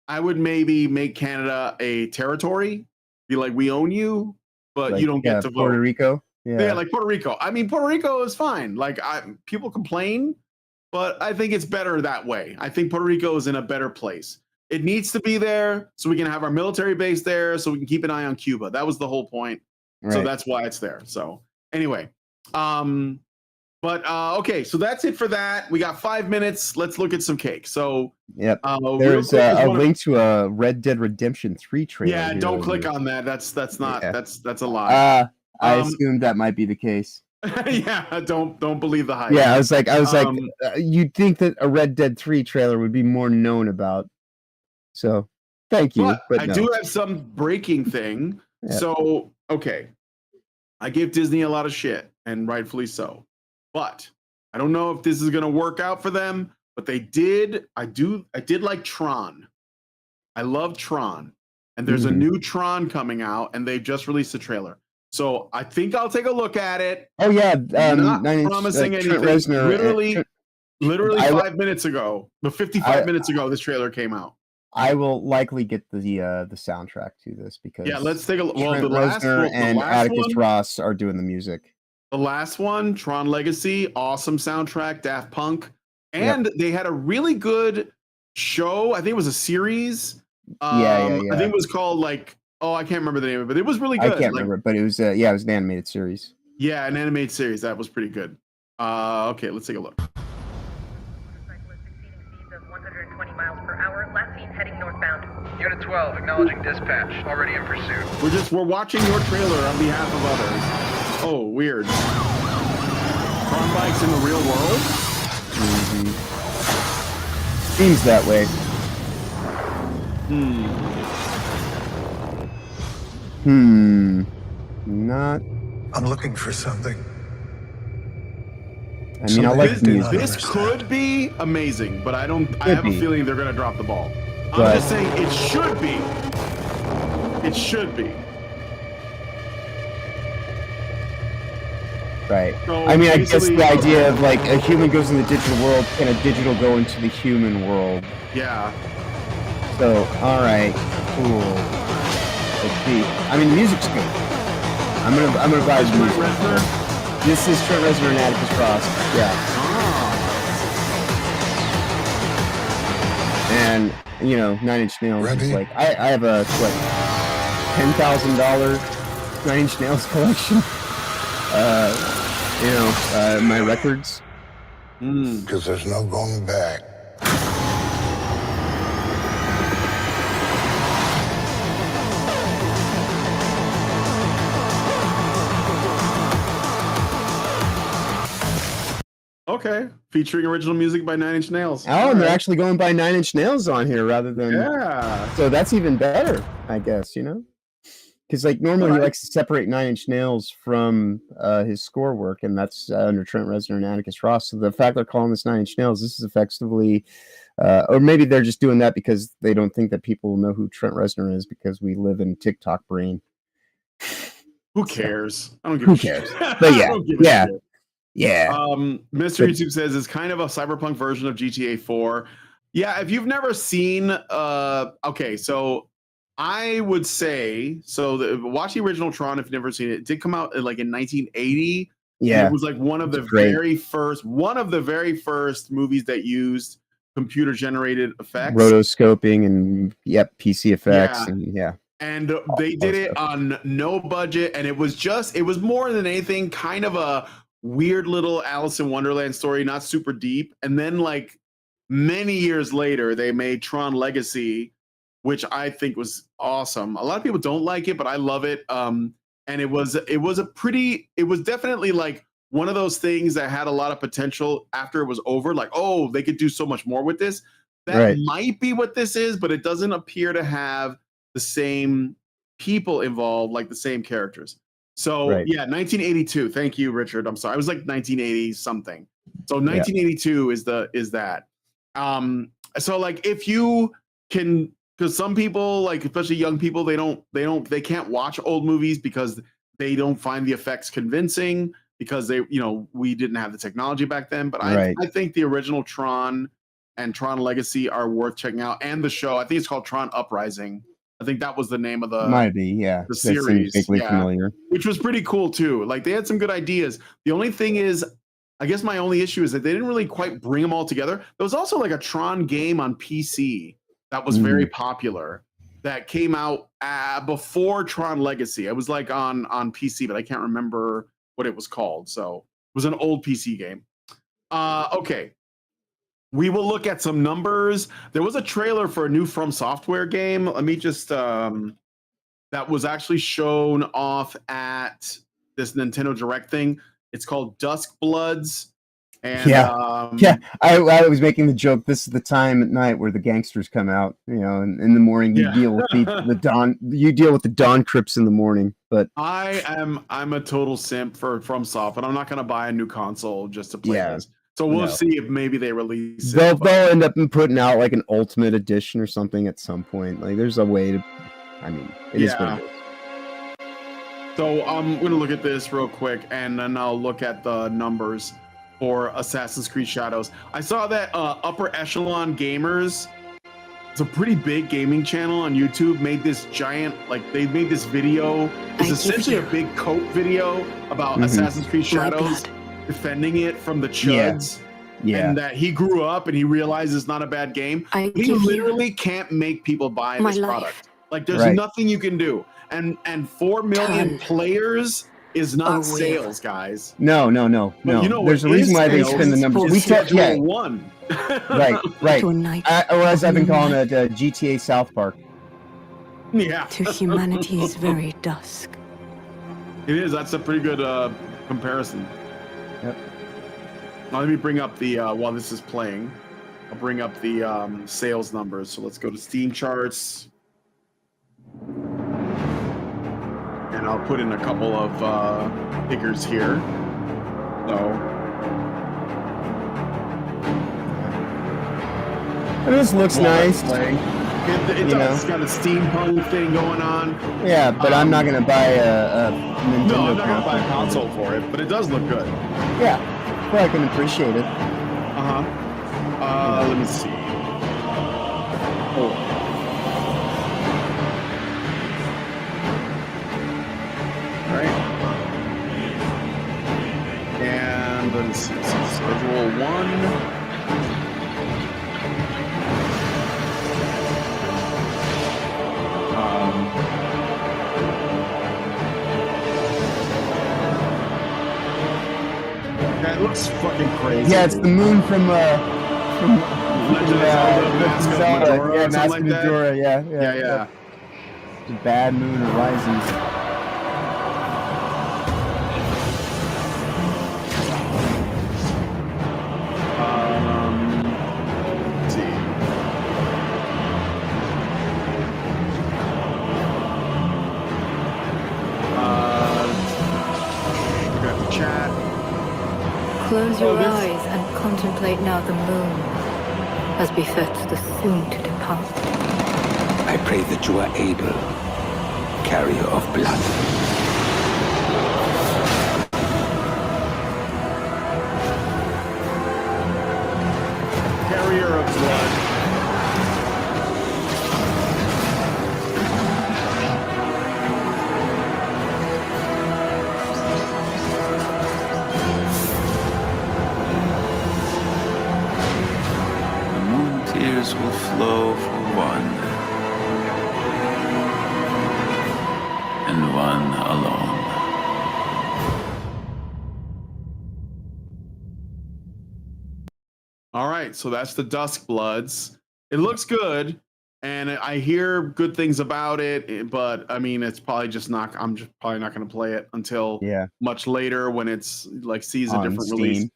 I would maybe make Canada a territory. Be we own you, but you don't get to vote. Puerto Rico. Yeah, Puerto Rico. I mean, Puerto Rico is fine. People complain, but I think it's better that way. I think Puerto Rico is in a better place. It needs to be there so we can have our military base there, so we can keep an eye on Cuba. That was the whole point. Right. So that's why it's there. So anyway, okay, so that's it for that. We got 5 minutes. Let's look at some cake. So there's a link to a Red Dead Redemption 3 trailer. Yeah, don't click on that. That's not that's a lie. I assumed that might be the case. Yeah, don't believe the hype. Yeah, I was like, you'd think that a Red Dead 3 trailer would be more known about. So thank you. But I do have some breaking thing. Yeah. So okay, I give Disney a lot of shit, and rightfully so. But I don't know if this is gonna work out for them. But they did. I did like Tron. I love Tron, and there's a new Tron coming out, and they've just released a trailer. So I think I'll take a look at it. Oh yeah, not promising anything. Literally 5 minutes ago, 55 minutes ago, this trailer came out. I will likely get the soundtrack to this because let's take a look. Trent Reznor and Atticus Ross are doing the music. The last one, Tron Legacy, awesome soundtrack, Daft Punk, and they had a really good show. I think it was a series. I think it was called I can't remember the name of it, but it was really good. I can't remember, but it was it was an animated series. Yeah, an animated series that was pretty good. Okay, let's take a look. Heading northbound. Unit 12, acknowledging dispatch. Already in pursuit. We're watching your trailer on behalf of others. Oh, weird. Tron bikes in the real world? Mm-hmm. Seems that way. Not. I'm looking for something. I mean, I like this could be amazing, but I have a feeling they're going to drop the ball. I'm just saying it should be. It should be. Right. So I mean, I guess the idea of a human goes in the digital world, can a digital go into the human world? Yeah. So, all right, cool. I mean, the music's good. I'm gonna buy his music. This is Trent Reznor and Atticus Ross. Yeah. And you know, Nine Inch Nails is like I have a $10,000 Nine Inch Nails collection. You know, my records. Because there's no going back. Okay, featuring original music by Nine Inch Nails. Oh, and they're actually going by 9 Inch Nails on here rather than... Yeah. So that's even better, I guess, you know? Because like normally he likes to separate 9 Inch Nails from his score work, and that's under Trent Reznor and Atticus Ross. So the fact they're calling this 9 Inch Nails, this is effectively... or maybe they're just doing that because they don't think that people know who Trent Reznor is because we live in TikTok brain. Who cares? I don't give a shit. But yeah. Yeah. Mr. YouTube says it's kind of a cyberpunk version of GTA 4. Yeah, if you've never seen okay, so I would say watch the original Tron if you've never seen it. It did come out like in 1980. Yeah. It was like one of the very first movies that used computer generated effects. Rotoscoping and PC effects and they did it on no budget, and it was more than anything kind of a weird little Alice in Wonderland story, not super deep. And then like many years later, they made Tron Legacy, which I think was awesome. A lot of people don't like it, but I love it. And it was definitely like one of those things that had a lot of potential after it was over. Like, oh, they could do so much more with this. That might be what this is, but it doesn't appear to have the same people involved, like the same characters. So 1982. Thank you, Richard. I'm sorry. I was like 1980 something. So 1982 is that. So like if you can, because some people, like especially young people, they can't watch old movies because they don't find the effects convincing because we didn't have the technology back then. But I think the original Tron and Tron Legacy are worth checking out, and the show. I think it's called Tron Uprising. I think that was the name of the series, familiar. Which was pretty cool too. Like they had some good ideas. The only thing is, I guess my only issue is that they didn't really quite bring them all together. There was also like a Tron game on PC that was very popular that came out before Tron Legacy. It was like on PC, but I can't remember what it was called. So it was an old PC game. Okay. We will look at some numbers. There was a trailer for a new From Software game. Let me just that was actually shown off at this Nintendo Direct thing. It's called Dusk Bloods. And I was making the joke. This is the time at night where the gangsters come out. You know, and in the morning you deal with the dawn. You deal with the dawn crips in the morning. But I'm a total simp for From Soft, but I'm not going to buy a new console just to play this. So we'll see if maybe they release it. They'll end up putting out like an Ultimate Edition or something at some point. Like there's a way to. I mean, it is what it is. So I'm going to look at this real quick, and then I'll look at the numbers for Assassin's Creed Shadows. I saw that Upper Echelon Gamers, it's a pretty big gaming channel on YouTube, made this giant, like they made this video. It's essentially a big coat video about Assassin's Creed Shadows, defending it from the chuds. And that he grew up and he realized it's not a bad game. He literally can't make people buy this product. Like there's nothing you can do. And 4 million players is not sales, guys. No. You know, there's a reason why they spend the numbers. We said one. right. Or as I've been calling it, GTA South Park. Yeah. To humanity's very dusk. It is. That's a pretty good comparison. Yep. Now let me bring up the while this is playing. I'll bring up the sales numbers. So let's go to Steam charts. And I'll put in a couple of figures here. This looks nice. It's got a steampunk thing going on. Yeah, but I'm not going to buy a Nintendo. No, I'm not going to buy a console for it, but it does look good. Yeah, well, I can appreciate it. Let me see. go and see schedule 1. That looks fucking crazy. Yeah, it's the moon from Legend of Zelda, Mask of Majora, yeah, or Mask something of like that. Majora, Yeah. The bad moon arises. Let's see. We got the chat. Close your eyes and contemplate now the moon, as befits the soon to depart. I pray that you are able, carrier of blood. Carrier of blood. The moon tears will flow for one, and one alone. All right, so that's the Dusk Bloods. It looks good, and I hear good things about it, but I mean, it's probably just not. I'm just probably not going to play it until much later when it's like sees a different release.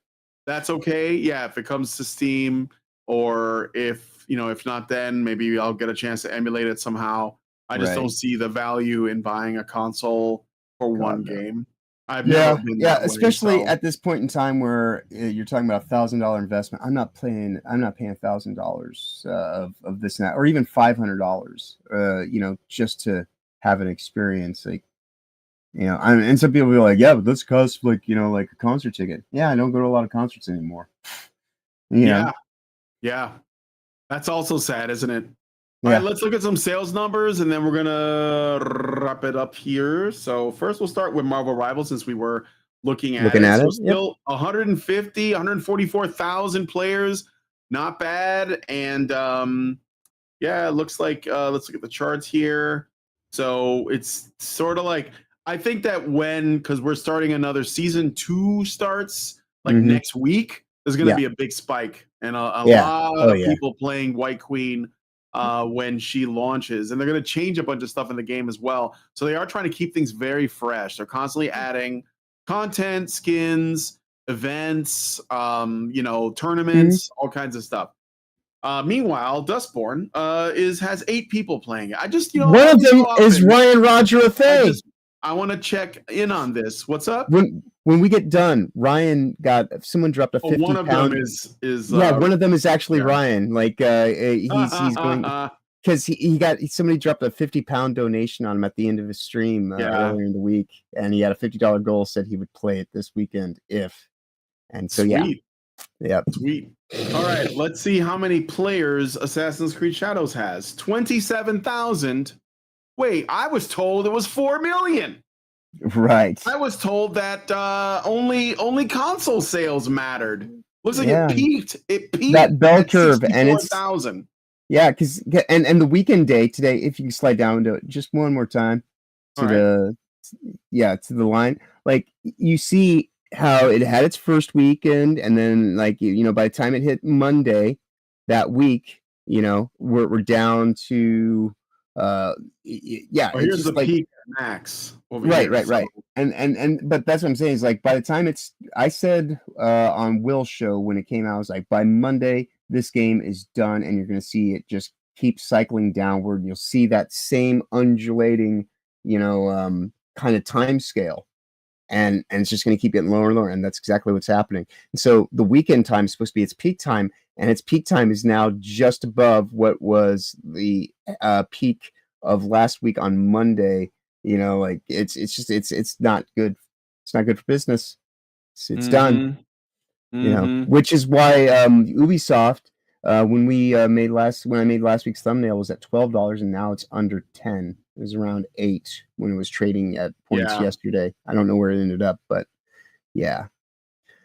That's okay. Yeah, if it comes to Steam, or if not, then maybe I'll get a chance to emulate it somehow. I just don't see the value in buying a console for one game. I've never been that way, especially so. at this point in time where you're talking about $1,000 investment. I'm not paying $1,000 of this and that, or even $500. Just to have an experience. Like, and some people will be like, yeah, but this costs like a concert ticket. Yeah, I don't go to a lot of concerts anymore. Yeah. That's also sad, isn't it? All right, let's look at some sales numbers, and then we're gonna wrap it up here. So first, we'll start with Marvel Rivals, since we were looking at it. So still 144,000 players, not bad. And it looks like let's look at the charts here. So it's sort of like, I think that because we're starting another season 2 starts like next week, there's gonna be a big spike and a lot of people playing White Queen when she launches, and they're going to change a bunch of stuff in the game as well. So they are trying to keep things very fresh. They're constantly adding content, skins, events, tournaments, all kinds of stuff. Meanwhile, Dustborn has 8 people playing it. I just one of them is Ryan Roger a thing. I want to check in on this. What's up? When we get done, Ryan someone dropped a 50 one of pound. Them is one of them is actually Ryan. Like he's going because somebody dropped a 50-pound donation on him at the end of his stream earlier in the week, and he had a $50 goal. Said he would play it this weekend Sweet. All right, let's see how many players Assassin's Creed Shadows has. 27,000. Wait, I was told it was 4 million. Right. I was told that only console sales mattered. Looks like it peaked. It peaked that bell curve, and it's 4,000. Yeah, because and the weekend day today. If you can slide down to it just one more time to the line, like you see how it had its first weekend, and then by the time it hit Monday that week, we're down to here's the peak max over right. So. And but that's what I'm saying is like by the time I said on Will's show when it came out, I was like, by Monday this game is done, and you're going to see it just keep cycling downward. You'll see that same undulating kind of time scale, and it's just going to keep getting lower and lower, and that's exactly what's happening. And so the weekend time is supposed to be its peak time, and its peak time is now just above what was the peak of last week on Monday. It's not good. It's not good for business. It's done. Which is why Ubisoft, when I made last week's thumbnail, was at $12, and now it's under 10. It was around 8 when it was trading at points yesterday. I don't know where it ended up, but yeah.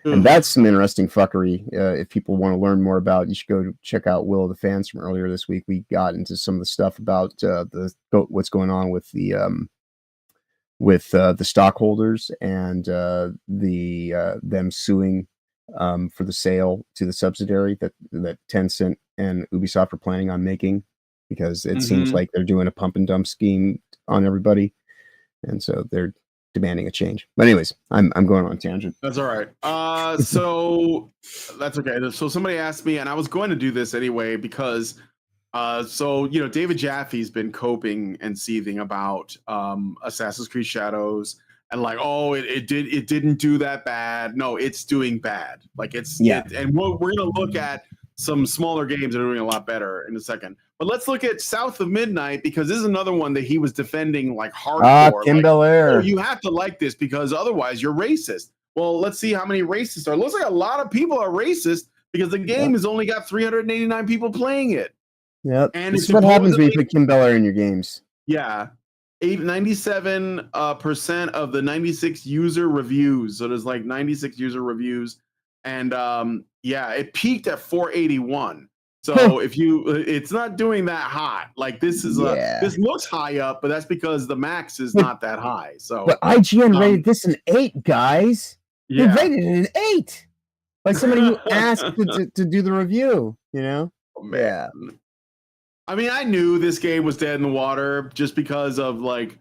And that's some interesting fuckery. If people want to learn more about, you should go check out Will of the Fans from earlier this week. We got into some of the stuff about what's going on with the stockholders and them suing for the sale to the subsidiary that Tencent and Ubisoft are planning on making, because it seems like they're doing a pump and dump scheme on everybody, and so they're demanding a change. But anyways, I'm going on a tangent. That's all right. So that's okay. So somebody asked me, and I was going to do this anyway because David Jaffe's been coping and seething about Assassin's Creed Shadows, and like, it didn't do that bad. No, it's doing bad. Like and we're gonna look at some smaller games that are doing a lot better in a second. But let's look at South of Midnight, because this is another one that he was defending like hardcore. Kim Bel-Air. You have to like this because otherwise you're racist. Well, let's see how many racists are. It looks like a lot of people are racist because the game has only got 389 people playing it. Yep. And this is what happens when you put Kim Bel-Air in your games. Yeah. 97% of the 96 user reviews. So there's like 96 user reviews. And it peaked at 481. So it's not doing that hot. Like this looks high up, but that's because the max is not that high. So but IGN rated this an 8, guys. They rated it an 8. Like somebody who asked to do the review, you know? Oh, man. Yeah. I mean, I knew this game was dead in the water just because of like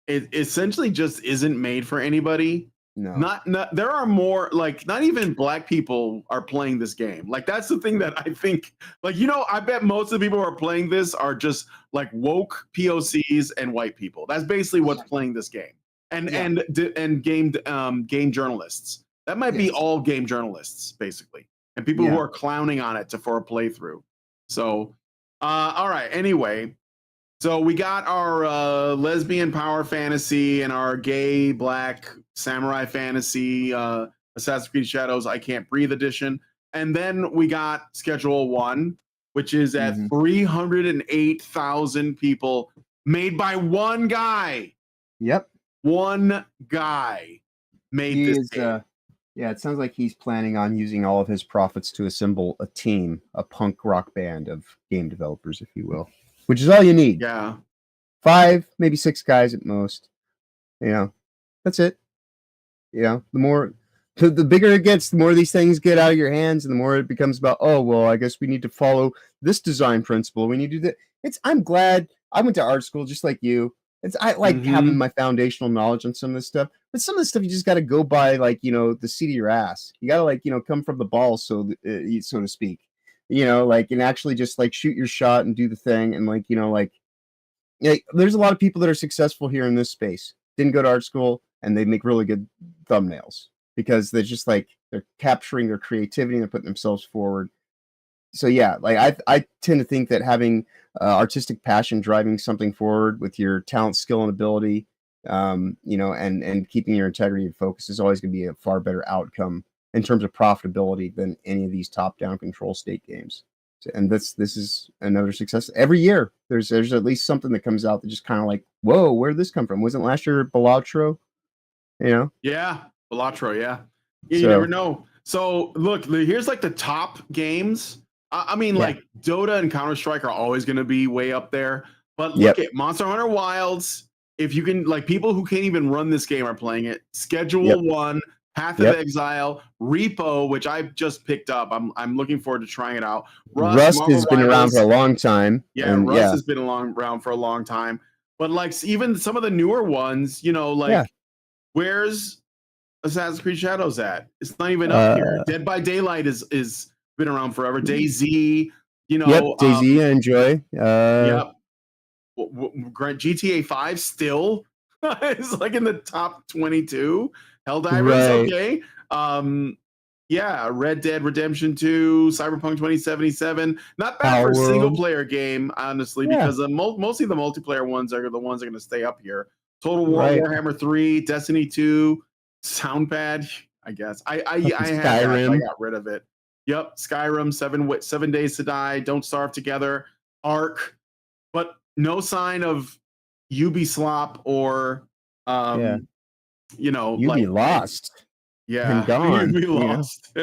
it essentially just isn't made for anybody. No. Not there are more, like, not even black people are playing this game. Like, that's the thing that I think, like, I bet most of the people who are playing this are just like woke POCs and white people. That's basically what's playing this game. And game journalists. That might be all game journalists, basically. And people who are clowning on it for a playthrough. So all right, anyway. So we got our lesbian power fantasy and our gay black samurai fantasy, Assassin's Creed Shadows I Can't Breathe edition. And then we got Schedule 1, which is at 308,000 people, made by one guy. Yep. One guy made this game. It sounds like he's planning on using all of his profits to assemble a team, a punk rock band of game developers, if you will. Which is all you need. Yeah. 5, maybe 6 guys at most. That's it. The bigger it gets, the more these things get out of your hands, and the more it becomes about, I guess we need to follow this design principle. We need to do that. I'm glad I went to art school just like you. I like having my foundational knowledge on some of this stuff, but some of this stuff you just got to go by, like, the seat of your ass. You got to come from the balls, so to speak. And actually just like shoot your shot and do the thing. And there's a lot of people that are successful here in this space. Didn't go to art school, and they make really good thumbnails because they're just they're capturing their creativity and they're putting themselves forward. So I tend to think that having artistic passion driving something forward with your talent, skill, and ability, and keeping your integrity and focus is always going to be a far better outcome in terms of profitability than any of these top-down control state games. And this is another success. Every year, there's at least something that comes out that just kind of like, whoa, where did this come from? Wasn't last year Balatro? Yeah, Balatro, yeah. You never know. So, look, here's like the top games. I mean, like, Dota and Counter-Strike are always going to be way up there. But look at Monster Hunter Wilds. If you can, like, people who can't even run this game are playing it. Schedule 1. Path of Exile, Repo, which I've just picked up. I'm looking forward to trying it out. Rust has been around for a long time. Yeah, Rust has been around for a long time. But like even some of the newer ones, where's Assassin's Creed Shadows at? It's not even up here. Dead by Daylight is been around forever. DayZ, DayZ, I enjoy. GTA 5 still is like in the top 22. Helldivers, okay. Red Dead Redemption 2, Cyberpunk 2077. Not bad for a single player game, honestly, because mostly the multiplayer ones are the ones that are going to stay up here. Total War, Warhammer 3, Destiny 2, Soundpad, I guess. I got rid of it. Yep, Skyrim, 7 Days to Die, Don't Starve Together, Ark, but no sign of Ubislop or Lost. Yeah, gone. we lost.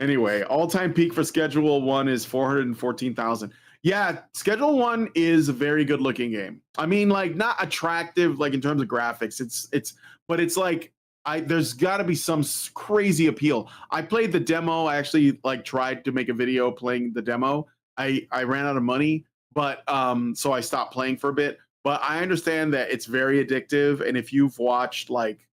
Anyway, all-time peak for Schedule 1 is 414,000. Yeah, Schedule 1 is a very good-looking game. I mean, like, not attractive, like, in terms of graphics. But it's like, there's got to be some crazy appeal. I played the demo. I actually, like, tried to make a video playing the demo. I ran out of money, but so I stopped playing for a bit. But I understand that it's very addictive, and if you've watched, like,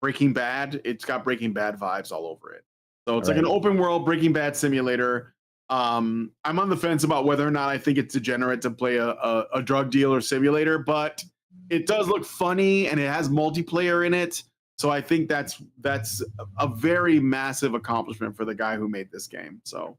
Breaking Bad, it's got Breaking Bad vibes all over it. So it's like an open world Breaking Bad simulator. I'm on the fence about whether or not I think it's degenerate to play a drug dealer simulator, but it does look funny and it has multiplayer in it. So I think that's a very massive accomplishment for the guy who made this game. So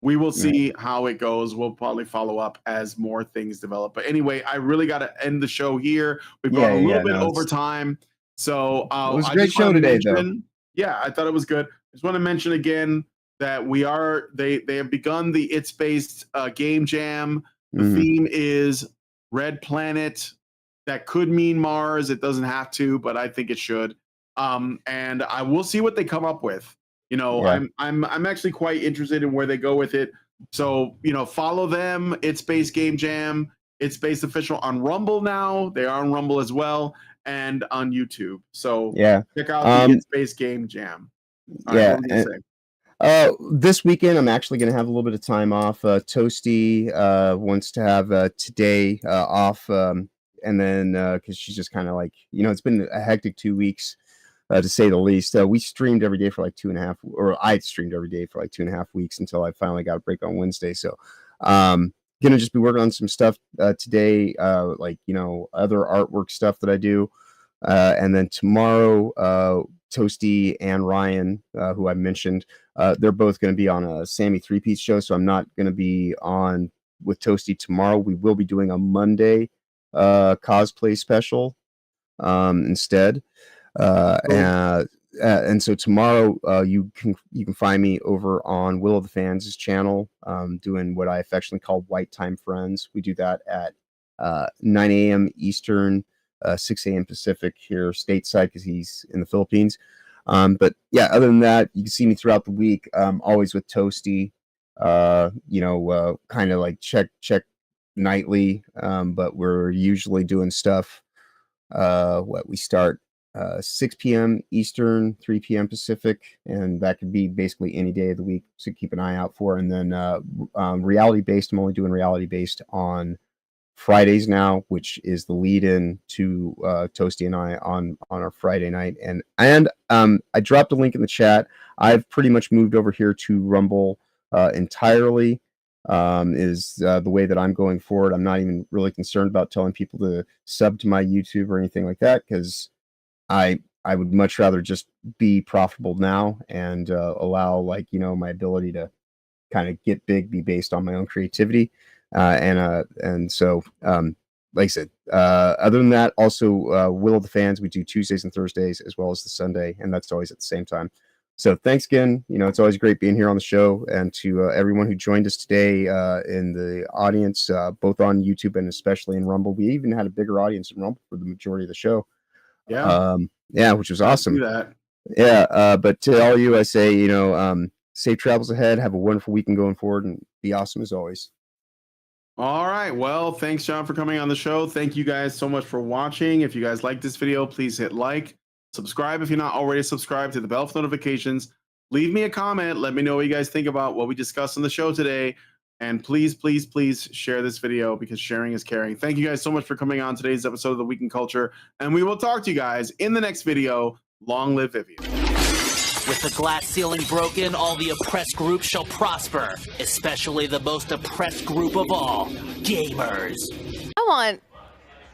we will see how it goes. We'll probably follow up as more things develop. But anyway, I really got to end the show here. We've gone a little bit over time. So it was a great show today, though. Yeah, I thought it was good. I just want to mention again that they have begun the It's Based game jam. The theme is Red Planet. That could mean Mars. It doesn't have to, but I think it should. And I will see what they come up with. I'm actually quite interested in where they go with it. So, follow them. It's Based Game Jam. It's Based official on Rumble now. They are on Rumble as well and on YouTube. So check out the It's Based Game Jam. All right, this weekend I'm actually going to have a little bit of time off. Toasty wants to have today off, and then because she's just kind of like, it's been a hectic 2 weeks. To say the least. We streamed every day for like 2.5, or I streamed every day for like 2.5 weeks until I finally got a break on Wednesday. So, gonna just be working on some stuff today, like other artwork stuff that I do, and then tomorrow, Toasty and Ryan, who I mentioned, they're both going to be on a Sammy 3-piece show. So I'm not going to be on with Toasty tomorrow. We will be doing a Monday cosplay special instead. And so tomorrow you can find me over on Will of the Fans' channel, doing what I affectionately call White Time Friends. We do that at 9 a.m. Eastern, 6 a.m. Pacific here stateside because he's in the Philippines. But yeah, other than that, you can see me throughout the week, always with Toasty, kind of like check nightly. But we're usually doing stuff. We start 6 p.m. Eastern, 3 p.m. Pacific, and that could be basically any day of the week, so keep an eye out for. And then reality-based, I'm only doing reality-based on Fridays now, which is the lead-in to Toasty and I on our Friday night. And I dropped a link in the chat. I've pretty much moved over here to Rumble entirely. Is the way that I'm going forward. I'm not even really concerned about telling people to sub to my YouTube or anything like that, because I would much rather just be profitable now and allow my ability to kind of get big be based on my own creativity. And so like I said, other than that, also Will of the Fans, we do Tuesdays and Thursdays as well as the Sunday, and that's always at the same time. So thanks again. It's always great being here on the show, and to everyone who joined us today in the audience, both on YouTube and especially in Rumble. We even had a bigger audience in Rumble for the majority of the show. Yeah, which was awesome. But to all of you, I say, safe travels ahead. Have a wonderful weekend going forward, and be awesome as always. All right. Well, thanks, John, for coming on the show. Thank you guys so much for watching. If you guys like this video, please hit like, subscribe if you're not already subscribed, to the bell for notifications. Leave me a comment. Let me know what you guys think about what we discussed on the show today. And please, please, please share this video, because sharing is caring. Thank you guys so much for coming on today's episode of The Week in Culture. And we will talk to you guys in the next video. Long live Vivian. With the glass ceiling broken, all the oppressed groups shall prosper, especially the most oppressed group of all, gamers. I want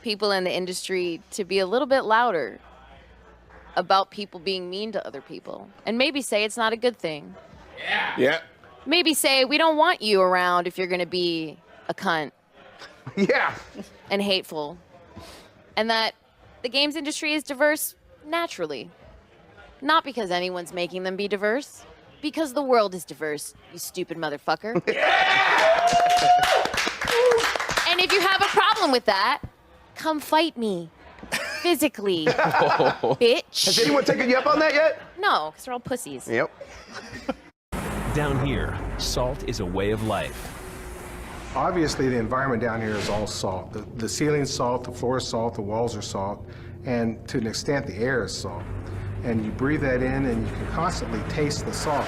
people in the industry to be a little bit louder about people being mean to other people, and maybe say it's not a good thing. Yeah. Maybe say we don't want you around if you're going to be a cunt. Yeah. And hateful. And that the games industry is diverse naturally. Not because anyone's making them be diverse. Because the world is diverse, you stupid motherfucker. Yeah! And if you have a problem with that, come fight me. physically, bitch. Has anyone taken you up on that yet? No, because they're all pussies. Yep. Down here, salt is a way of life. Obviously, the environment down here is all salt. The ceiling's salt, the floor is salt, the walls are salt, and to an extent, the air is salt. And you breathe that in, and you can constantly taste the salt.